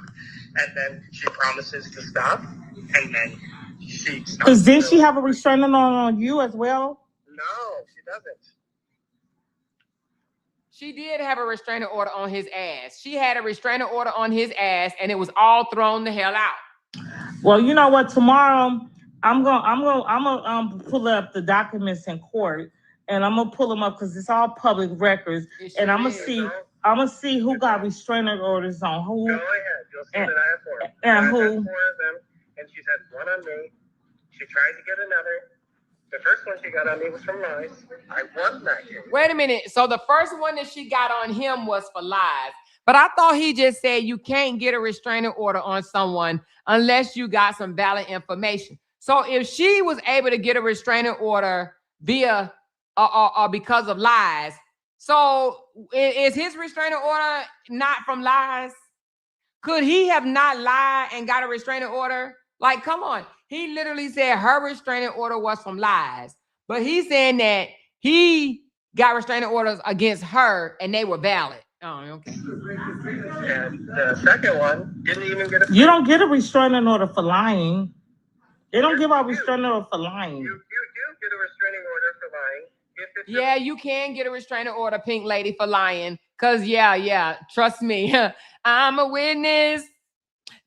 And then she promises to stop, and then she stops. Because did she have a restraining order on you as well? No, she doesn't. She did have a restraining order on his ass. She had a restraining order on his ass, and it was all thrown the hell out. Well, you know what? Tomorrow, I'm gonna pull up the documents in court, and I'm gonna pull them up because it's all public records, and I'm gonna see who got restraining orders on who. Go ahead. You'll see that I have 4. And I who? had 4 of them, and she's had 1 on me. She tried to get another. The first one she got on me was from lies. I won that case. Wait a minute. So the first one that she got on him was for lies. But I thought he just said you can't get a restraining order on someone unless you got some valid information. So if she was able to get a restraining order via or because of lies, so is his restraining order not from lies? Could he have not lied and got a restraining order? Like, come on. He literally said her restraining order was from lies. But he's saying that he got restraining orders against her and they were valid. Oh, okay. And the second one didn't even get a... You don't get a restraining order for lying. They don't give out restraining order for lying. You do get a restraining order for lying. Yeah, you can get a restraining order, Pink Lady, for lying. Because, yeah, trust me. I'm a witness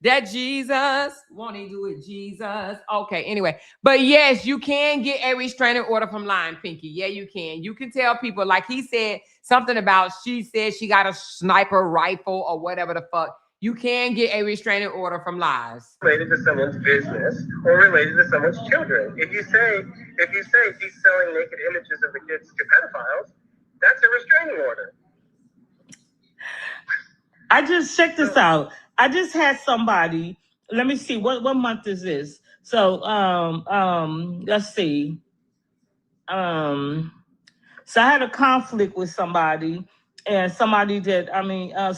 that Jesus, won't he do it, Jesus? Okay, anyway. But yes, you can get a restraining order from lying, Pinky. Yeah, you can. You can tell people, like he said, something about she said she got a sniper rifle or whatever the fuck. You can get a restraining order from lies. Related to someone's business or related to someone's children. If you say he's selling naked images of the kids to pedophiles, that's a restraining order. I just checked this out. I just had somebody. Let me see what month is this. So let's see. So I had a conflict with somebody, and somebody that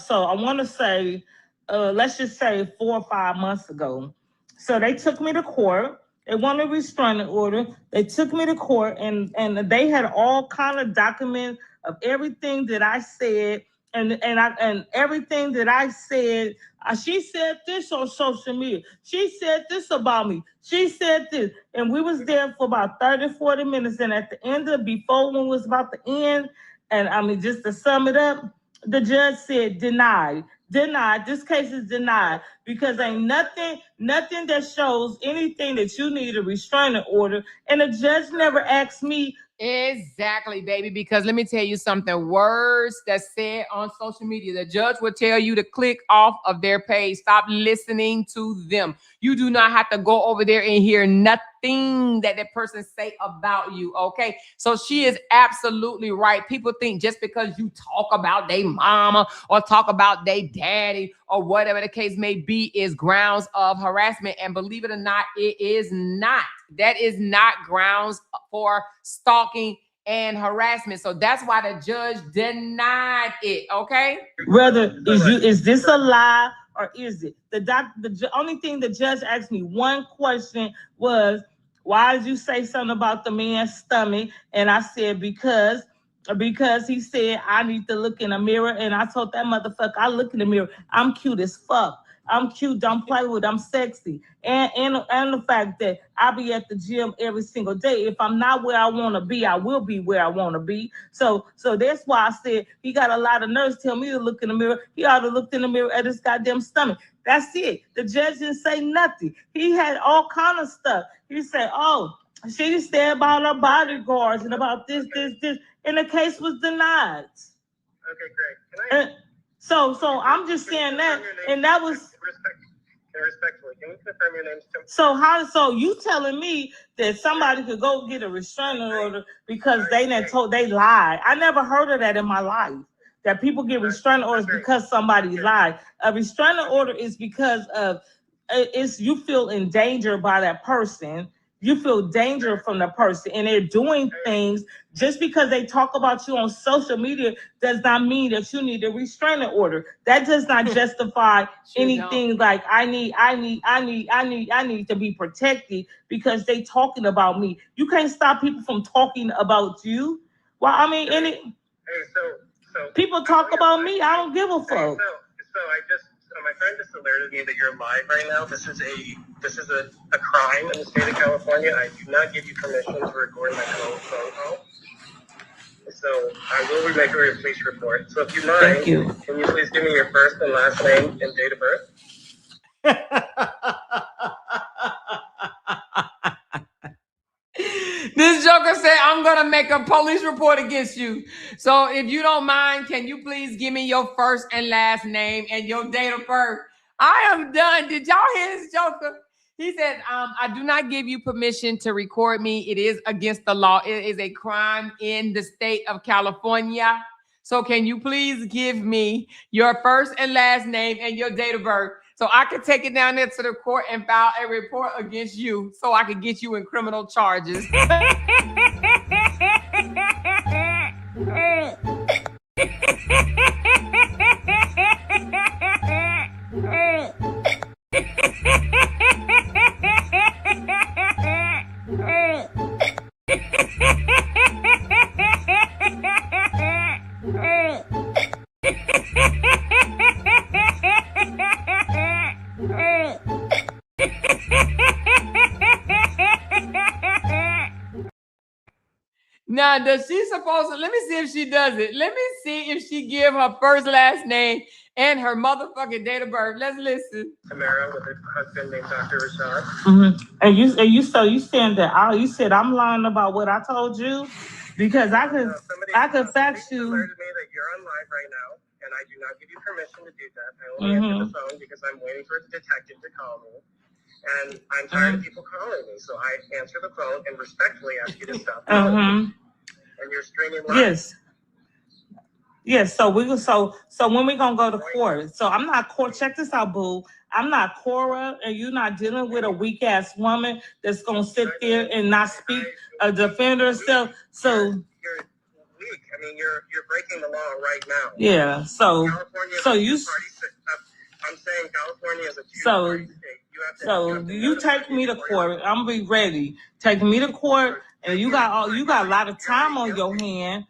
so I want to say, let's just say 4 or 5 months ago. So they took me to court. They wanted a restraining order. They took me to court, and they had all kind of documents of everything that I said and everything that I said, she said this on social media. She said this about me. She said this. And we was there for about 30, 40 minutes. And at the end before when it was about to end, and I mean, just to sum it up, the judge said denied. Denied. This case is denied because ain't nothing that shows anything that you need a restraining order. And the judge never asked me. Exactly, baby, because let me tell you something. Words that's said on social media, the judge will tell you to click off of their page. Stop listening to them. You do not have to go over there and hear nothing that person say about you, okay? So she is absolutely right. People think just because you talk about their mama or talk about their daddy or whatever the case may be is grounds of harassment. And believe it or not, it is not. That is not grounds for stalking and harassment. So that's why the judge denied it, okay? Whether is this a lie or is it? The only thing the judge asked me one question was, why did you say something about the man's stomach? And I said, because he said I need to look in a mirror. And I told that motherfucker, I look in the mirror. I'm cute as fuck. I'm cute. Don't play with it. I'm sexy. And the fact that I be at the gym every single day. If I'm not where I want to be, I will be where I want to be. So that's why I said he got a lot of nerves tell me to look in the mirror. He ought to look in the mirror at his goddamn stomach. That's it. The judge didn't say nothing. He had all kind of stuff. He said, oh, she said about her bodyguards and about this. And the case was denied. Okay, great. So I'm just saying that, and that was respectfully. Can you confirm your name? So you telling me that somebody could go get a restraining order because they lied? I never heard of that in my life. That people get restraining orders because somebody lied. A restraining order is because of you feel endangered by that person. You feel danger from the person, and they're doing things. Just because they talk about you on social media does not mean that you need a restraining order. That does not justify anything like I need to be protected because they talking about me. You can't stop people from talking about you. Well, I mean, so people talk about me. I don't give a fuck. So my friend just alerted me that you're live right now. This is a crime in the state of California. I do not give you permission to record my phone call. So I will make a police report. So if you mind, can you please give me your first and last name and date of birth? This joker said, I'm going to make a police report against you. So if you don't mind, can you please give me your first and last name and your date of birth? I am done. Did y'all hear this joker? He said, I do not give you permission to record me. It is against the law. It is a crime in the state of California. So can you please give me your first and last name and your date of birth so I can take it down there to the court and file a report against you so I can get you in criminal charges? Now, does she supposed to? Let me see if she does it. Let me see if she give her first, last name, and her motherfucking date of birth. Let's listen. Tamara with her husband named Dr. Rashad. Mm-hmm. And you saying that you said I'm lying about what I told you because I could fax you. Alerted me that you're on live right now, and I do not give you permission to do that. I only answer the phone because I'm waiting for the detective to call me. And I'm tired of people calling me, so I answer the phone and respectfully ask you to stop. And you're streaming live. Yes. So when we gonna go to court? So I'm not court. Check this out, boo. I'm not Cora, and you're not dealing with a weak ass woman that's gonna sit there and not speak, defend herself. So you're weak. I mean, you're breaking the law right now. Yeah. I'm saying California is a two-party state. So you take me to court. I'm gonna be ready. Take me to court, and you got a lot of time on your hand.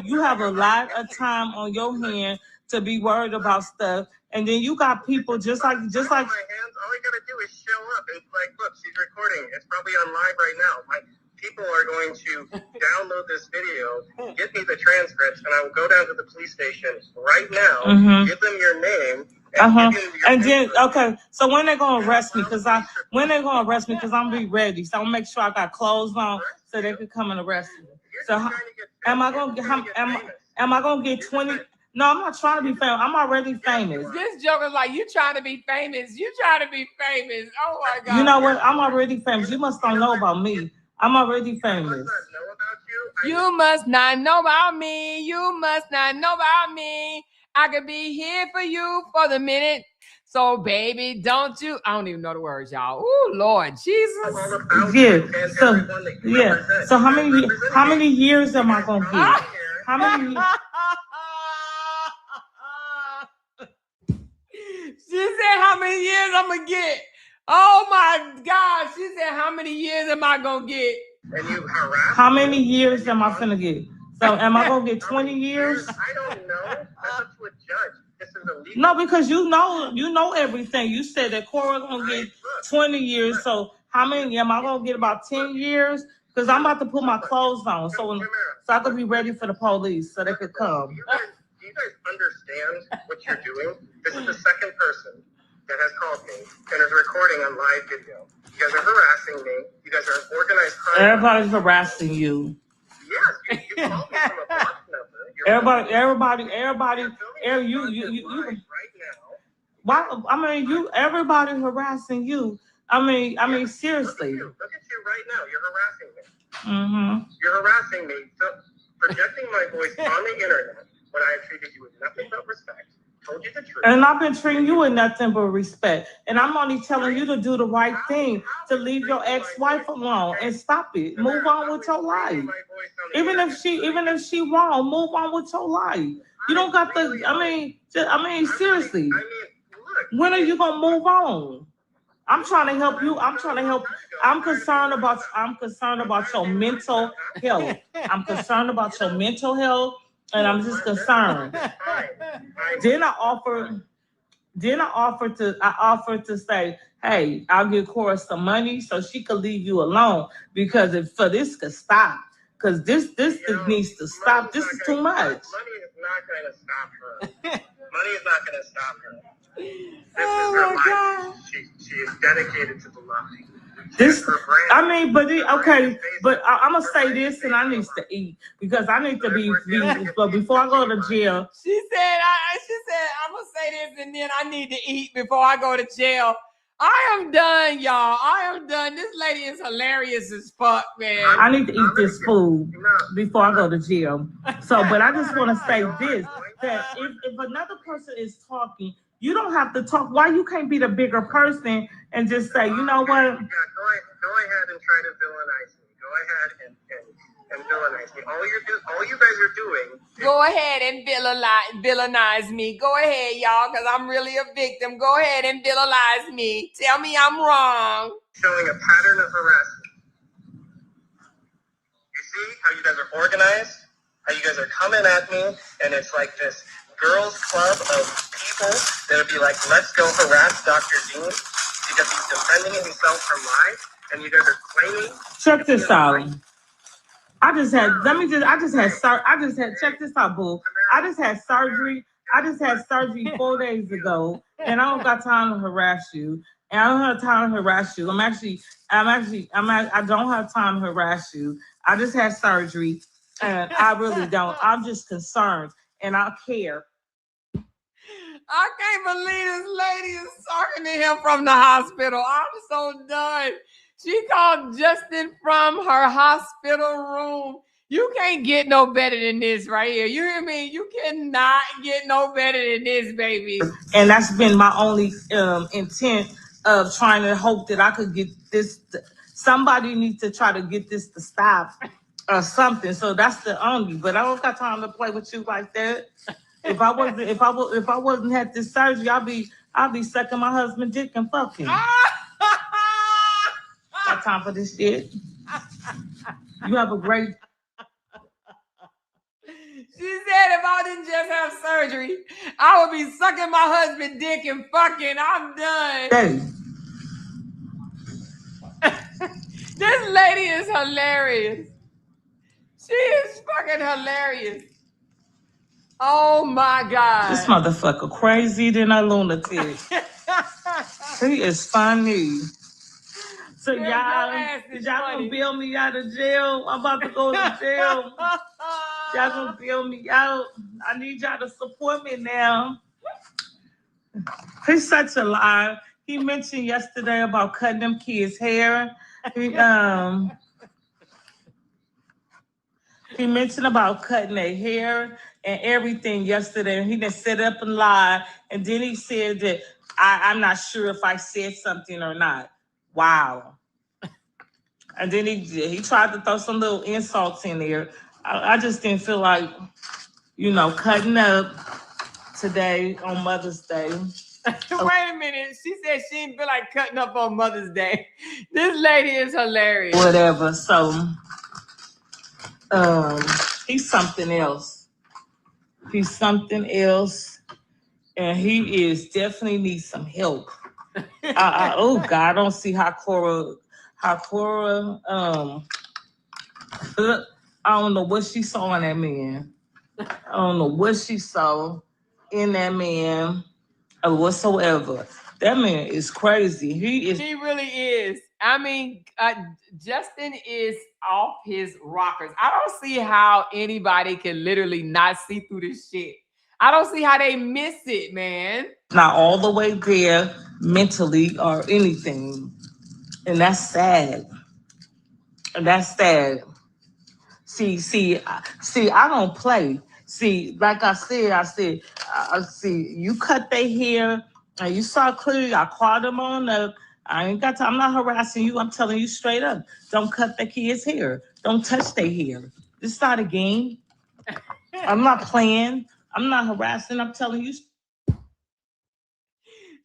You have a lot of time on your hand to be worried about stuff. And then you got people just like my hands, all I gotta do is show up. It's like, look, she's recording. It's probably on live right now. People are going to download this video, get me the transcripts, and I will go down to the police station right now, give them your name, and give them your and then input. okay, so when they gonna arrest me? Because I'm gonna be ready. So I'm gonna make sure I got clothes on so they can come and arrest me. So am I gonna get 20? No, I'm not trying to be famous. I'm already famous. This joke is like, you trying to be famous. You trying to be famous. Oh my God. You know what? I'm already famous. You must don't know about me. I'm already famous. You must not know about me. You must not know about me. I could be here for you for the minute. So, baby, don't you? I don't even know the words, y'all. Oh, Lord Jesus. Yeah. So how many years am I gonna get? How many? She said, how many years I'm gonna get? Oh my God. She said, how many years am I gonna get? And you harass How many years am I finna get? So am I gonna get 20 years? I don't know. That's up to a judge. This is illegal. No, because you know everything. You said that Cora gonna get 20 years. So how many am I gonna get? About 10 years? Because I'm about to put my clothes on, so I could be ready for the police so they could come. Do you guys understand what you're doing? This is the second person that has called me and is recording on live video. You guys are harassing me. You guys are organized crime. Everybody's harassing you. Yes, you called me from a box number. Everybody, you. Right now. Why? I mean, everybody harassing you. I mean, seriously. Look at you right now. You're harassing me. Mm-hmm. You're harassing me. So projecting my voice on the internet when I have treated you with nothing but respect. Told you the truth. And I've been treating you with nothing but respect. And I'm only telling you to do the right thing, to leave your ex-wife alone and stop it. Move on with your life. Even if she wrong, move on with your life. You don't got to. I mean, seriously. When are you gonna move on? I'm trying to help you. I'm concerned about your mental health. I'm concerned about your mental health. And I'm just concerned. Then I offered to say, hey, I'll give Cora some money so she could leave you alone because for this could stop. Because this needs to stop. This is too much. Money is not going to stop her. Money is not going to stop her. This is her life. She is dedicated to the lie. I'm gonna say this, and I need to eat because I need to be. But before I go to jail, she said, I'm gonna say this, and then I need to eat before I go to jail. I am done, y'all. I am done. This lady is hilarious as fuck, man. I need to eat this food before I go to jail. So, but I just want to say this: that if another person is talking, you don't have to talk. Why you can't be the bigger person and just say, you know what? Yeah, go ahead and try to villainize me. Go ahead and villainize me. All you guys are doing. Go ahead and villainize me. Go ahead, y'all, because I'm really a victim. Go ahead and villainize me. Tell me I'm wrong. Showing a pattern of harassment. You see how you guys are organized? How you guys are coming at me, and it's like this girls' club of people that would be like, let's go harass Dr. Dean because he's defending himself from lies, and you guys are claiming. Check this out. Check this out, boo. I just had surgery 4 days ago, and I don't got time to harass you. And I don't have time to harass you. I don't have time to harass you. I just had surgery, and I really don't. I'm just concerned, and I care. I can't believe this lady is talking to him from the hospital. I'm so done. She called Justin from her hospital room. You can't get no better than this right here. You hear me? You cannot get no better than this, baby. And that's been my only intent of trying to hope that I could get this. Somebody needs to try to get this to stop or something. So that's the only. But I don't got time to play with you like that. If I wasn't had this surgery, I'll be sucking my husband's dick and fucking. Got time for this shit. You have a great. She said, if I didn't just have surgery, I would be sucking my husband's dick and fucking. I'm done. Hey. This lady is hilarious. She is fucking hilarious. Oh my God. This motherfucker crazy than a lunatic. She is funny. So Girl, your y'all, ass is y'all funny. gonna bail me out of jail? I'm about to go to jail. Y'all gonna bail me out? I need y'all to support me now. He's such a lie. He mentioned yesterday about cutting them kids' hair. He mentioned about cutting their hair and everything yesterday. And he done set up and lied. And then he said that I'm not sure if I said something or not. Wow. And then he tried to throw some little insults in there. I just didn't feel like, cutting up today on Mother's Day. Wait a minute. She said she didn't feel like cutting up on Mother's Day. This lady is hilarious. Whatever. So, he's something else. He's something else. And he definitely needs some help. Oh God, I don't see how Cora, I don't know what she saw in that man. I don't know what she saw in that man or whatsoever. That man is crazy. He really is. I mean, Justin is off his rockers. I don't see how anybody can literally not see through this shit. I don't see how they miss it, man. Not all the way there mentally or anything. And that's sad. See, I don't play. See, like I said, you cut their hair and you saw clearly, I called them on up. I ain't got time. I'm not harassing you. I'm telling you straight up. Don't cut the kids' hair. Don't touch their hair. This is not a game. I'm not playing. I'm not harassing. I'm telling you.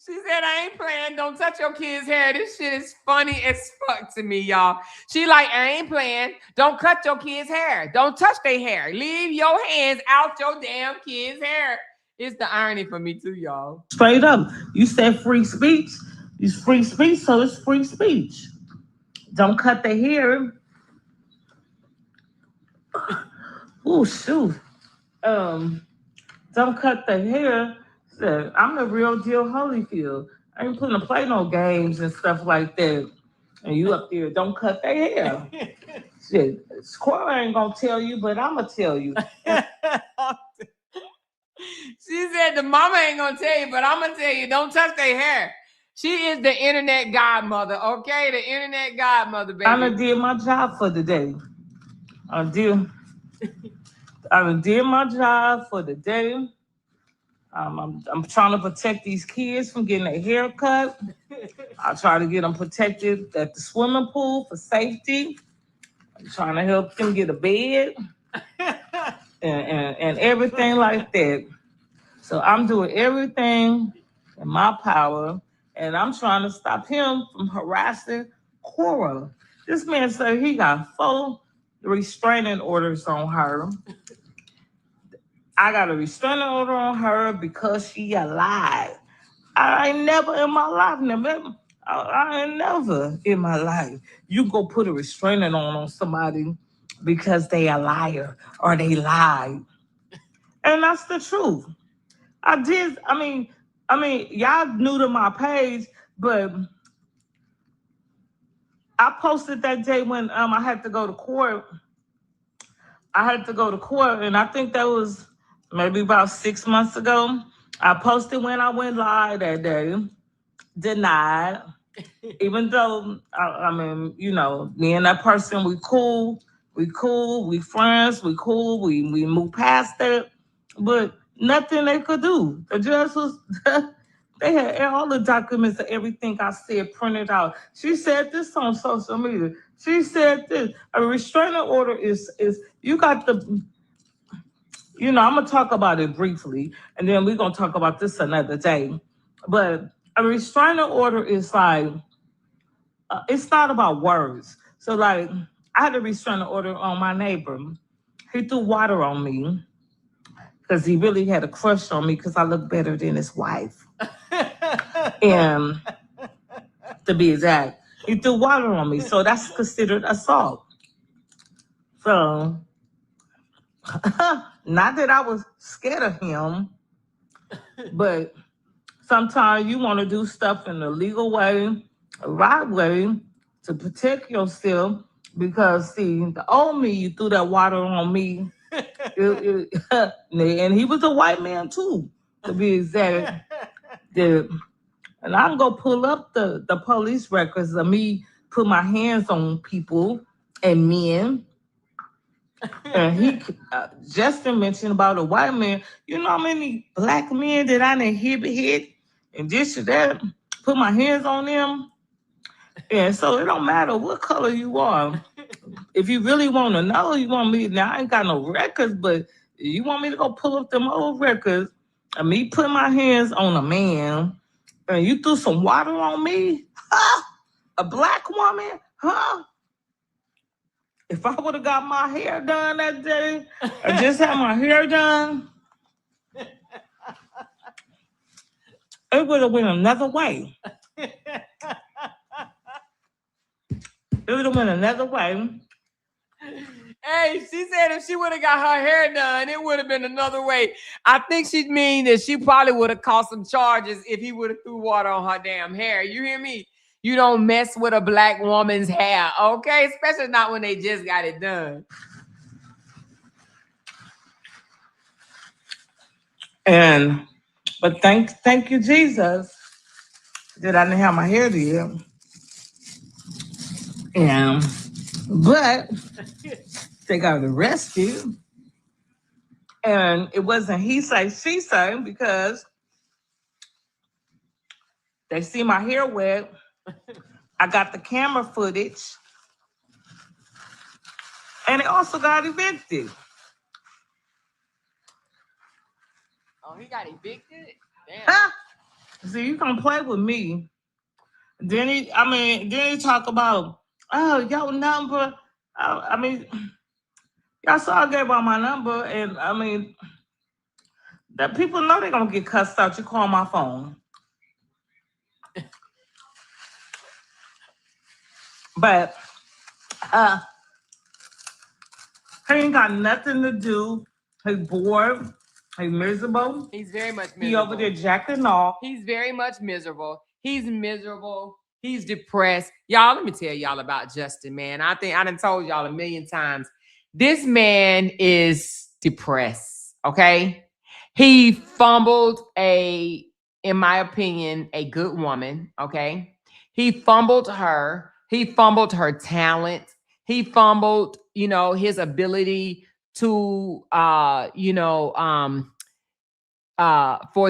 She said, I ain't playing. Don't touch your kids' hair. This shit is funny as fuck to me, y'all. She like, I ain't playing. Don't cut your kids' hair. Don't touch their hair. Leave your hands out your damn kids' hair. It's the irony for me too, y'all. Straight up. You said free speech. It's free speech, so it's free speech. Don't cut the hair. Oh, shoot. Don't cut the hair. I'm the real deal Holyfield. I ain't putting to play no games and stuff like that. And you up there, don't cut their hair. Shit, Squirrel ain't gonna tell you, but I'm gonna tell you. She said the mama ain't gonna tell you, but I'm gonna tell you, don't touch their hair. She is the internet godmother, okay? The internet godmother, baby. I done did my job for the day. I done did my job for the day. I'm trying to protect these kids from getting their hair cut. I try to get them protected at the swimming pool for safety. I'm trying to help them get a bed and everything like that. So I'm doing everything in my power, and I'm trying to stop him from harassing Cora. This man said he got 4 restraining orders on her. I got a restraining order on her because she lied. I ain't never in my life, I ain't never in my life. You go put a restraining order on somebody because they a liar or they lied. And that's the truth. I mean, y'all new to my page, but I posted that day when I had to go to court. And I think that was maybe about 6 months ago. I posted when I went live that day, denied. Even though, me and that person, we cool, we friends, we cool, we move past that. But nothing they could do. The judge was, they had all the documents and everything I said printed out. She said this on social media. She said this. A restraining order is you got the, I'm going to talk about it briefly, and then we're going to talk about this another day. But a restraining order is like, it's not about words. So, like, I had a restraining order on my neighbor. He threw water on me because he really had a crush on me because I look better than his wife. And to be exact, he threw water on me. So that's considered assault. So, not that I was scared of him, but sometimes you want to do stuff in a legal way, a right way, to protect yourself. Because, see, the old me, you threw that water on me. And he was a white man, too, to be exact. And I'm going to pull up the police records of me put my hands on people and men. And Justin mentioned about a white man. You know how many black men that I done hit and this or that, put my hands on them? And so it don't matter what color you are. If you really want to know, you want me, now I ain't got no records, but you want me to go pull up them old records and me put my hands on a man and you threw some water on me? Huh? A black woman? Huh? If I would have got my hair done that day, I just had my hair done, it would have went another way. It would have went another way. Hey, she said if she would have got her hair done, it would have been another way. I think she'd mean that she probably would have caught some charges if he would have threw water on her damn hair. You hear me? You don't mess with a black woman's hair, okay? Especially not when they just got it done. But thank you, Jesus, that I didn't have my hair did. But they got arrested. And it wasn't he say, she say, because they see my hair wet. I got the camera footage. And they also got evicted. Oh, he got evicted? Damn. Huh? See, you gonna play with me. Then he talk about, oh, your number. Y'all saw I gave out my number, and that people know they're gonna get cussed out. You call my phone. But he ain't got nothing to do. He's bored. He's miserable. He's very much miserable. He over there jacking off. He's very much miserable. He's miserable. He's depressed. Y'all, let me tell y'all about Justin, man. I think I done told y'all a million times. This man is depressed, okay? He fumbled in my opinion, a good woman, okay? He fumbled her. He fumbled her talent. He fumbled, his ability to, for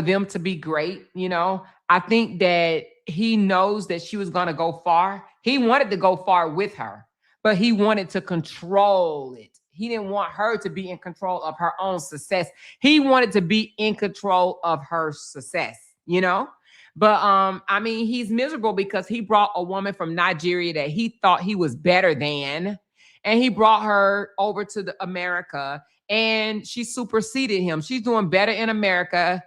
them to be great. I think that he knows that she was going to go far. He wanted to go far with her, but he wanted to control it. He didn't want her to be in control of her own success. He wanted to be in control of her success, But he's miserable because he brought a woman from Nigeria that he thought he was better than, and he brought her over to America, and she superseded him. She's doing better in America,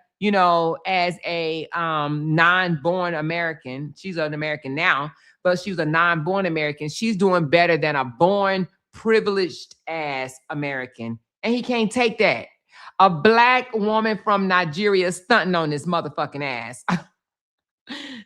as a non-born American. She's an American now, but she was a non-born American. She's doing better than a born privileged ass American, and he can't take that. A black woman from Nigeria stunting on this motherfucking ass.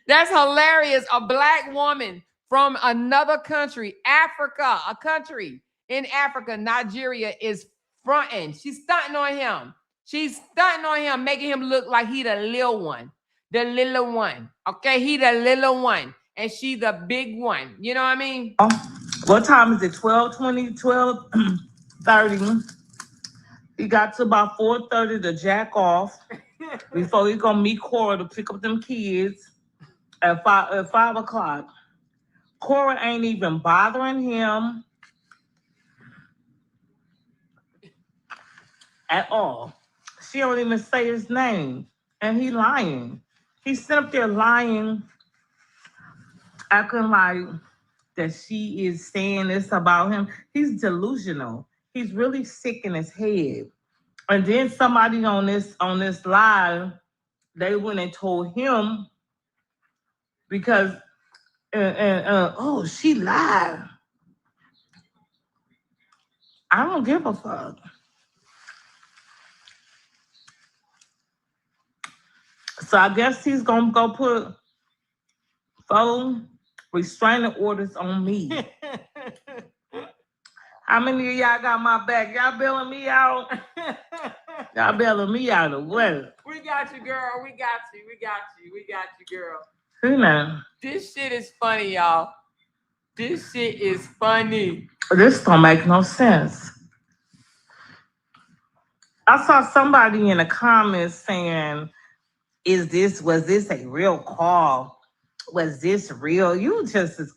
That's hilarious. A black woman from another country, Africa, a country in Africa, Nigeria, is fronting. She's stunting on him. She's stunting on him, making him look like he the little one. The little one. Okay, he the little one. And she the big one. You know what I mean? What time is it? 12:20, 12:30. He got to about 4:30 to jack off before he gonna meet Cora to pick up them kids at 5 o'clock. Cora ain't even bothering him at all. She don't even say his name. And he lying. He's sitting up there lying, acting like that she is saying this about him. He's delusional. He's really sick in his head. And then somebody on this live, they went and told him because oh, she lied. I don't give a fuck. So I guess he's gonna go put 4 restraining orders on me. How many of y'all got my back? Y'all bailing me out? Y'all bailing me out of what? We got you, girl. We got you. We got you. We got you, girl. Who know? This shit is funny, y'all. This shit is funny. This don't make no sense. I saw somebody in the comments saying, was this a real call? Was this real? You just as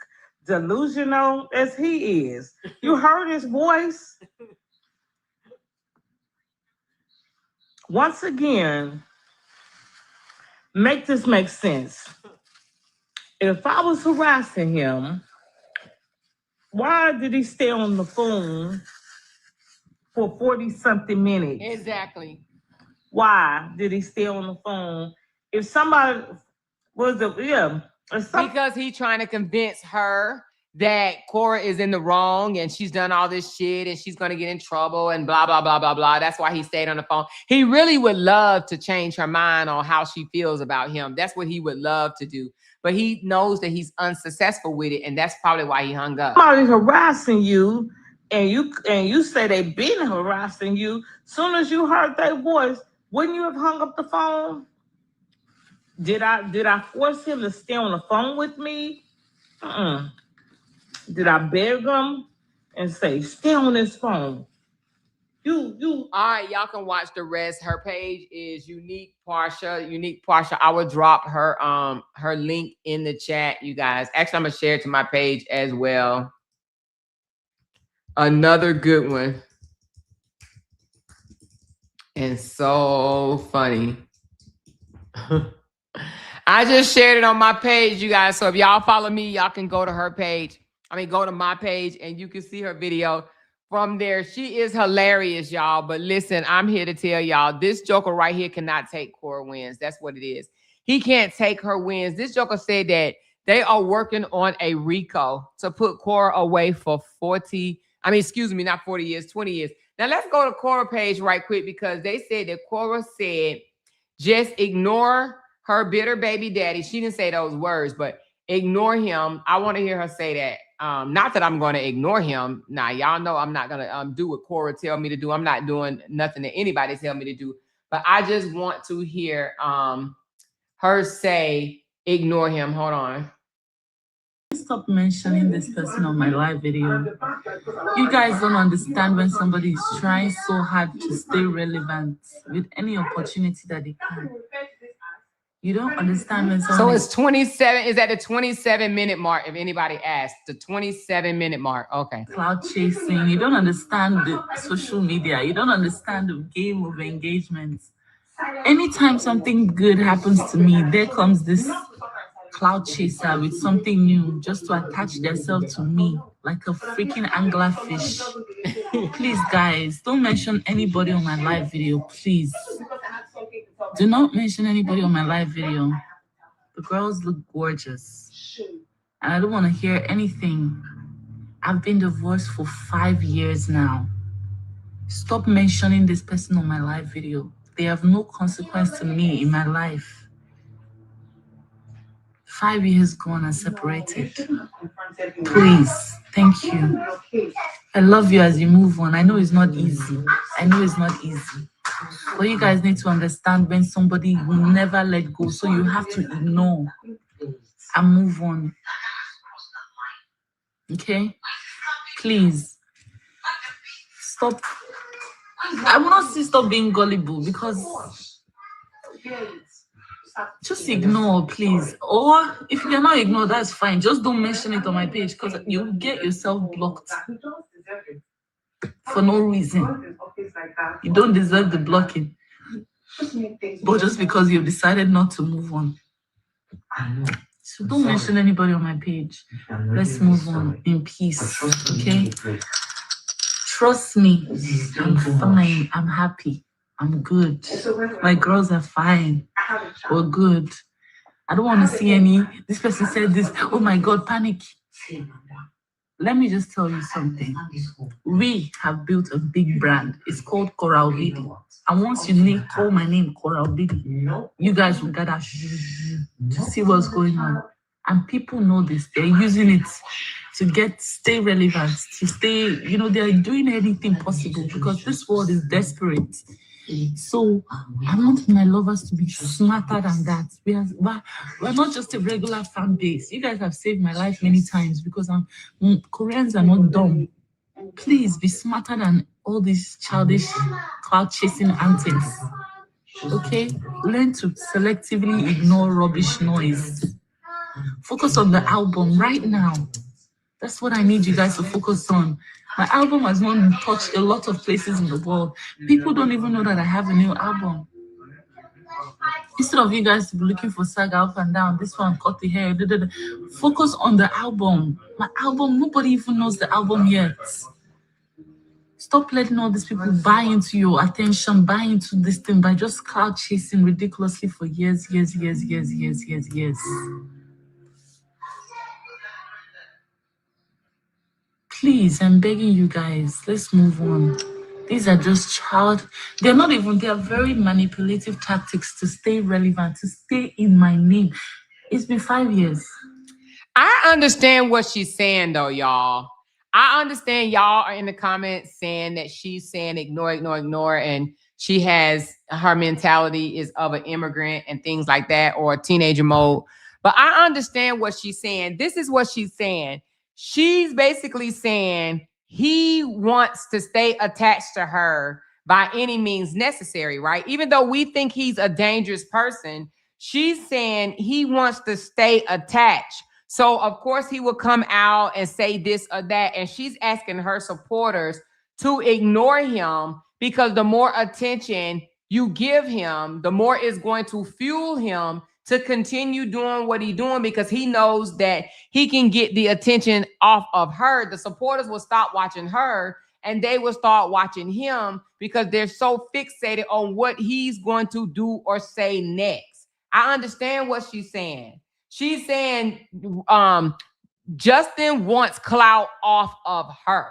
delusional as he is. You heard his voice? Once again, make this make sense. If I was harassing him, why did he stay on the phone for 40-something minutes? Exactly. Why did he stay on the phone? If somebody was because he's trying to convince her that Cora is in the wrong and she's done all this shit and she's gonna get in trouble and blah blah blah blah blah. That's why he stayed on the phone. He really would love to change her mind on how she feels about him. That's what he would love to do. But he knows that he's unsuccessful with it, and that's probably why he hung up. Somebody's harassing you, and you say they've been harassing you. Soon as you heard their voice, wouldn't you have hung up the phone? Did I force him to stay on the phone with me? Did I beg him and say, stay on this phone? You. All right, y'all can watch the rest. Her page is Unique Portia. I will drop her link in the chat, you guys. Actually, I'm gonna share it to my page as well. Another good one. And so funny. I just shared it on my page, you guys. So if y'all follow me, y'all can go to her page. Go to my page and you can see her video from there. She is hilarious, y'all. But listen, I'm here to tell y'all, this joker right here cannot take Cora wins. That's what it is. He can't take her wins. This joker said that they are working on a RICO to put Cora away for 20 years. Now let's go to Cora page right quick because they said that Cora said, just ignore her bitter baby daddy. She didn't say those words, but ignore him. I want to hear her say that. Not that I'm going to ignore him. Now, y'all know I'm not going to do what Cora tell me to do. I'm not doing nothing that anybody tell me to do. But I just want to hear her say, ignore him. Hold on. Stop mentioning this person on my live video. You guys don't understand when somebody is trying so hard to stay relevant with any opportunity that they can. You don't understand when somebody... So it's 27. Is at the 27-minute mark, if anybody asks. The 27-minute mark. Okay. Cloud chasing. You don't understand the social media. You don't understand the game of engagement. Anytime something good happens to me, there comes this cloud chaser with something new just to attach themselves to me like a freaking anglerfish. Please, guys, don't mention anybody on my live video, please. Do not mention anybody on my live video. The girls look gorgeous. And I don't want to hear anything. I've been divorced for 5 years now. Stop mentioning this person on my live video. They have no consequence to me in my life. 5 years gone and separated. Please, thank you. I love you as you move on. I know it's not easy. But you guys need to understand when somebody will never let go. So you have to ignore and move on. Okay? Please. Stop. I will not say stop being gullible because just ignore, please. Or if you cannot ignore, that's fine. Just don't mention it on my page because you will get yourself blocked for no reason. You don't deserve the blocking, but just because you've decided not to move on. So don't mention anybody on my page. Let's move on in peace, okay? Trust me, I'm fine. I'm happy. I'm good. My girls are fine. We're good. I don't want to see any. This person said this. Oh my God, panic. Let me just tell you something. We have built a big brand. It's called Coral Vidi. And once you call my name Coral Vidi, you guys will gather to see what's going on. And people know this. They're using it to stay relevant, to stay, they're doing anything possible because this world is desperate. So I want my lovers to be smarter than that. We're not just a regular fan base. You guys have saved my life many times because Koreans are not dumb. Please be smarter than all these childish cloud chasing antics. Okay? Learn to selectively ignore rubbish noise. Focus on the album right now. That's what I need you guys to focus on. My album has not touched a lot of places in the world. People don't even know that I have a new album. Instead of you guys to be looking for saga up and down, this one cut the hair, focus on the album. My album, nobody even knows the album yet. Stop letting all these people buy into your attention, buy into this thing by just cloud chasing ridiculously for years. Please, I'm begging you guys, let's move on. These are just they're very manipulative tactics to stay relevant, to stay in my name. It's been 5 years. I understand what she's saying though, y'all. I understand y'all are in the comments saying that she's saying ignore, and she has her mentality is of an immigrant and things like that, or a teenager mode. But I understand what she's saying. This is what she's saying. She's basically saying he wants to stay attached to her by any means necessary, right? Even though we think he's a dangerous person, she's saying he wants to stay attached. So, of course, he will come out and say this or that. And she's asking her supporters to ignore him because the more attention you give him, the more it's going to fuel him to continue doing what he's doing because he knows that he can get the attention off of her. The supporters will stop watching her and they will start watching him because they're so fixated on what he's going to do or say next. I understand what she's saying. She's saying Justin wants clout off of her.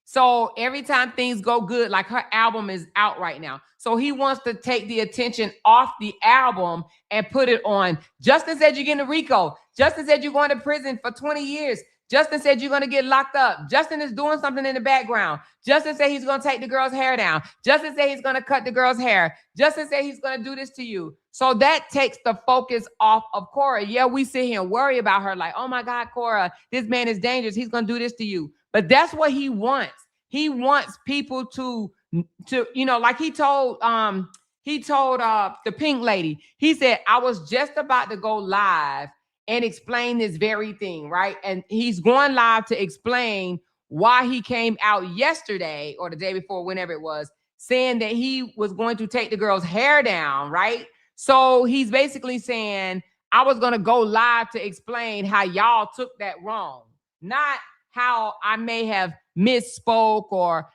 So every time things go good, like her album is out right now. So he wants to take the attention off the album and put it on. Justin said you're getting a RICO. Justin said you're going to prison for 20 years. Justin said you're going to get locked up. Justin is doing something in the background. Justin said he's going to take the girl's hair down. Justin said he's going to cut the girl's hair. Justin said he's going to do this to you. So that takes the focus off of Cora. Yeah, we sit here and worry about her like, oh my God, Cora, this man is dangerous. He's going to do this to you. But that's what he wants. He wants people to like he told the pink lady. He said, I was just about to go live and explain this very thing, right? And he's going live to explain why he came out yesterday or the day before, whenever it was, saying that he was going to take the girl's hair down, right? So he's basically saying, I was going to go live to explain how y'all took that wrong, not how I may have misspoke or,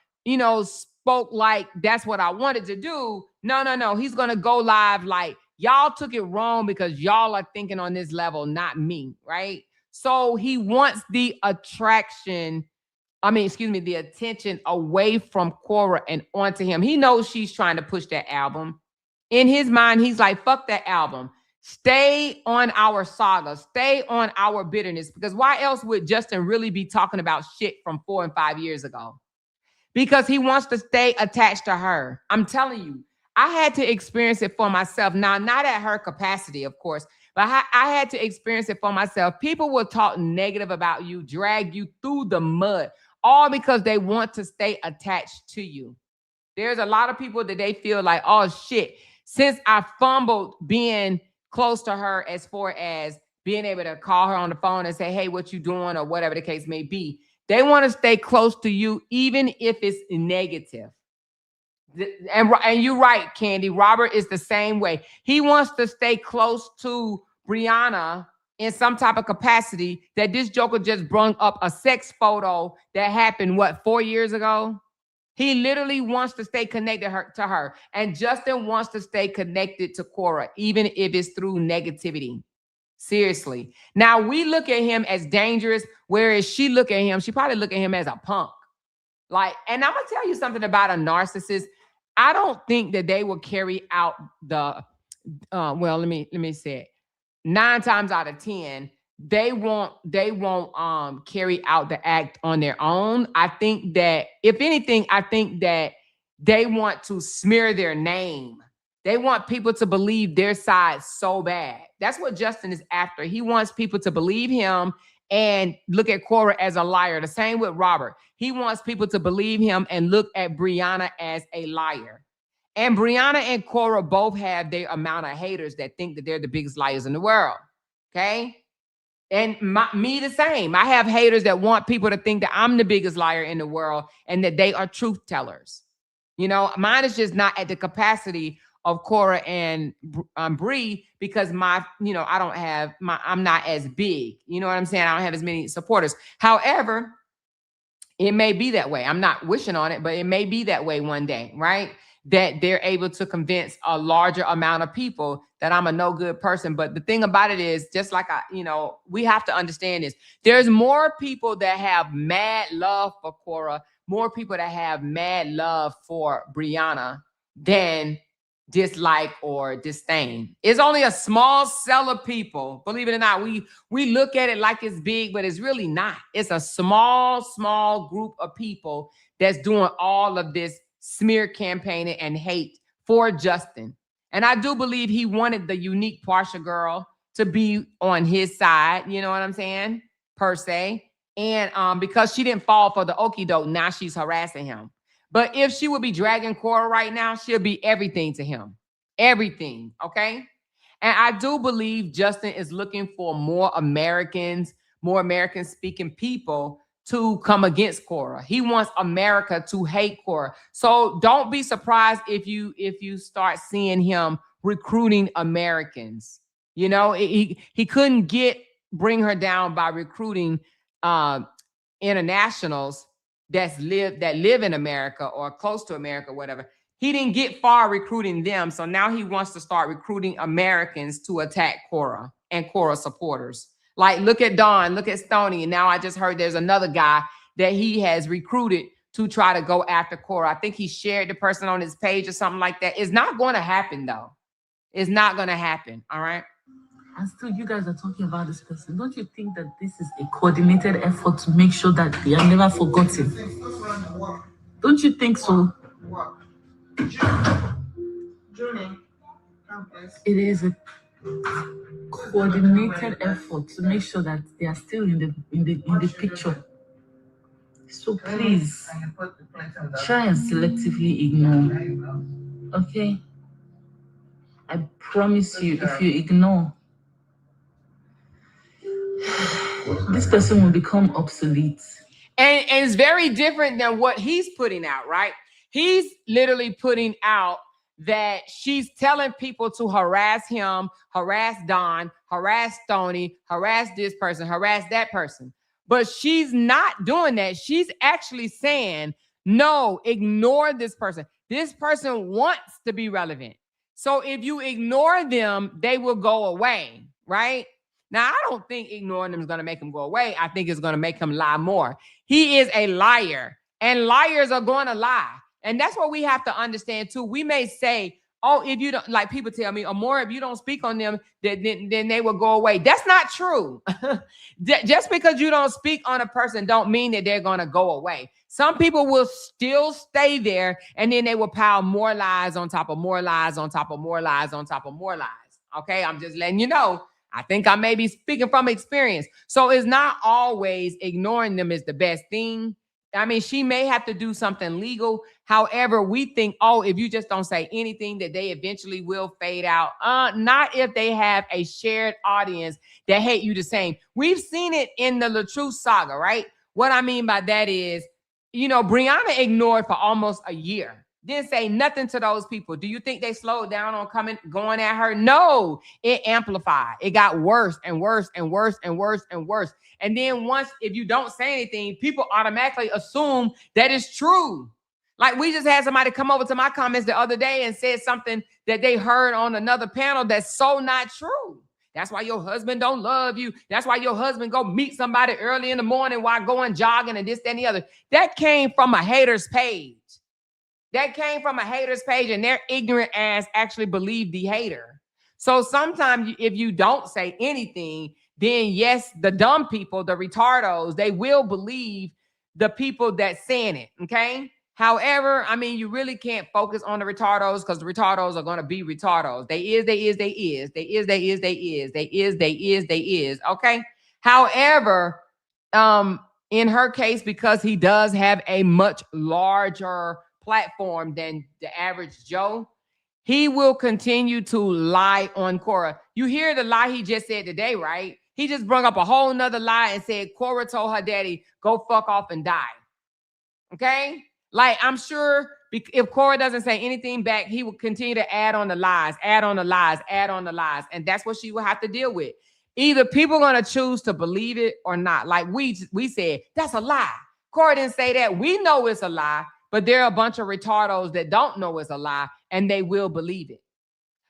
spoke like that's what I wanted to do. No. He's going to go live like, y'all took it wrong because y'all are thinking on this level, not me, right? So he wants the attention away from Cora and onto him. He knows she's trying to push that album. In his mind, he's like, fuck that album. Stay on our saga. Stay on our bitterness. Because why else would Justin really be talking about shit from 4 and 5 years ago? Because he wants to stay attached to her. I'm telling you, I had to experience it for myself. Now, not at her capacity, of course, but I had to experience it for myself. People will talk negative about you, drag you through the mud, all because they want to stay attached to you. There's a lot of people that they feel like, oh, shit, since I fumbled being close to her as far as being able to call her on the phone and say, hey, what you doing or whatever the case may be. They want to stay close to you, even if it's negative. And you're right, Candy. Robert is the same way. He wants to stay close to Brianna in some type of capacity that this joker just brought up a sex photo that happened, 4 years ago? He literally wants to stay connected to her. And Justin wants to stay connected to Cora, even if it's through negativity. Seriously. Now, we look at him as dangerous, whereas she look at him, she probably look at him as a punk. Like, and I'm going to tell you something about a narcissist. I don't think that they will carry out the, well, let me say it. 9 times out of 10, they won't carry out the act on their own. I think that, if anything, I think that they want to smear their name. They want people to believe their side so bad. That's what Justin is after. He wants people to believe him and look at Cora as a liar. The same with Robert. He wants people to believe him and look at Brianna as a liar. And Brianna and Cora both have their amount of haters that think that they're the biggest liars in the world. Okay? And me the same. I have haters that want people to think that I'm the biggest liar in the world and that they are truth tellers. You know, mine is just not at the capacity of Cora and Bree, because I'm not as big. You know what I'm saying? I don't have as many supporters. However, it may be that way. I'm not wishing on it, but it may be that way one day, right? That they're able to convince a larger amount of people that I'm a no good person. But the thing about it is, just like we have to understand this. There's more people that have mad love for Cora, more people that have mad love for Brianna than dislike or disdain. It's only a small cell of people. Believe it or not, we look at it like it's big, but it's really not. It's a small group of people that's doing all of this smear campaigning and hate for Justin. And I do believe he wanted the unique Portia girl to be on his side, you know what I'm saying, per se. And because she didn't fall for the okie doke, now she's harassing him. But if she would be dragging Cora right now, she'll be everything to him. Everything, okay? And I do believe Justin is looking for more American-speaking people to come against Cora. He wants America to hate Cora. So don't be surprised if you start seeing him recruiting Americans. You know, he couldn't bring her down by recruiting internationals that live in America or close to America, whatever. He didn't get far recruiting them. So now he wants to start recruiting Americans to attack Cora and Cora supporters. Like, look at Don, look at Stoney. And now I just heard there's another guy that he has recruited to try to go after Cora. I think he shared the person on his page or something like that. It's not going to happen, though. It's not going to happen. All right. And still, you guys are talking about this person. Don't you think that this is a coordinated effort to make sure that they are never forgotten? Don't you think so? It is a coordinated effort to make sure that they are still in the picture. So please try and selectively ignore. Okay? I promise you, if you ignore, this person will become obsolete. And it's very different than what he's putting out, right? He's literally putting out that she's telling people to harass him, harass Don, harass Stoney, harass this person, harass that person. But she's not doing that. She's actually saying, no, ignore this person. This person wants to be relevant. So if you ignore them, they will go away, right? Now, I don't think ignoring them is going to make him go away. I think it's going to make him lie more. He is a liar, and liars are going to lie. And that's what we have to understand, too. We may say, oh, if you don't, like people tell me, or more, if you don't speak on them, then they will go away. That's not true. Just because you don't speak on a person don't mean that they're going to go away. Some people will still stay there, and then they will pile more lies on top of more lies on top of more lies on top of more lies. Okay, I'm just letting you know. I think I may be speaking from experience. So it's not always ignoring them is the best thing. I mean, she may have to do something legal. However, we think, oh, if you just don't say anything, that they eventually will fade out. Not if they have a shared audience that hate you the same. We've seen it in the LaTruth saga, right? What I mean by that is, you know, Brianna ignored for almost a year. Didn't say nothing to those people. Do you think they slowed down on going at her? No, it amplified. It got worse and worse and worse and worse and worse. And then once, if you don't say anything, people automatically assume that it's true. Like we just had somebody come over to my comments the other day and said something that they heard on another panel that's so not true. That's why your husband don't love you. That's why your husband go meet somebody early in the morning while going jogging and this, that, and the other. That came from a hater's page. That came from a hater's page, and their ignorant ass actually believed the hater. So sometimes if you don't say anything, then yes, the dumb people, the retardos, they will believe the people that's saying it, okay? However, I mean, you really can't focus on the retardos because the retardos are going to be retardos. They is, okay? However, in her case, because he does have a much larger platform than the average Joe, he will continue to lie on Cora. You hear the lie he just said today, right? He just brought up a whole nother lie and said Cora told her daddy, go fuck off and die. Okay? Like, I'm sure if Cora doesn't say anything back, he will continue to add on the lies, add on the lies, add on the lies. And that's what she will have to deal with. Either people are going to choose to believe it or not. Like we said, that's a lie. Cora didn't say that. We know it's a lie, but there are a bunch of retardos that don't know it's a lie, and they will believe it.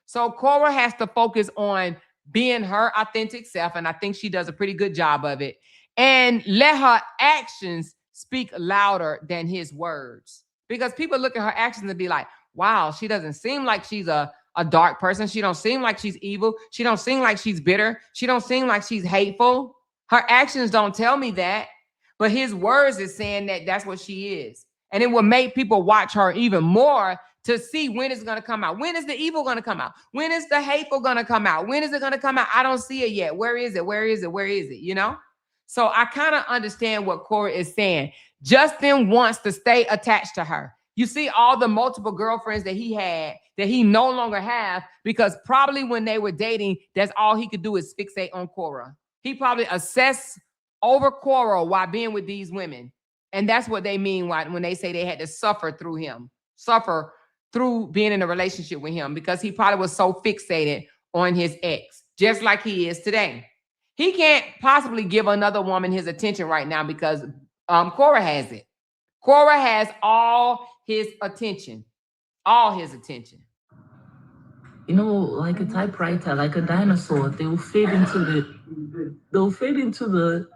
So Cora has to focus on being her authentic self, and I think she does a pretty good job of it. And let her actions speak louder than his words. Because people look at her actions and be like, wow, she doesn't seem like she's a dark person. She don't seem like she's evil. She don't seem like she's bitter. She don't seem like she's hateful. Her actions don't tell me that. But his words is saying that that's what she is. And it will make people watch her even more to see when it's going to come out. When is the evil going to come out? When is the hateful going to come out? When is it going to come out? I don't see it yet. Where is it? Where is it? Where is it? You know? So I kind of understand what Cora is saying. Justin wants to stay attached to her. You see all the multiple girlfriends that he had that he no longer have, because probably when they were dating, that's all he could do is fixate on Cora. He probably obsessed over Cora while being with these women. And that's what they mean when they say they had to suffer through him, suffer through being in a relationship with him, because he probably was so fixated on his ex, just like he is today. He can't possibly give another woman his attention right now because Cora has it. Cora has all his attention, all his attention. You know, like a typewriter, like a dinosaur, they will fade into the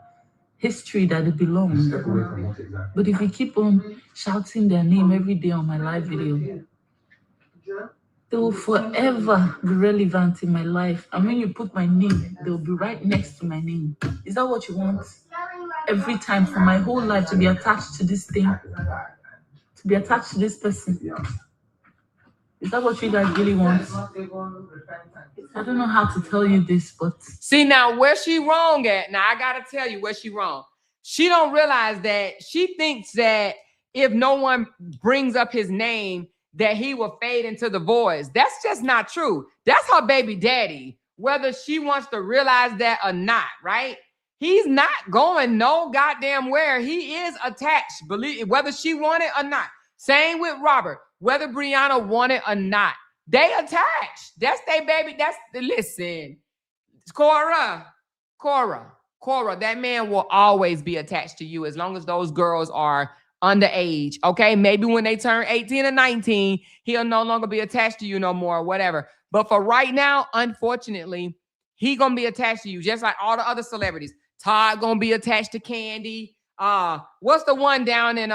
history that it belongs. But if you keep on shouting their name every day on my live video, they will forever be relevant in my life. And when you put my name, they'll be right next to my name. Is that what you want? Every time for my whole life to be attached to this thing, to be attached to this person. Is that what you guys really want? I don't know how to tell you this, but see now where she wrong at. Now I gotta tell you where she wrong. She don't realize that she thinks that if no one brings up his name, that he will fade into the voids. That's just not true. That's her baby daddy, whether she wants to realize that or not, right? He's not going no goddamn where. He is attached, believe whether she want it or not. Same with Robert, whether Brianna want it or not. They attached. That's their baby. Listen, Cora, that man will always be attached to you as long as those girls are underage, okay? Maybe when they turn 18 or 19, he'll no longer be attached to you no more or whatever. But for right now, unfortunately, he gonna be attached to you just like all the other celebrities. Todd gonna be attached to Candy. What's the one down in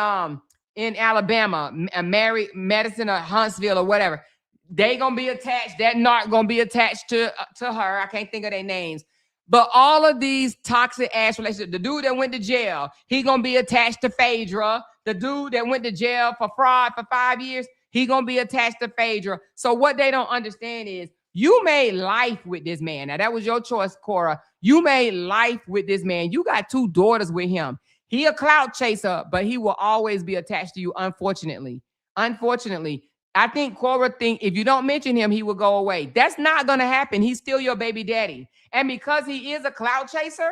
Alabama, Mary Madison or Huntsville or whatever? They gonna be attached. That narc gonna be attached to her. I can't think of their names. But all of these toxic ass relationships, the dude that went to jail, he gonna be attached to Phaedra. The dude that went to jail for fraud for 5 years, he gonna be attached to Phaedra. So what they don't understand is you made life with this man. Now that was your choice, Cora. You made life with this man. You got 2 daughters with him. He a clout chaser, but he will always be attached to you, unfortunately. Unfortunately. I think Cora think if you don't mention him, he will go away. That's not going to happen. He's still your baby daddy. And because he is a clout chaser,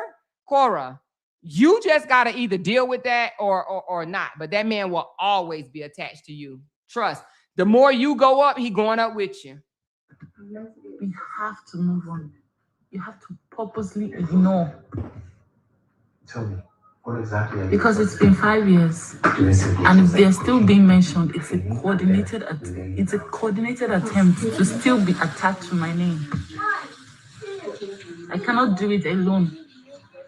Cora, you just got to either deal with that or not. But that man will always be attached to you. Trust. The more you go up, he going up with you. We have to move on. You have to purposely ignore. Tell me, Because it's been 5 years, and if they're still being mentioned, it's a coordinated attempt to still be attached to my name. I cannot do it alone.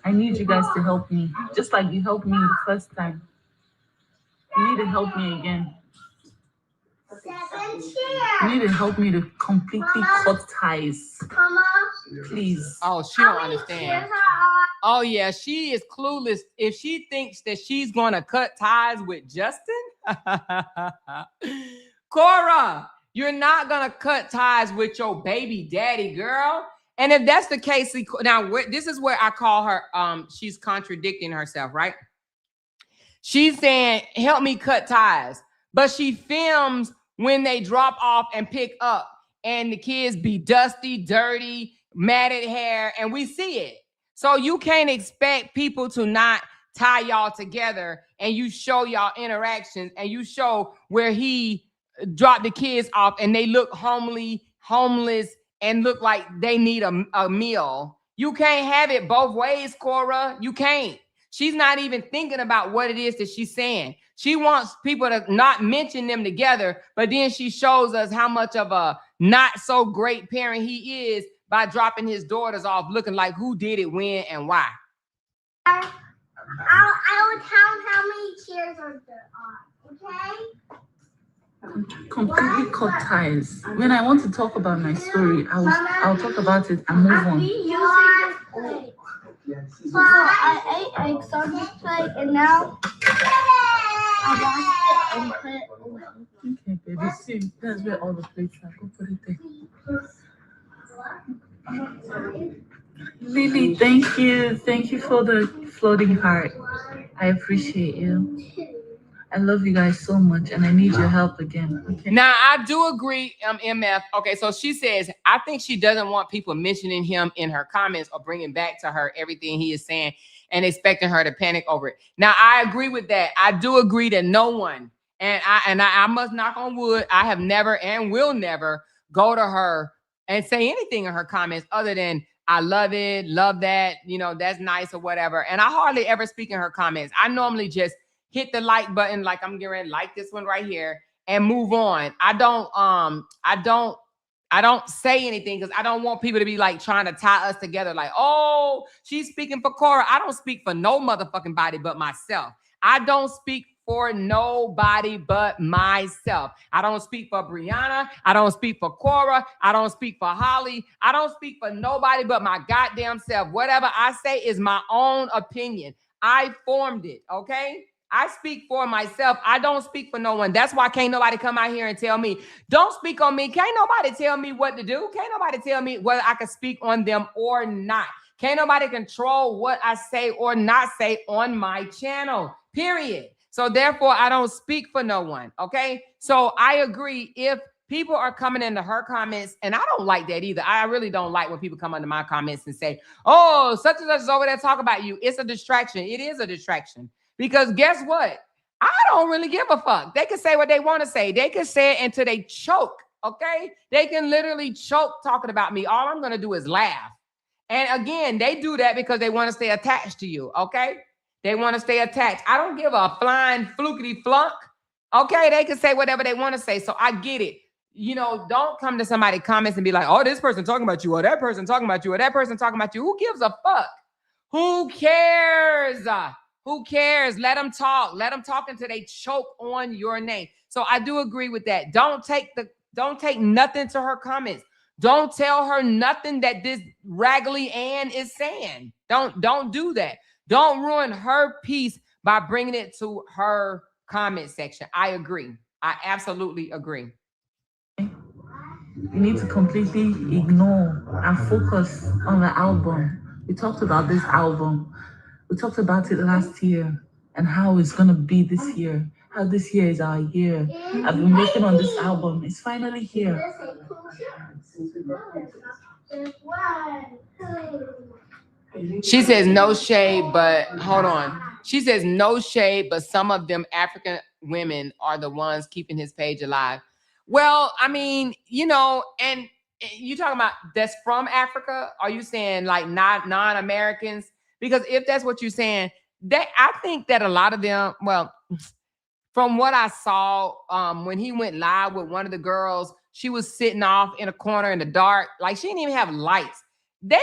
I need you guys to help me, just like you helped me the first time. You need to help me again. You need to help me to completely cut ties. Please. Oh, she don't understand. Oh, yeah, she is clueless. If she thinks that she's going to cut ties with Justin, Cora, you're not going to cut ties with your baby daddy, girl. And if that's the case, now this is where I call her, she's contradicting herself, right? She's saying, help me cut ties. But she films when they drop off and pick up, and the kids be dusty, dirty, matted hair, and we see it. So you can't expect people to not tie y'all together, and you show y'all interactions, and you show where he dropped the kids off and they look homeless, and look like they need a meal. You can't have it both ways, Cora. You can't. She's not even thinking about what it is that she's saying. She wants people to not mention them together, but then she shows us how much of a not so great parent he is by dropping his daughters off looking like who did it, when, and why. I will count how many chairs there are, okay? Completely cut ties. When I want to talk about my story, I'll talk about it and move on. So I ate eggs on this plate, and now I washed it and put it away. Okay, baby, see, that's where all the plates are. Go put it there. Lily, thank you. Thank you for the floating heart. I appreciate you. I love you guys so much, and I need your help again. Okay. Now, I do agree, MF. Okay, so she says, I think she doesn't want people mentioning him in her comments or bringing back to her everything he is saying and expecting her to panic over it. Now, I agree with that. I do agree that no one, and I must knock on wood, I have never and will never go to her and say anything in her comments other than, I love it, love that, that's nice or whatever. And I hardly ever speak in her comments. I normally just hit the like button, like I'm getting like this one right here, and move on. I don't say anything because I don't want people to be like trying to tie us together. Like, oh, she's speaking for Cora. I don't speak for no motherfucking body but myself. I don't speak for nobody but myself. I don't speak for Brianna. I don't speak for Cora. I don't speak for Holly. I don't speak for nobody but my goddamn self. Whatever I say is my own opinion. I formed it, okay? I speak for myself. I don't speak for no one. That's why can't nobody come out here and tell me, don't speak on me. Can't nobody tell me what to do. Can't nobody tell me whether I can speak on them or not. Can't nobody control what I say or not say on my channel, period. So therefore, I don't speak for no one, okay? So I agree if people are coming into her comments, and I don't like that either. I really don't like when people come under my comments and say, oh, such and such is over there talk about you. It's a distraction. It is a distraction. Because guess what? I don't really give a fuck. They can say what they want to say. They can say it until they choke, okay? They can literally choke talking about me. All I'm going to do is laugh. And again, they do that because they want to stay attached to you, okay? They want to stay attached. I don't give a flying flukety flunk, okay? They can say whatever they want to say, so I get it. Don't come to somebody's comments and be like, oh, this person talking about you, or that person talking about you, or that person talking about you. Who gives a fuck? Who cares? Who cares? Let them talk. Let them talk until they choke on your name. So I do agree with that. Don't take nothing to her comments. Don't tell her nothing that this Raggedy Ann is saying. Don't do that. Don't ruin her peace by bringing it to her comment section. I agree. I absolutely agree. You need to completely ignore and focus on the album. We talked about this album. We talked about it last year and how it's going to be this year, how this year is our year. I've been working on this album. It's finally here. She says no shade, but hold on. She says no shade, but some of them African women are the ones keeping his page alive. Well, I mean, and you talking about that's from Africa? Are you saying like not non-Americans? Because if that's what you're saying, I think that a lot of them, well, from what I saw, when he went live with one of the girls, she was sitting off in a corner in the dark. Like she didn't even have lights. They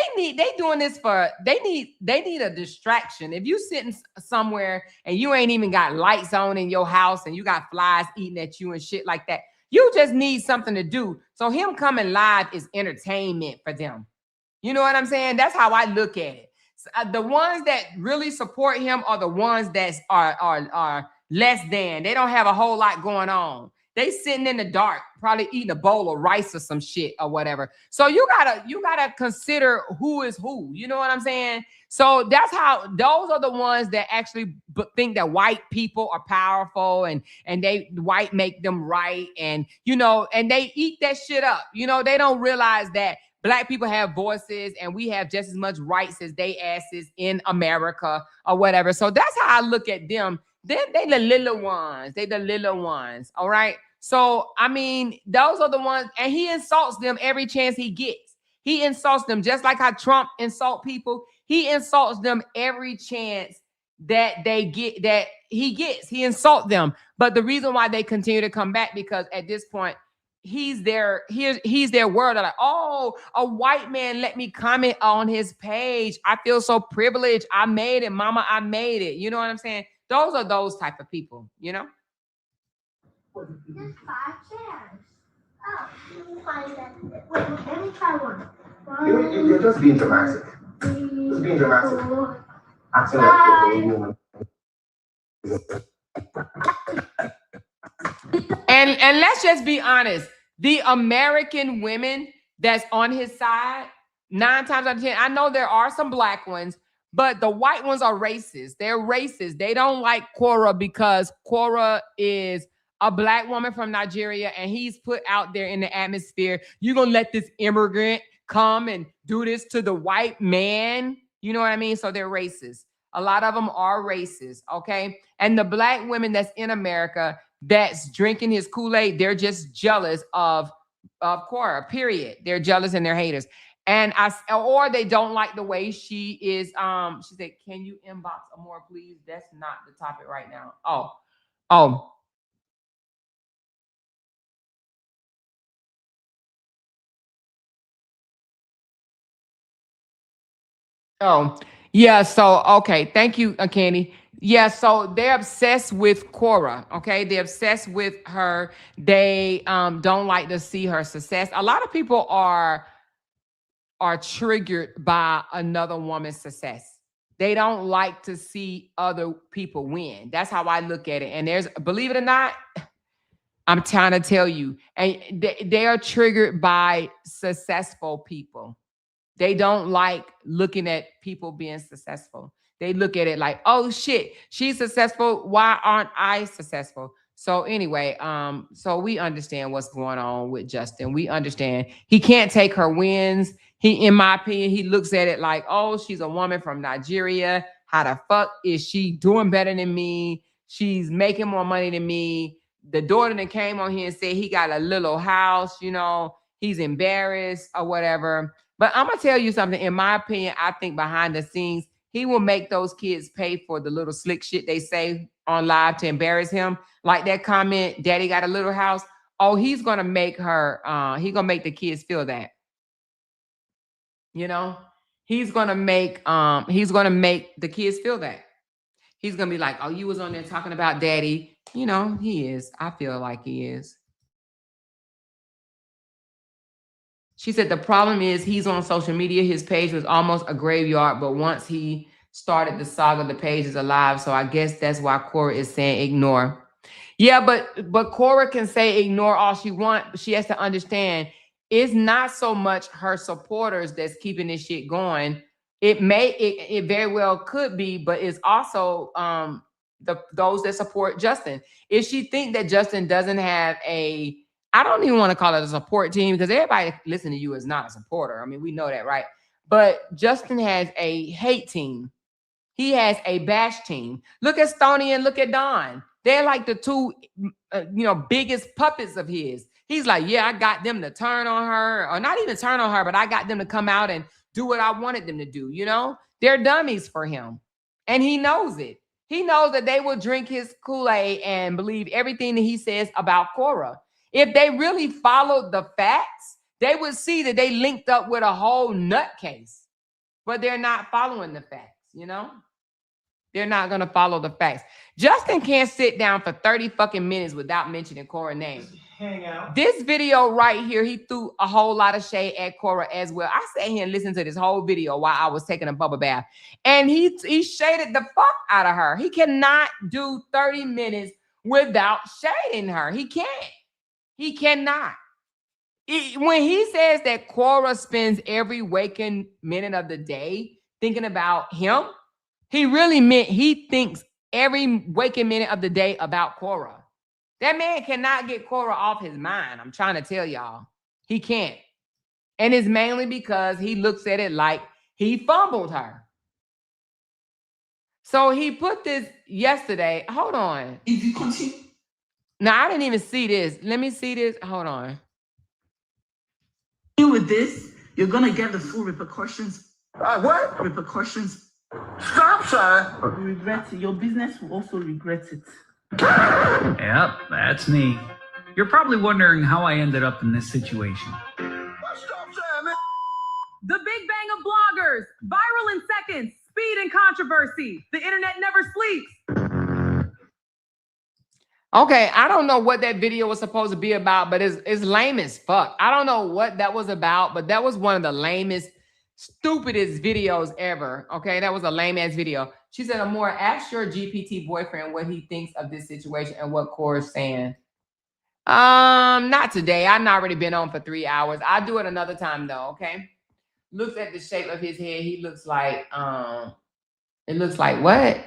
doing this for, they need a distraction. If you sitting somewhere and you ain't even got lights on in your house and you got flies eating at you and shit like that, you just need something to do. So him coming live is entertainment for them. You know what I'm saying? That's how I look at it. The ones that really support him are the ones that are less than. They don't have a whole lot going on. They sitting in the dark, probably eating a bowl of rice or some shit or whatever. So you gotta consider who is who. You know what I'm saying? So that's how, those are the ones that actually think that white people are powerful and they white make them right, and you know, and they eat that shit up. You know, they don't realize that Black people have voices and we have just as much rights as they asses in America or whatever. So that's how I look at them. They the little ones. They the little ones. All right. So, I mean, those are the ones, and he insults them every chance he gets. He insults them just like how Trump insult people. He insults them every chance that they get, that he gets. He insults them. But the reason why they continue to come back, because at this point, he's their world. They're like, oh, a white man let me comment on his page. I feel so privileged. I made it, mama. I made it. You know what I'm saying? Those are those type of people, you know? There's 5 chairs. Oh, let me find that. Wait, let me try one. You're just being dramatic. Just being dramatic. Acting like you're a woman. And let's just be honest. The American women that's on his side, 9 times out of 10, I know there are some Black ones, but the white ones are racist. They're racist. They don't like Quora because Quora is a Black woman from Nigeria, and he's put out there in the atmosphere, you're going to let this immigrant come and do this to the white man. You know what I mean? So they're racist. A lot of them are racist, okay? And the Black women that's in America that's drinking his Kool-Aid, they're just jealous of Quora, period. They're jealous and they're haters. And or they don't like the way she is. She said, can you inbox more, please? That's not the topic right now. Oh. Yeah. So, okay. Thank you, Candy. Yeah. So they're obsessed with Quora. Okay. They're obsessed with her. They don't like to see her success. A lot of people are triggered by another woman's success. They don't like to see other people win. That's how I look at it. And there's, believe it or not, I'm trying to tell you, and they are triggered by successful people. They don't like looking at people being successful. They look at it like, oh shit, she's successful. Why aren't I successful? So anyway, so we understand what's going on with Justin. We understand he can't take her wins. He, in my opinion, he looks at it like, oh, she's a woman from Nigeria. How the fuck is she doing better than me? She's making more money than me. The daughter that came on here and said he got a little house, you know, he's embarrassed or whatever. But I'm going to tell you something. In my opinion, I think behind the scenes, he will make those kids pay for the little slick shit they say on live to embarrass him. Like that comment, daddy got a little house. Oh, he's going to make her, he's going to make the kids feel that. You know, he's going to make the kids feel that. He's going to be like, oh, you was on there talking about daddy. You know, he is. I feel like he is. She said the problem is he's on social media. His page was almost a graveyard, but once he started the saga, the page is alive. So I guess that's why Quora is saying ignore. Yeah, but Quora can say ignore all she wants. But she has to understand it's not so much her supporters that's keeping this shit going. It very well could be, but it's also those that support Justin. If she think that Justin doesn't have I don't even want to call it a support team because everybody listening to you is not a supporter. I mean, we know that, right? But Justin has a hate team. He has a bash team. Look at Stoney and look at Don. They're like the two, biggest puppets of his. He's like, yeah, I got them to turn on her, or not even turn on her, but I got them to come out and do what I wanted them to do. You know, they're dummies for him. And he knows it. He knows that they will drink his Kool-Aid and believe everything that he says about Cora. If they really followed the facts, they would see that they linked up with a whole nutcase. But they're not following the facts, you know? They're not going to follow the facts. Justin can't sit down for 30 fucking minutes without mentioning Cora's name. Hang out. This video right here, he threw a whole lot of shade at Cora as well. I sat here and listened to this whole video while I was taking a bubble bath. And he shaded the fuck out of her. He cannot do 30 minutes without shading her. He can't. He cannot. When he says that Cora spends every waking minute of the day thinking about him, he really meant he thinks every waking minute of the day about Cora. That man cannot get Cora off his mind. I'm trying to tell y'all. He can't. And it's mainly because he looks at it like he fumbled her. So he put this yesterday. Hold on. If you continue. Now, I didn't even see this. Let me see this. Hold on. With this, you're going to get the full repercussions. What? Repercussions. Stop, son. You regret it. Your business will also regret it. Yep, that's me. You're probably wondering how I ended up in this situation. Stop, son, man. The Big Bang of bloggers, viral in seconds, speed and controversy. The internet never sleeps. Okay, I don't know what that video was supposed to be about, but it's lame as fuck. I don't know what that was about, but that was one of the lamest, stupidest videos ever. Okay, that was a lame-ass video. She said, Amor, ask your GPT boyfriend what he thinks of this situation and what Cora's saying. Not today. I've already been on for 3 hours. I'll do it another time, though, okay? Looks at the shape of his head. He looks like, it looks like what?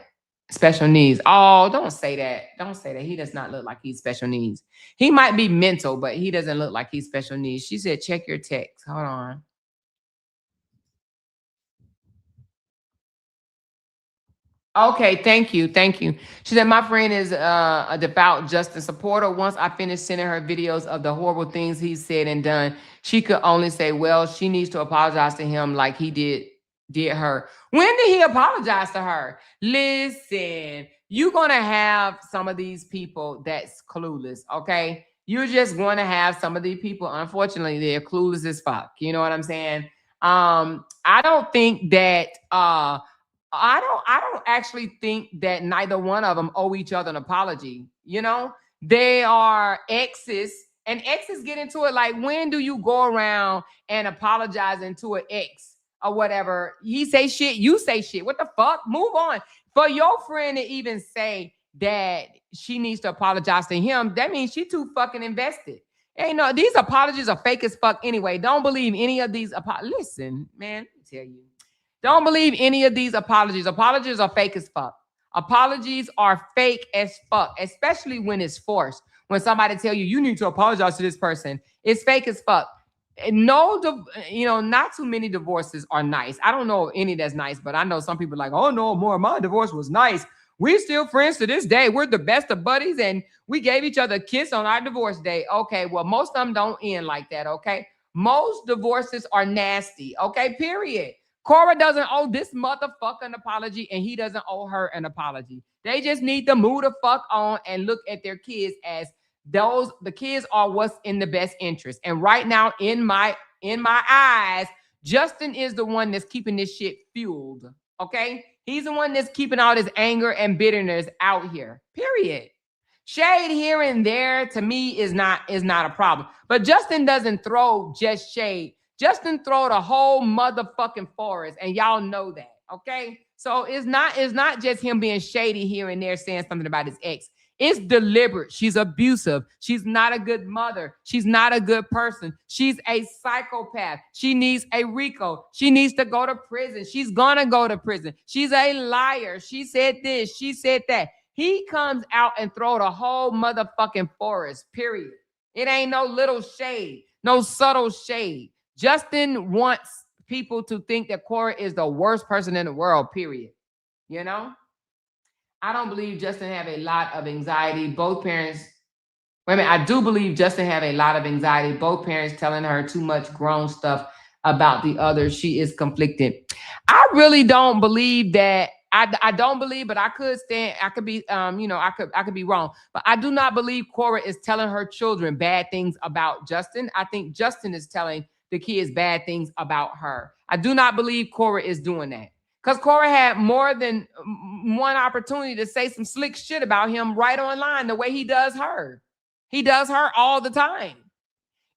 Special needs. Oh, don't say that. Don't say that. He does not look like he's special needs. He might be mental, but he doesn't look like he's special needs. She said, check your text. Hold on. Okay, thank you. Thank you. She said, my friend is a devout Justin supporter. Once I finished sending her videos of the horrible things he said and done, she could only say, well, she needs to apologize to him like he did her. When did he apologize to her? Listen, you're going to have some of these people that's clueless, okay? You're just going to have some of these people, unfortunately, they're clueless as fuck. You know what I'm saying? I don't think that... I don't actually think that neither one of them owe each other an apology. You know, they are exes, and exes get into it. Like, when do you go around and apologizing to an ex or whatever? He say shit, you say shit. What the fuck? Move on. For your friend to even say that she needs to apologize to him, that means she too fucking invested. Ain't no, these apologies are fake as fuck anyway. Don't believe any of these. Listen, man, let me tell you. Don't believe any of these apologies. Apologies are fake as fuck. Apologies are fake as fuck, especially when it's forced. When somebody tell you, you need to apologize to this person, it's fake as fuck. No, not too many divorces are nice. I don't know any that's nice, but I know some people like, oh no, more, my divorce was nice. We're still friends to this day. We're the best of buddies, and we gave each other a kiss on our divorce day. Okay, well, most of them don't end like that, okay? Most divorces are nasty, okay, period. Cora doesn't owe this motherfucker an apology, and he doesn't owe her an apology. They just need to move the fuck on and look at their kids as the kids are what's in the best interest. And right now, in my eyes, Justin is the one that's keeping this shit fueled. Okay? He's the one that's keeping all this anger and bitterness out here. Period. Shade here and there to me is not a problem. But Justin doesn't throw just shade. Justin throw the whole motherfucking forest, and y'all know that, okay? So it's not just him being shady here and there saying something about his ex. It's deliberate. She's abusive. She's not a good mother. She's not a good person. She's a psychopath. She needs a RICO. She needs to go to prison. She's gonna go to prison. She's a liar. She said this. She said that. He comes out and throw the whole motherfucking forest, period. It ain't no little shade, no subtle shade. Justin wants people to think that Cora is the worst person in the world, period. You know? I don't believe Justin have a lot of anxiety. Both parents, I do believe Justin have a lot of anxiety. Both parents telling her too much grown stuff about the other. She is conflicted. I really don't believe that. I don't believe, but I could stand. I could be, I could be wrong. But I do not believe Cora is telling her children bad things about Justin. I think Justin is telling the kids bad things about her. I do not believe Cora is doing that. Because Cora had more than one opportunity to say some slick shit about him right online the way he does her. He does her all the time.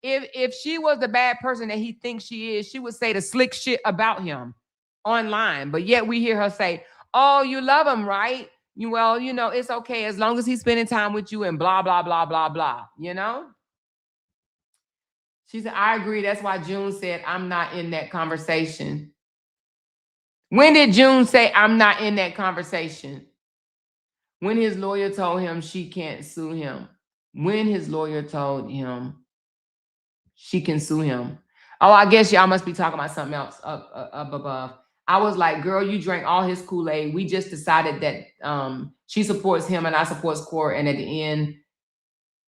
If she was the bad person that he thinks she is, she would say the slick shit about him online. But yet we hear her say, oh, you love him, right? Well, it's okay as long as he's spending time with you and blah, blah, blah, blah, blah, She said, I agree. That's why June said, I'm not in that conversation. When did June say, I'm not in that conversation? When his lawyer told him she can't sue him. When his lawyer told him she can sue him. Oh, I guess y'all must be talking about something else up above. I was like, girl, you drank all his Kool-Aid. We just decided that she supports him and I support Cora. And at the end,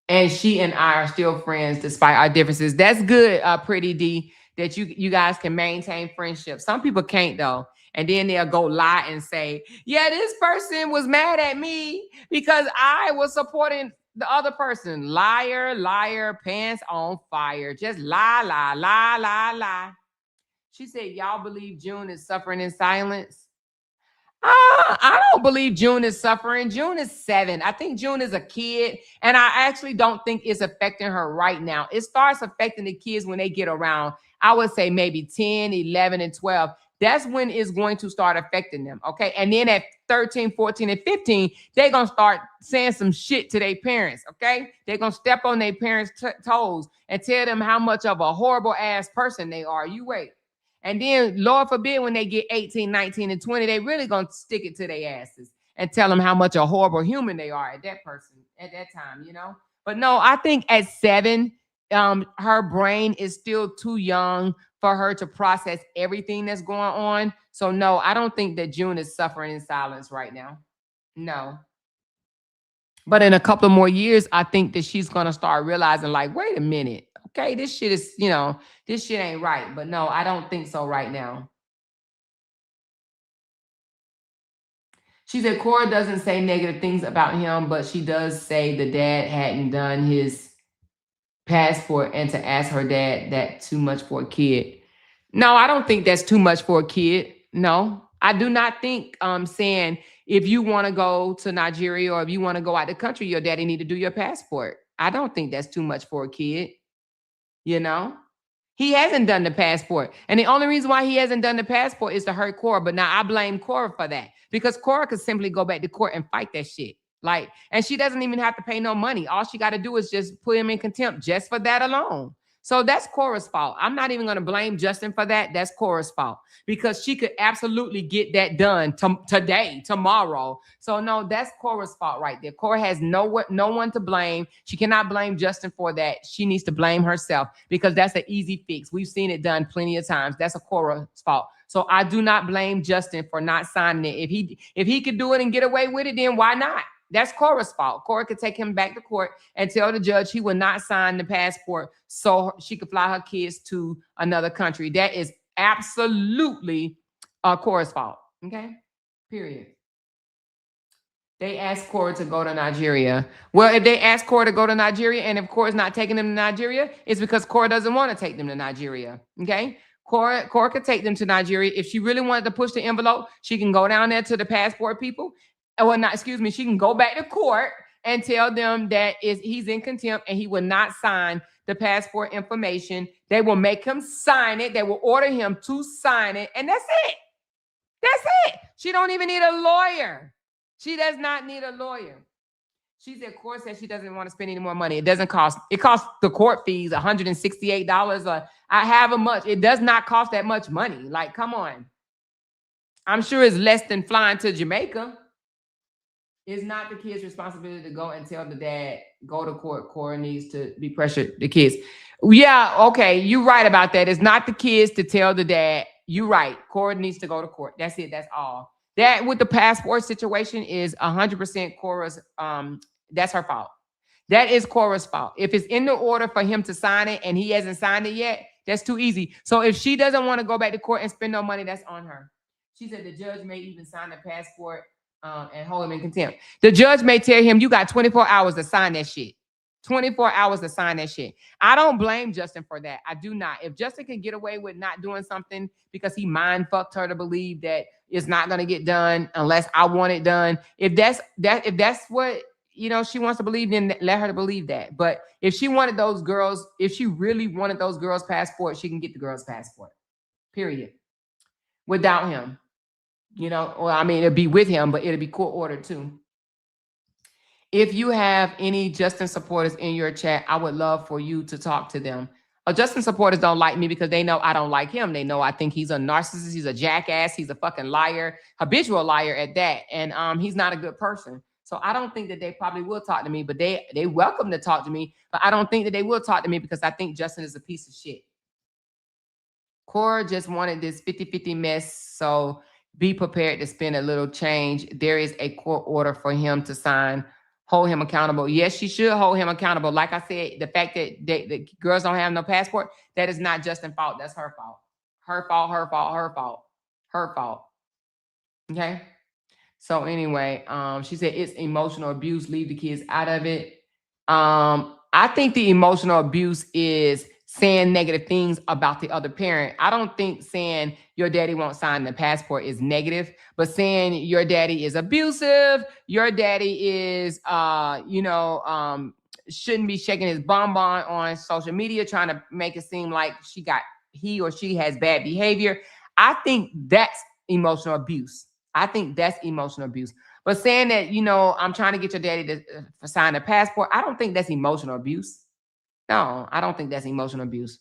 and she and I are still friends despite our differences. That's good, Pretty D, that you guys can maintain friendship. Some people can't though. And then they'll go lie and say, yeah, this person was mad at me because I was supporting the other person. Liar, liar, pants on fire. Just lie, lie, lie, lie, lie. She said, y'all believe June is suffering in silence? I don't believe June is suffering. June is 7. I think June is a kid, and I actually don't think it's affecting her right now. It starts affecting the kids when they get around, I would say maybe 10, 11, and 12. That's when it's going to start affecting them, okay? And then at 13, 14, and 15, they're going to start saying some shit to their parents, okay? They're going to step on their parents' toes and tell them how much of a horrible ass person they are. You wait. And then, Lord forbid, when they get 18, 19, and 20, they really going to stick it to their asses and tell them how much a horrible human they are at that person, at that time, But no, I think at 7, her brain is still too young for her to process everything that's going on. So no, I don't think that June is suffering in silence right now. No. But in a couple more years, I think that she's going to start realizing, like, wait a minute. Okay, this shit is, this shit ain't right. But no, I don't think so right now. She said Cora doesn't say negative things about him, but she does say the dad hadn't done his passport and to ask her dad that too much for a kid. No, I don't think that's too much for a kid. No, I do not think saying if you want to go to Nigeria or if you want to go out the country, your daddy need to do your passport. I don't think that's too much for a kid. He hasn't done the passport. And the only reason why he hasn't done the passport is to hurt Cora. But now I blame Cora for that because Cora could simply go back to court and fight that shit. And she doesn't even have to pay no money. All she got to do is just put him in contempt just for that alone. So that's Cora's fault. I'm not even going to blame Justin for that. That's Cora's fault because she could absolutely get that done today, tomorrow. So no, that's Cora's fault right there. Cora has no one to blame. She cannot blame Justin for that. She needs to blame herself because that's an easy fix. We've seen it done plenty of times. That's a Cora's fault. So I do not blame Justin for not signing it. If he could do it and get away with it, then why not? That's Cora's fault. Cora could take him back to court and tell the judge he would not sign the passport so she could fly her kids to another country. That is absolutely Cora's fault. Okay? Period. They asked Cora to go to Nigeria. Well, if they ask Cora to go to Nigeria and if Cora's not taking them to Nigeria, it's because Cora doesn't want to take them to Nigeria. Okay? Cora could take them to Nigeria. If she really wanted to push the envelope, she can go down there to the passport people. She can go back to court and tell them that he's in contempt and he will not sign the passport information. They will make him sign it. They will order him to sign it. And that's it. That's it. She don't even need a lawyer. She does not need a lawyer. She said, Cora said she doesn't want to spend any more money. It doesn't cost. It costs the court fees $168 or however much. It does not cost that much money. Like, come on. I'm sure it's less than flying to Jamaica. It's not the kid's responsibility to go and tell the dad, go to court. Cora needs to be pressured. The kids. Yeah, okay. You're right about that. It's not the kids to tell the dad. You're right. Cora needs to go to court. That's it. That's all. That with the passport situation is 100% Cora's, that's her fault. That is Cora's fault. If it's in the order for him to sign it and he hasn't signed it yet, that's too easy. So if she doesn't want to go back to court and spend no money, that's on her. She said the judge may even sign the passport and hold him in contempt. The judge may tell him, you got 24 hours to sign that shit. 24 hours to sign that shit. I don't blame Justin for that. I do not. If Justin can get away with not doing something because he mind fucked her to believe that it's not going to get done unless I want it done. If that's what, you know, she wants to believe, then let her to believe that. But if she wanted those girls, if she really wanted those girls' passport, she can get the girls' passport. Period. Without him. You know, well, I mean, it'll be with him, but it'll be court ordered too. If you have any Justin supporters in your chat, I would love for you to talk to them. Justin supporters don't like me because they know I don't like him. They know I think he's a narcissist. He's a jackass. He's a fucking liar, habitual liar at that. And he's not a good person. So I don't think that they probably will talk to me, but they welcome to talk to me. But I don't think that they will talk to me because I think Justin is a piece of shit. Cora just wanted this 50-50 mess, so be prepared to spend a little change. There is a court order for him to sign. Hold him accountable. Yes, she should hold him accountable. Like I said, the fact that the girls don't have no passport, that is not Justin's fault. That's her fault. Her fault, her fault, her fault. Her fault. Okay? So anyway, she said it's emotional abuse. Leave the kids out of it. I think the emotional abuse is saying negative things about the other parent. I don't think saying your daddy won't sign the passport is negative, but saying your daddy is abusive, your daddy is, shouldn't be shaking his bonbon on social media, trying to make it seem like he or she has bad behavior. I think that's emotional abuse. I think that's emotional abuse. But saying that, you know, I'm trying to get your daddy to sign a passport, I don't think that's emotional abuse. No, I don't think that's emotional abuse.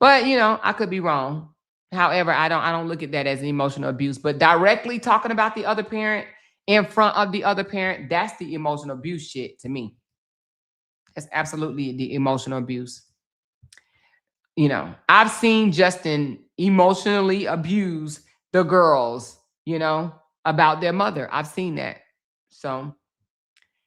But, you know, I could be wrong. However, I don't look at that as emotional abuse. But directly talking about the other parent in front of the other parent, that's the emotional abuse shit to me. That's absolutely the emotional abuse. You know, I've seen Justin emotionally abuse the girls, you know, about their mother. I've seen that. So,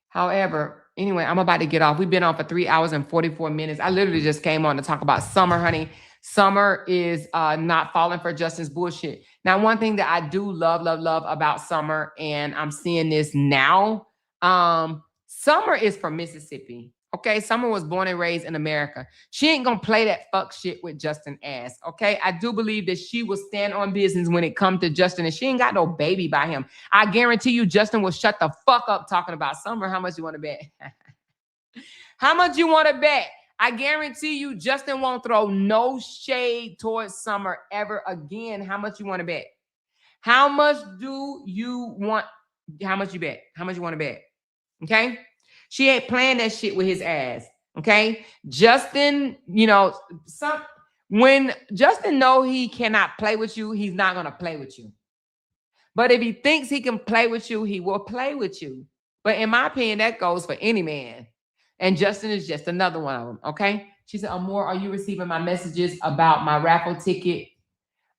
however, anyway, I'm about to get off. We've been on for 3 hours and 44 minutes. I literally just came on to talk about Summer, honey. Summer is not falling for Justin's bullshit. Now, one thing that I do love about Summer, and I'm seeing this now, Summer is from Mississippi. Okay, Summer was born and raised in America. She ain't gonna play that fuck shit with Justin ass. Okay, I do believe that she will stand on business when it comes to Justin, and she ain't got no baby by him. I guarantee you, Justin will shut the fuck up talking about Summer. How much you want to bet? How much you want to bet? I guarantee you, Justin won't throw no shade towards Summer ever again. How much you want to bet? How much do you want? How much you bet? How much you want to bet? Okay. She ain't playing that shit with his ass. Okay. Justin, you know, when Justin know he cannot play with you, he's not going to play with you. But if he thinks he can play with you, he will play with you. But in my opinion, that goes for any man. And Justin is just another one of them. Okay. She said, Amor, are you receiving my messages about my raffle ticket?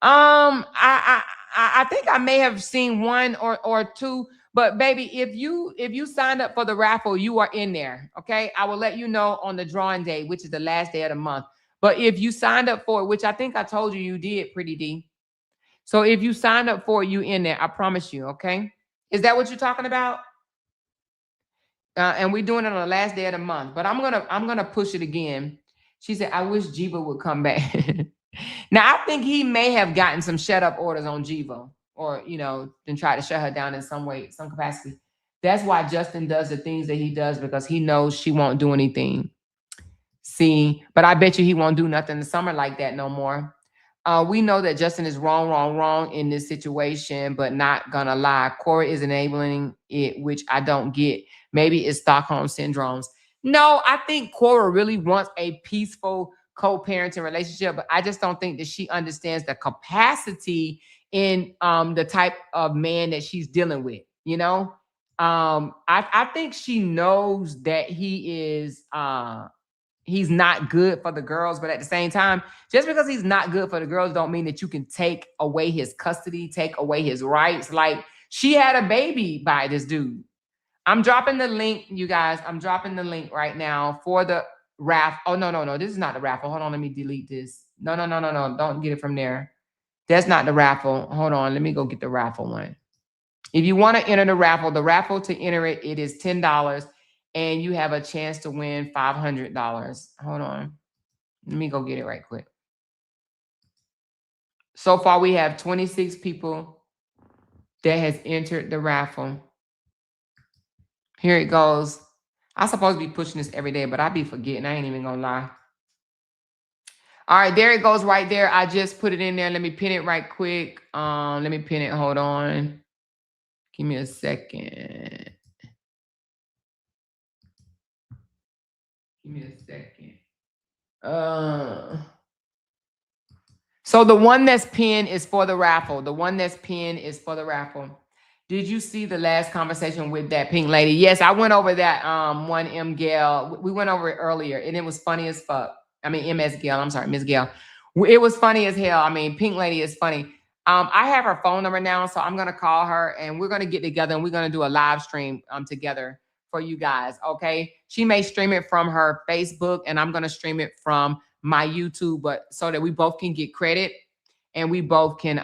I think I may have seen one or two. But baby, if you signed up for the raffle, you are in there. Okay. I will let you know on the drawing day, which is the last day of the month. But if you signed up for it, which I think I told you you did, Pretty D. So if you signed up for it, you in there. I promise you. Okay. Is that what you're talking about? And we're doing it on the last day of the month. But I'm gonna push it again. She said, I wish Jiva would come back. Now, I think he may have gotten some shut up orders on Jiva, or, you know, then try to shut her down in some way, some capacity. That's why Justin does the things that he does, because he knows she won't do anything. See, but I bet you he won't do nothing in the summer like that no more. We know that Justin is wrong in this situation, but not gonna lie. Corey is enabling it, which I don't get. Maybe it's Stockholm syndromes. No, I think Cora really wants a peaceful co-parenting relationship, but I just don't think that she understands the capacity in the type of man that she's dealing with. You know, I think she knows that he is he's not good for the girls, but at the same time, just because he's not good for the girls don't mean that you can take away his custody, take away his rights. Like, she had a baby by this dude. I'm dropping the link, you guys. I'm dropping the link right now for the raffle. Oh, no. This is not the raffle. Hold on. Let me delete this. No. Don't get it from there. That's not the raffle. Hold on. Let me go get the raffle one. If you want to enter the raffle to enter it, it is $10 and you have a chance to win $500. Hold on. Let me go get it right quick. So far, we have 26 people that has entered the raffle. Here it goes. I'm supposed to be pushing this every day, but I be forgetting. I ain't even gonna lie. All right, there it goes right there. I just put it in there. Let me pin it right quick. Let me pin it. Hold on. Give me a second. Give me a second. So the one that's pinned is for the raffle. The one that's pinned is for the raffle. Did you see the last conversation with that pink lady? Yes, I went over that one M Gail. We went over it earlier, and it was funny as fuck. I mean, MS Gail. I'm sorry, Miss Gail. It was funny as hell. I mean, pink lady is funny. I have her phone number now, so I'm gonna call her, and we're gonna get together, and we're gonna do a live stream together for you guys. Okay? She may stream it from her Facebook, and I'm gonna stream it from my YouTube, but so that we both can get credit, and we both can,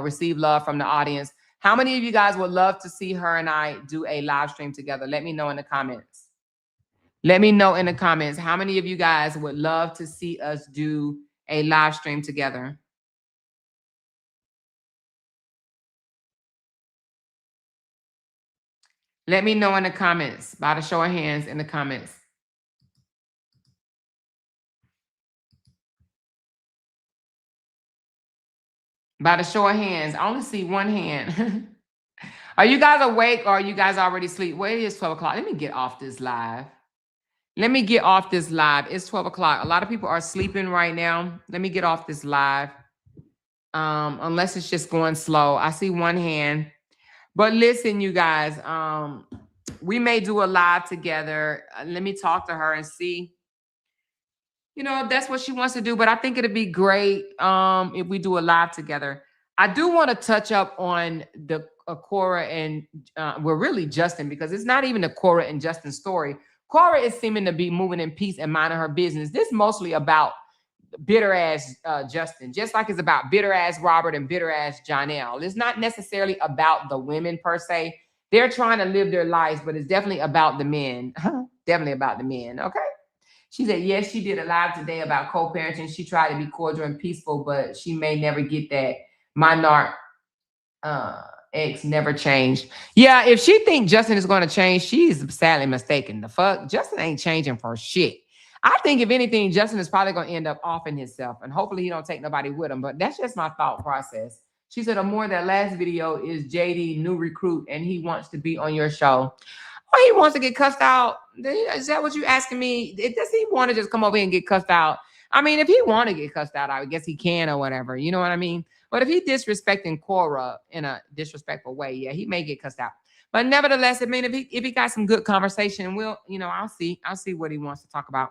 receive love from the audience. How many of you guys would love to see her and I do a live stream together? Let me know in the comments. Let me know in the comments. How many of you guys would love to see us do a live stream together? Let me know in the comments by the show of hands in the comments. By the show of hands. I only see one hand. Are you guys awake or are you guys already asleep? Well, it is 12 o'clock. Let me get off this live. Let me get off this live. It's 12 o'clock. A lot of people are sleeping right now. Let me get off this live. Unless it's just going slow. I see one hand. But listen, you guys, we may do a live together. Let me talk to her and see, if that's what she wants to do. But I think it'd be great if we do a live together. I do want to touch up on the Cora and, really Justin, because it's not even the Cora and Justin story. Cora is seeming to be moving in peace and minding her business. This is mostly about bitter ass Justin, just like it's about bitter ass Robert and bitter ass Jonelle. It's not necessarily about the women per se. They're trying to live their lives, but it's definitely about the men. Definitely about the men. Okay. She said, yes, she did a live today about co-parenting. She tried to be cordial and peaceful, but she may never get that. My narc ex never changed. Yeah, if she thinks Justin is going to change, she's sadly mistaken. The fuck? Justin ain't changing for shit. I think if anything, Justin is probably going to end up offing himself, and hopefully he don't take nobody with him. But that's just my thought process. She said, Amor, that last video is JD, new recruit, and he wants to be on your show. Oh, he wants to get cussed out. Is that what you asking me? Does he want to just come over here and get cussed out? I mean, if he want to get cussed out, I guess he can or whatever. You know what I mean? But if he disrespecting Cora in a disrespectful way, yeah, he may get cussed out. But nevertheless, I mean, if he got some good conversation, I'll see what he wants to talk about.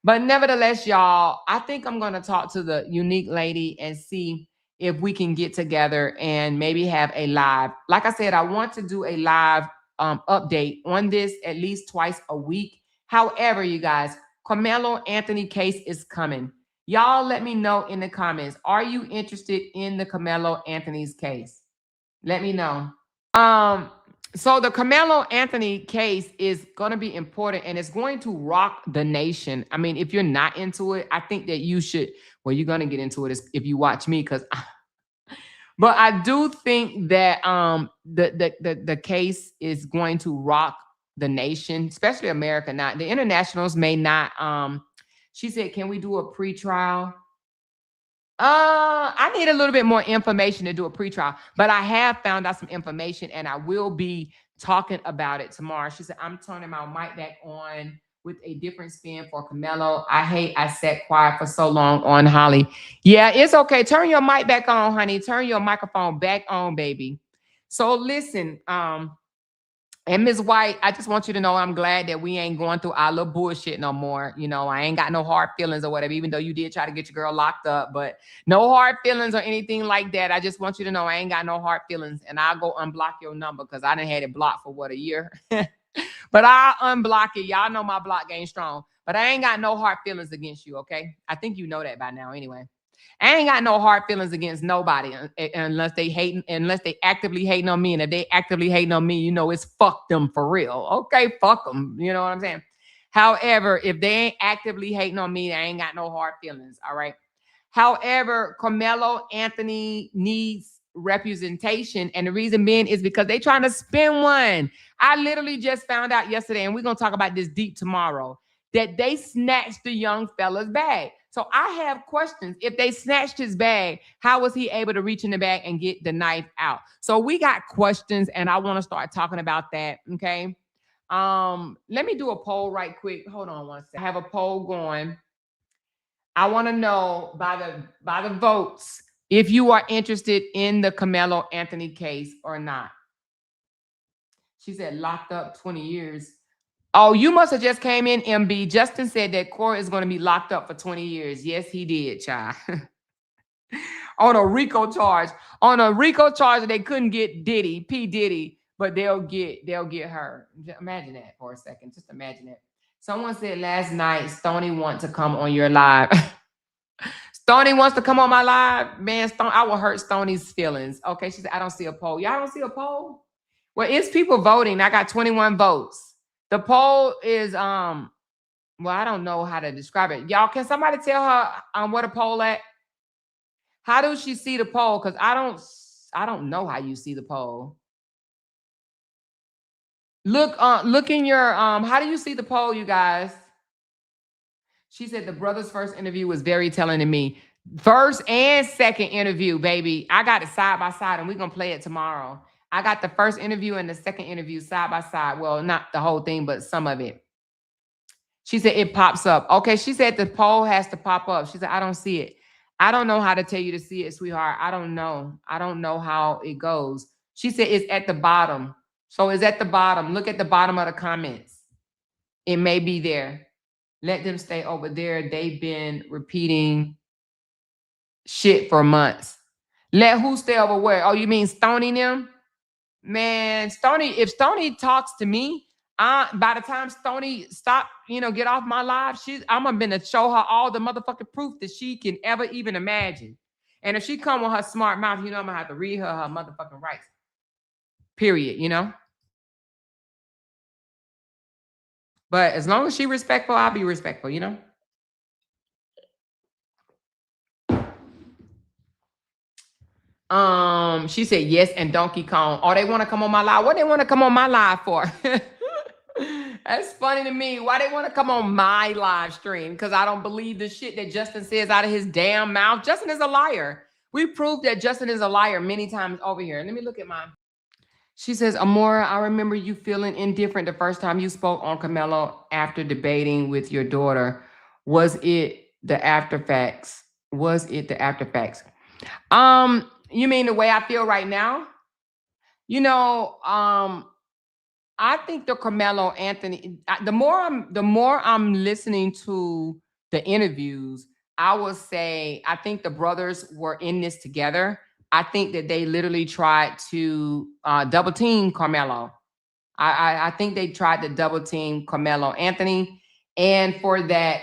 But nevertheless, y'all, I think I'm going to talk to the unique lady and see if we can get together and maybe have a live. Like I said, I want to do a live update on this at least twice a week. However, you guys, Carmelo Anthony case is coming. Y'all let me know in the comments. Are you interested in the Carmelo Anthony's case? Let me know. So the Carmelo Anthony case is going to be important and it's going to rock the nation. I mean, if you're not into it, I think that you should. Well, you're going to get into it if you watch me, because but I do think that the case is going to rock the nation, especially America. Now, the internationals may not. She said, can we do a pre-trial? I need a little bit more information to do a pre-trial, but I have found out some information and I will be talking about it tomorrow. She said, I'm turning my mic back on with a different spin for Carmelo. I sat quiet for so long on Holly. Yeah, it's okay. Turn your mic back on, honey. Turn your microphone back on, baby. So listen, and Ms. White, I just want you to know I'm glad that we ain't going through our little bullshit no more. I ain't got no hard feelings or whatever, even though you did try to get your girl locked up, but no hard feelings or anything like that. I just want you to know I ain't got no hard feelings, and I'll go unblock your number because I done had it blocked for a year. But I'll unblock it. Y'all know my block game strong, but I ain't got no hard feelings against you, okay? I think you know that by now anyway. I ain't got no hard feelings against nobody unless they actively hating on me. And if they actively hating on me, you know, it's fuck them for real. Okay, fuck them. You know what I'm saying? However, if they ain't actively hating on me, I ain't got no hard feelings. All right. However, Carmelo Anthony needs representation. And the reason being is because they trying to spin one. I literally just found out yesterday, and we're going to talk about this deep tomorrow, that they snatched the young fella's bag. So I have questions. If they snatched his bag, how was he able to reach in the bag and get the knife out? So we got questions, and I want to start talking about that. Okay. Let me do a poll right quick. Hold on one second. I have a poll going. I want to know by the votes if you are interested in the Carmelo Anthony case or not. She said locked up 20 years. Oh, you must have just came in, MB. Justin said that Corey is going to be locked up for 20 years. Yes, he did, child. On a RICO charge. On a RICO charge, they couldn't get Diddy, P. Diddy, but they'll get her. Imagine that for a second. Just imagine it. Someone said last night, Stoney wants to come on your live. Stoney wants to come on my live. Man, I will hurt Stoney's feelings. Okay, she said, I don't see a poll. Y'all don't see a poll? Well, it's people voting. I got 21 votes. The poll is, well, I don't know how to describe it. Y'all, can somebody tell her what a poll at? How does she see the poll? Because I don't know how you see the poll. Look in your, how do you see the poll, you guys? She said the brother's first interview was very telling to me. First and second interview, baby. I got it side by side, and we're going to play it tomorrow. I got the first interview and the second interview side by side. Well, not the whole thing, but some of it. She said it pops up. Okay, she said the poll has to pop up. She said, I don't see it. I don't know how to tell you to see it, sweetheart. I don't know. I don't know how it goes. She said it's at the bottom. So it's at the bottom. Look at the bottom of the comments. It may be there. Let them stay over there. They've been repeating shit for months. Let who stay over where? Oh, you mean Stoney them? Man, Stoney, if Stoney talks to me, by the time Stoney stop, get off my live, I'm going to show her all the motherfucking proof that she can ever even imagine. And if she come with her smart mouth, I'm going to have to read her motherfucking rights. Period, But as long as she respectful, I'll be respectful, She said yes, and Donkey Kong. Oh, they want to come on my live. What they want to come on my live for? That's funny to me. Why they want to come on my live stream? Because I don't believe the shit that Justin says out of his damn mouth. Justin is a liar. We proved that Justin is a liar many times over here. Let me look at mine. She says, Amora, I remember you feeling indifferent the first time you spoke on Carmelo after debating with your daughter. Was it the after facts? You mean the way I feel right now? I think the Carmelo Anthony, the more I'm listening to the interviews, I will say I think the brothers were in this together. I think that they literally tried to double team Carmelo. I think they tried to double team Carmelo Anthony. And for that,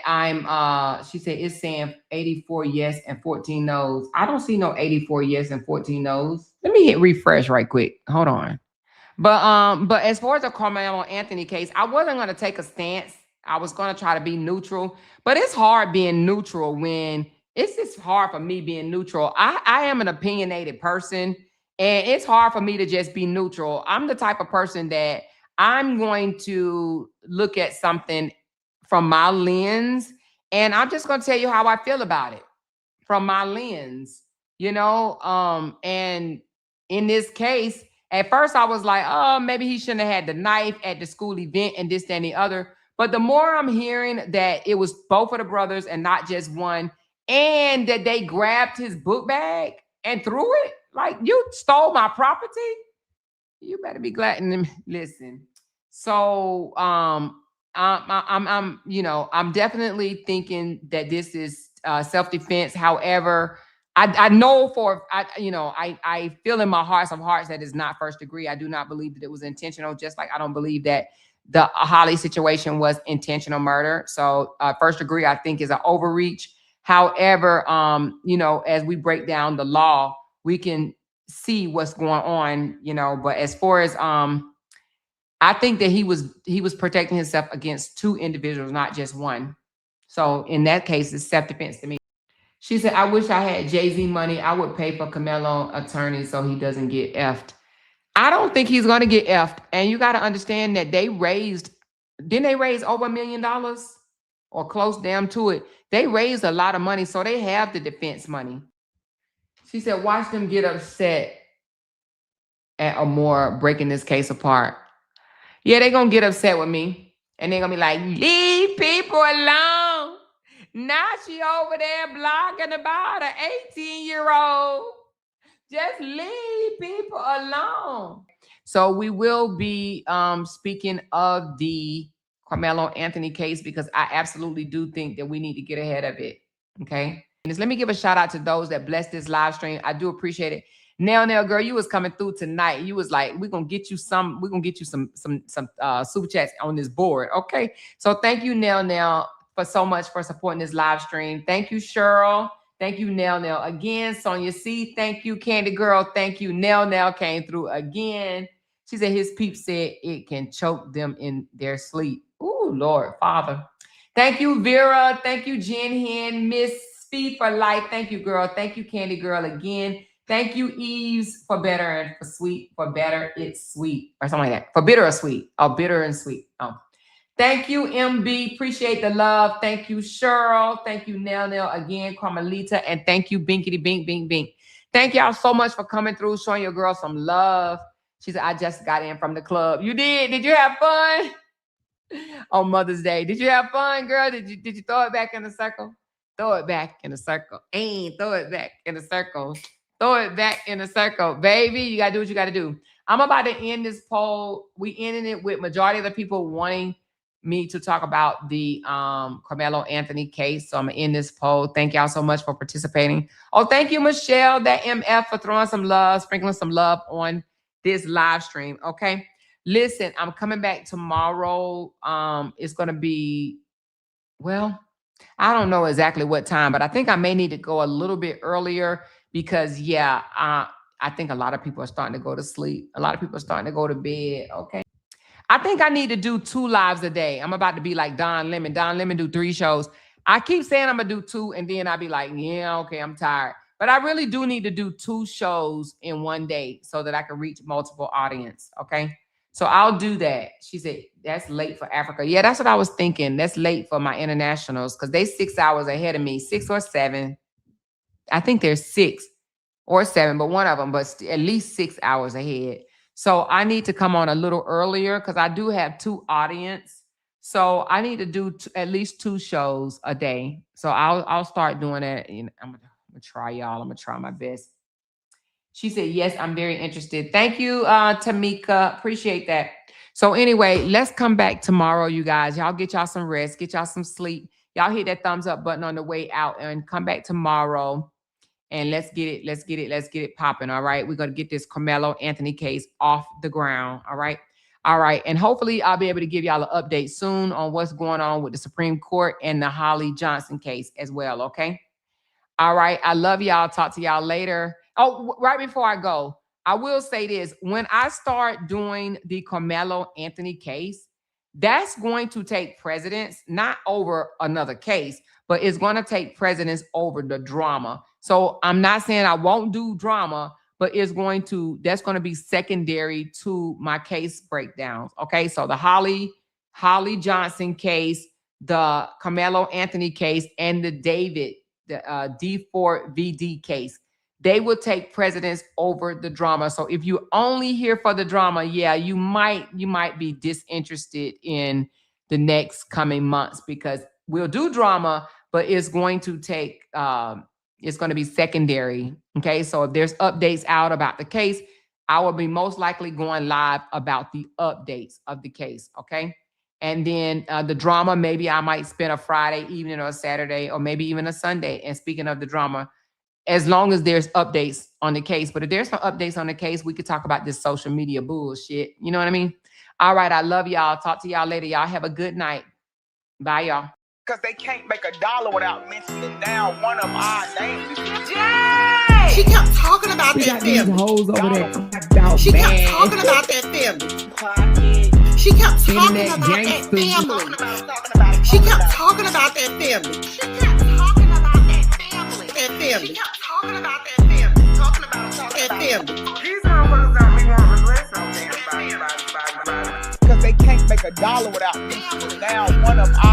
she said it's saying 84 yes and 14 no's. I don't see no 84 yes and 14 no's. Let me hit refresh right quick. Hold on. But as far as the Carmelo Anthony case, I wasn't going to take a stance. I was going to try to be neutral. But it's hard being neutral when it's just hard for me being neutral. I am an opinionated person, and it's hard for me to just be neutral. I'm the type of person that I'm going to look at something from my lens, and I'm just going to tell you how I feel about it from my lens, and in this case, at first I was like, oh, maybe he shouldn't have had the knife at the school event and this, that, and the other. But the more I'm hearing that it was both of the brothers and not just one, and that they grabbed his book bag and threw it, like, you stole my property, you better be glad. And listen. So I'm definitely thinking that this is self-defense. However, I know I feel in my heart of hearts that it's not first degree. I do not believe that it was intentional, just like I don't believe that the Holly situation was intentional murder. So first degree, I think, is an overreach. However, you know, as we break down the law, we can see what's going on, you know. But as far as I think that he was protecting himself against two individuals, not just one. So in that case, it's self-defense to me. She said, I wish I had Jay-Z money. I would pay for Carmelo attorney so he doesn't get effed. I don't think he's going to get effed. And you got to understand that didn't they raise over $1 million or close damn to it? They raised a lot of money, so they have the defense money. She said, watch them get upset at Amore breaking this case apart. Yeah, they're going to get upset with me. And they're going to be like, leave people alone. Now she over there blogging about an 18-year-old. Just leave people alone. So we will be speaking of the Carmelo Anthony case because I absolutely do think that we need to get ahead of it. Okay. Let me give a shout out to those that blessed this live stream. I do appreciate it. Nail, girl, you was coming through tonight. You was like, we're gonna get you some super chats on this board. Okay. So thank you, Nail, for so much for supporting this live stream. Thank you, Cheryl. Thank you, Nail. Again, Sonia C. Thank you, Candy Girl. Thank you. Nail came through again. She said his peep said it can choke them in their sleep. Ooh, Lord, Father. Thank you, Vera. Thank you, Jen Hen. Miss Speed for Life. Thank you, girl. Thank you, Candy Girl, again. Thank you, Eves, for better and for sweet. For better, it's sweet. Or something like that. For bitter or sweet. Oh, bitter and sweet. Oh. Thank you, MB. Appreciate the love. Thank you, Cheryl. Thank you, Nail again, Carmelita. And thank you, Binkity Bink. Thank y'all so much for coming through, showing your girl some love. She said, I just got in from the club. You did? Did you have fun? On Mother's Day. Did you have fun, girl? Did you throw it back in the circle? Throw it back in the circle. Throw it back in the circle. Throw it back in the circle. Baby, you got to do what you got to do. I'm about to end this poll. We ended it with majority of the people wanting me to talk about the Carmelo Anthony case. So I'm going to end this poll. Thank y'all so much for participating. Oh, thank you, Michelle, that MF, for throwing some love, sprinkling some love on this live stream. Okay. Listen, I'm coming back tomorrow. It's going to be, well, I don't know exactly what time, but I think I may need to go a little bit earlier because, yeah, I think a lot of people are starting to go to sleep. A lot of people are starting to go to bed. Okay. I think I need to do 2 lives a day. I'm about to be like Don Lemon. Don Lemon do 3 shows. I keep saying I'm going to do 2, and then I'll be like, yeah, okay, I'm tired. But I really do need to do 2 shows in one day so that I can reach multiple audience, okay? So I'll do that. She said, that's late for Africa. Yeah, that's what I was thinking. That's late for my internationals because they 6 hours ahead of me, 6 or 7. I think there's 6 or 7, but one of them, but at least 6 hours ahead. So I need to come on a little earlier because I do have 2 audience. So I need to do at least 2 shows a day. So I'll start doing that. And I'm gonna try, y'all. I'm gonna try my best. She said, yes, I'm very interested. Thank you, Tamika. Appreciate that. So anyway, let's come back tomorrow, you guys. Y'all get y'all some rest, get y'all some sleep. Y'all hit that thumbs up button on the way out and come back tomorrow. And let's get it popping. All right. We're going to get this Carmelo Anthony case off the ground. All right. And hopefully I'll be able to give y'all an update soon on what's going on with the Supreme Court and the Holly Johnson case as well. Okay. All right. I love y'all. Talk to y'all later. Oh, right before I go, I will say this. When I start doing the Carmelo Anthony case, that's going to take precedence, not over another case, but it's going to take precedence over the drama. So I'm not saying I won't do drama, but that's going to be secondary to my case breakdowns. Okay. So the Holly Johnson case, the Carmelo Anthony case, and the D4VD case, they will take precedence over the drama. So if you're only here for the drama, yeah, you might be disinterested in the next coming months because we'll do drama, but it's going to take, it's going to be secondary. Okay. So if there's updates out about the case, I will be most likely going live about the updates of the case. Okay. And then the drama, maybe I might spend a Friday evening or a Saturday or maybe even a Sunday. And speaking of the drama, as long as there's updates on the case. But if there's no updates on the case, we could talk about this social media bullshit. You know what I mean? All right. I love y'all. Talk to y'all later. Y'all have a good night. Bye, y'all. Cause they can't make a dollar without mentioning down one of our names. Jay! She kept talking about We that got these family. hoes over there. About She kept man. talking about that family. She kept talking Internet about that gangsters. family. She kept talking about that family. She kept talking about that family. That family. She kept talking about that family. Talking about that family. These motherfuckers don't be wanting to listen. Cause they can't make a dollar without mentioning down one of our